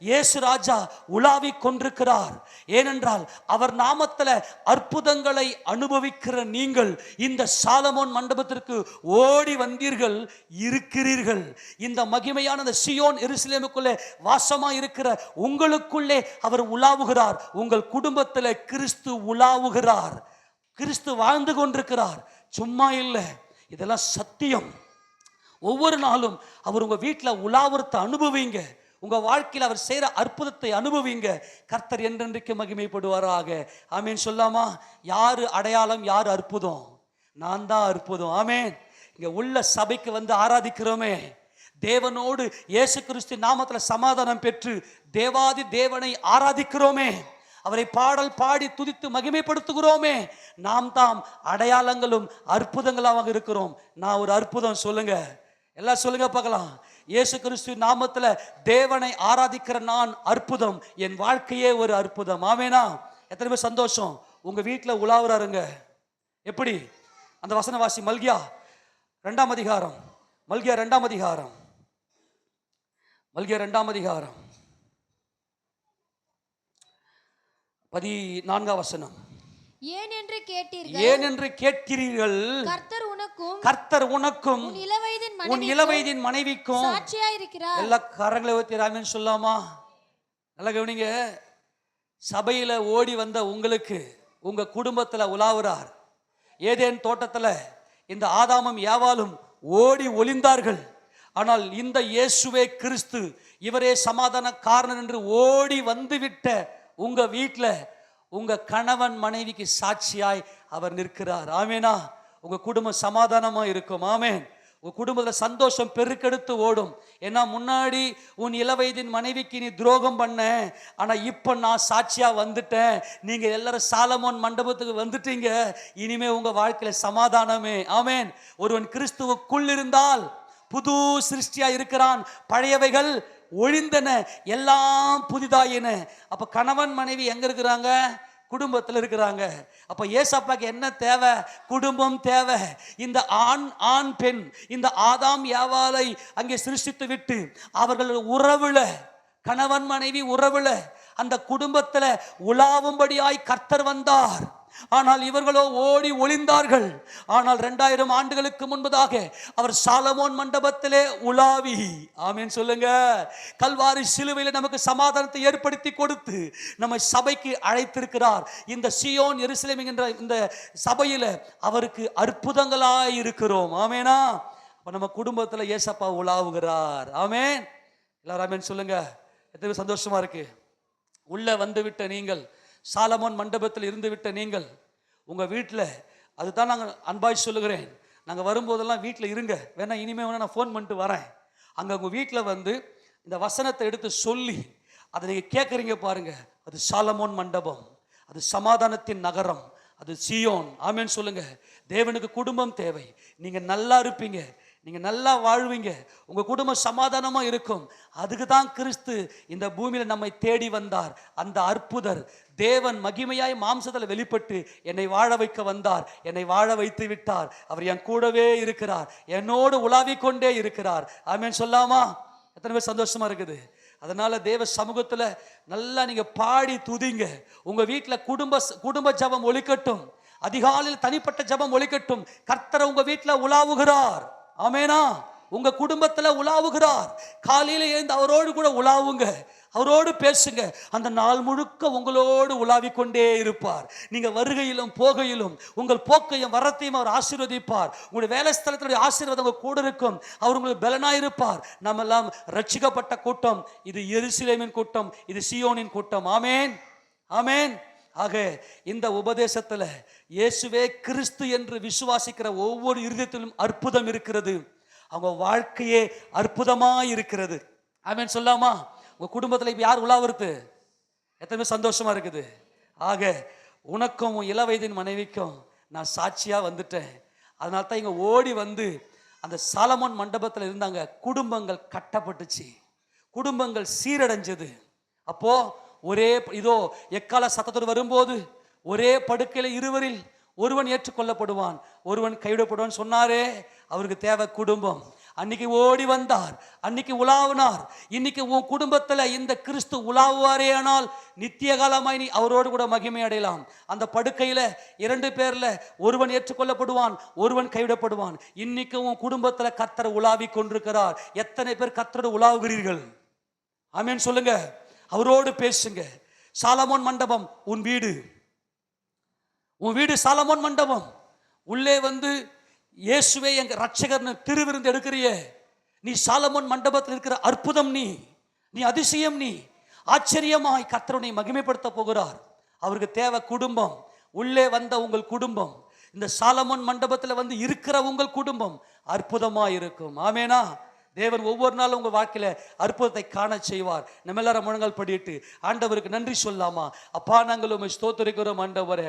இயேசு ராஜா உலாவி கொண்டிருக்கிறார். ஏனென்றால் அவர் நாமத்தில் அற்புதங்களை அனுபவிக்கிற நீங்கள் இந்த சாலமோன் மண்டபத்திற்கு ஓடி வந்தீர்கள், இருக்கிறீர்கள். இந்த மகிமையான இந்த சியோன் எருசலேமுக்குள்ளே வாசமா இருக்கிற உங்களுக்குள்ளே அவர் உலாவுகிறார். உங்கள் குடும்பத்தில் கிறிஸ்து உலாவுகிறார். கிறிஸ்து வாழ்ந்து கொண்டிருக்கிறார். சும்மா இல்லை, இதெல்லாம் சத்தியம். ஒவ்வொரு நாளும் அவர் உங்க வீட்டில் உலாவரத்தை அனுபவிங்க. உங்க வாழ்க்கையில் அவர் செய்கிற அற்புதத்தை அனுபவிங்க. கர்த்தர் என்றென்றைக்கு மகிமைப்படுவாராக. ஆமேன் சொல்லாமா? யாரு அடையாளம், யாரு அற்புதம்? நான் தான் அற்புதம். ஆமேன். இங்க உள்ள சபைக்கு வந்து ஆராதிக்கிறோமே, தேவனோடு இயேசு கிறிஸ்து நாமத்தில் சமாதானம் பெற்று தேவாதி தேவனை ஆராதிக்கிறோமே, அவரை பாடல் பாடி துதித்து மகிமைப்படுத்துகிறோமே, நாம் தாம் அடையாளங்களும் அற்புதங்களாக இருக்கிறோம். நான் ஒரு அற்புதம். சொல்லுங்க, எல்லாம் சொல்லுங்க பார்க்கலாம். இயேசு கிறிஸ்து நாமத்தில் தேவனை ஆராதிக்கிற நான் அற்புதம். என் வாழ்க்கையே ஒரு அற்புதம். ஆமேனா? எத்தனை பேர் சந்தோஷம்? உங்க வீட்டில் உலாவுறாருங்க. எப்படி? அந்த வசனவாசி மல்கியா 2ஆம் அதிகாரம், மல்கியா 2ஆம் அதிகாரம், மல்கியா 2ஆம் அதிகாரம் 14ஆம் வசனம். ஏன் என்று கேட்டீர்கள், ஏன் என்று கேட்கிறீர்கள், கர்த்தர் உனக்கும் உன் இளவயதின் மனைவிக்கும் சாட்சியாயிருக்கிறார். எல்லா கரங்களை ஊத்தி ஆமென் சொல்லாமா? நல்லா கவனிங்க. சபையில ஓடி வந்த உங்களுக்கு உங்க குடும்பத்துல உலாவுறார். ஏதேன் தோட்டத்துல இந்த ஆதாமும் ஏவாளும் ஓடி ஒளிந்தார்கள். ஆனால் இந்த இயேசுவே கிறிஸ்து, இவரே சமாதான காரணர் என்று ஓடி வந்துவிட்ட உங்க வீட்டில் உங்க கணவன் மனைவிக்கு சாட்சியாய் அவர் நிற்கிறார். ஆமேனா? உங்க குடும்பம் சமாதானமா இருக்கும். ஆமேன். உங்க குடும்பத்தில் சந்தோஷம் பெருக்கெடுத்து ஓடும். ஏன்னா முன்னாடி உன் இளவயதின் மனைவிக்கு நீ துரோகம் பண்ண, ஆனா இப்ப நான் சாட்சியா வந்துட்டேன். நீங்க எல்லாரும் சாலமோன் மண்டபத்துக்கு வந்துட்டீங்க. இனிமே உங்க வாழ்க்கையில சமாதானமே. ஆமேன். ஒருவன் கிறிஸ்துவுக்குள் இருந்தால் புது சிருஷ்டியா இருக்கிறான், பழையவைகள் ஒழிந்தன, எல்லாம் புதிதாயின. அப்ப கணவன் மனைவி எங்க இருக்கிறாங்க? குடும்பத்தில் இருக்கிறாங்க. அப்ப ஏசப்பாக்கு என்ன தேவை? குடும்பம் தேவை. இந்த ஆண் பெண், இந்த ஆதாம் ஏவாளை அங்கே சிருஷ்டித்து விட்டு அவர்கள் உறவுல, கணவன் மனைவி உறவுல, அந்த குடும்பத்துல உலாவும்படியாய் கர்த்தர் வந்தார். ஆனால் இவர்களோ ஓடி ஒளிந்தார்கள். ஆனால் 2000 ஆண்டுகளுக்கு முன்பதாக அவர் சாலமோன் மண்டபத்திலே உலாவி, ஆமேன் சொல்லுங்க, கல்வாரி சிலுவையில் நமக்கு சமாதானத்தை ஏற்படுத்தி கொடுத்து நம்மை சபைக்கு அழைத்திருக்கிறார். இந்த சியோன் எருசலேம் என்கிற இந்த சபையில அவருக்கு அற்புதங்களாய் இருக்கிறோம். ஆமேனா? அப்ப நம்ம குடும்பத்துல ஏசப்பா உலாவுகிறார். ஆமேன். எல்லாரும் ஆமேன் சொல்லுங்க. எத்தனை சந்தோஷமா இருக்கு. உள்ள வந்து விட்ட நீங்கள், சாலமோன் மண்டபத்தில் இருந்து விட்ட நீங்கள், உங்கள் வீட்டில், அதுதான் நாங்கள் அன்பாய் சொல்லுகிறேன், நாங்கள் வரும்போதெல்லாம் வீட்டில் இருங்க. வேணா இனிமேல் வேணா நான் ஃபோன் பண்ணிட்டு வரேன். அங்கே உங்கள் வீட்டில் வந்து இந்த வசனத்தை எடுத்து சொல்லி அதை நீங்கள் கேட்குறீங்க பாருங்க. அது சாலமோன் மண்டபம், அது சமாதானத்தின் நகரம், அது சியோன். ஆமேன்னு சொல்லுங்க. தேவனுக்கு குடும்பம் தேவை. நீங்கள் நல்லா இருப்பீங்க, நீங்கள் நல்லா வாழ்வீங்க, உங்கள் குடும்பம் சமாதானமாக இருக்கும். அதுக்கு தான் கிறிஸ்து இந்த பூமியில் நம்மை தேடி வந்தார். அந்த அற்புதர் தேவன் மகிமையாய் மாம்சத்தில் வெளிப்பட்டு என்னை வாழ வைக்க வந்தார். என்னை வாழ வைத்து விட்டார். அவர் என் கூடவே இருக்கிறார், என்னோடு உலாவிக் கொண்டே இருக்கிறார். ஆமேன் சொல்லாமா? எத்தனை பேர் சந்தோஷமா இருக்குது? அதனால தேவ சமூகத்தில் நல்லா நீங்க பாடி துதிங்க. உங்க வீட்டில் குடும்ப ஜபம் ஒலிக்கட்டும், அதிகாலையில் தனிப்பட்ட ஜபம் ஒலிக்கட்டும். கர்த்தர் உங்க வீட்டில் உலாவுகிறார். ஆமேனா? உங்க குடும்பத்துல உலாவுகிறார். காலையில எழுந்து அவரோடு கூட உலாவுங்க, அவரோடு பேசுங்க. அந்த நாள் முழுக்க உங்களோடு உலாவிக் கொண்டே இருப்பார். நீங்க வருகையிலும் போகையிலும் உங்கள் போக்கையும் வரத்தையும் அவர் ஆசீர்வதிப்பார். உங்களுடைய வேலை ஸ்தலத்துடைய ஆசீர்வாதம் உங்க கூட இருக்கும். அவர் உங்களுக்கு பலனாயிருப்பார். நம்ம எல்லாம் ரட்சிக்கப்பட்ட கூட்டம். இது எருசலேமின் கூட்டம், இது சியோனின் கூட்டம். ஆமேன், ஆமேன். ஆக இந்த உபதேசத்துல இயேசுவே கிறிஸ்து என்று விசுவாசிக்கிற ஒவ்வொரு இருதயத்திலும் அற்புதம் இருக்கிறது. அவங்க வாழ்க்கையே அற்புதமா இருக்கிறது. ஆமேன் சொல்லாமா? உங்க குடும்பத்தில் இப்ப யார் உலாவுறது? எத்தனை சந்தோஷமா இருக்குது. ஆக உனக்கும் இளவயதின் மனைவிக்கும் நான் சாட்சியா வந்துட்டேன். அதனால தான் இங்க ஓடி வந்து அந்த சாலமோன் மண்டபத்தில் இருந்தாங்க. குடும்பங்கள் கட்டப்பட்டுச்சு, குடும்பங்கள் சீரடைஞ்சது. அப்போ ஒரே இதோ எக்கால சத்தத்தோடு வரும்போது ஒரே படுக்கையில் இருவரில் ஒருவன் ஏற்றுக்கொள்ளப்படுவான், ஒருவன் கைவிடப்படுவான் சொன்னாரே. அவருக்கு தேவை குடும்பம். அன்னைக்கு ஓடி வந்தார், அன்னைக்கு உலாவினார். இன்னைக்கு உன் குடும்பத்தில் இந்த கிறிஸ்து உலாவுவாரே ஆனால் நித்திய காலமாய் நீ அவரோடு கூட மகிமை அடையலாம். அந்த படுக்கையில் 2 பேர்ல ஒருவன் ஏற்றுக்கொள்ளப்படுவான், ஒருவன் கைவிடப்படுவான். இன்னைக்கு உன் குடும்பத்தில் கர்த்தர் உலாவி கொண்டிருக்கிறார். எத்தனை பேர் கர்த்தரோடு உலாவுகிறீர்கள்? ஆமேன் சொல்லுங்க. அவரோடு பேசுங்க. சாலமோன் மண்டபம் உன் வீடு, உன் வீடு சாலமோன் மண்டபம். உள்ளே வந்து இயேசுவே எங்க ரட்சகர்னு திருவிருந்து எடுக்கிறியே, நீ சாலமோன் மண்டபத்தில் இருக்கிற அற்புதம். நீ நீ அதிசயம், நீ ஆச்சரியமாய் கர்த்தருனை மகிமைப்படுத்த போகிறார். அவருக்கு தேவை குடும்பம். உள்ளே வந்த உங்கள் குடும்பம், இந்த சாலமோன் மண்டபத்தில் வந்து இருக்கிற உங்கள் குடும்பம் அற்புதமாக இருக்கும். ஆமேனா? தேவன் ஒவ்வொரு நாளும் உங்கள் வாழ்க்கையில் அற்புதத்தை காண செய்வார். நம்ம எல்லாரும் முழங்கால் படியிட்டு ஆண்டவருக்கு நன்றி சொல்லாமா? அப்பா, நாங்கள் உம்மை ஸ்தோத்திரிக்கிறோம் ஆண்டவரே.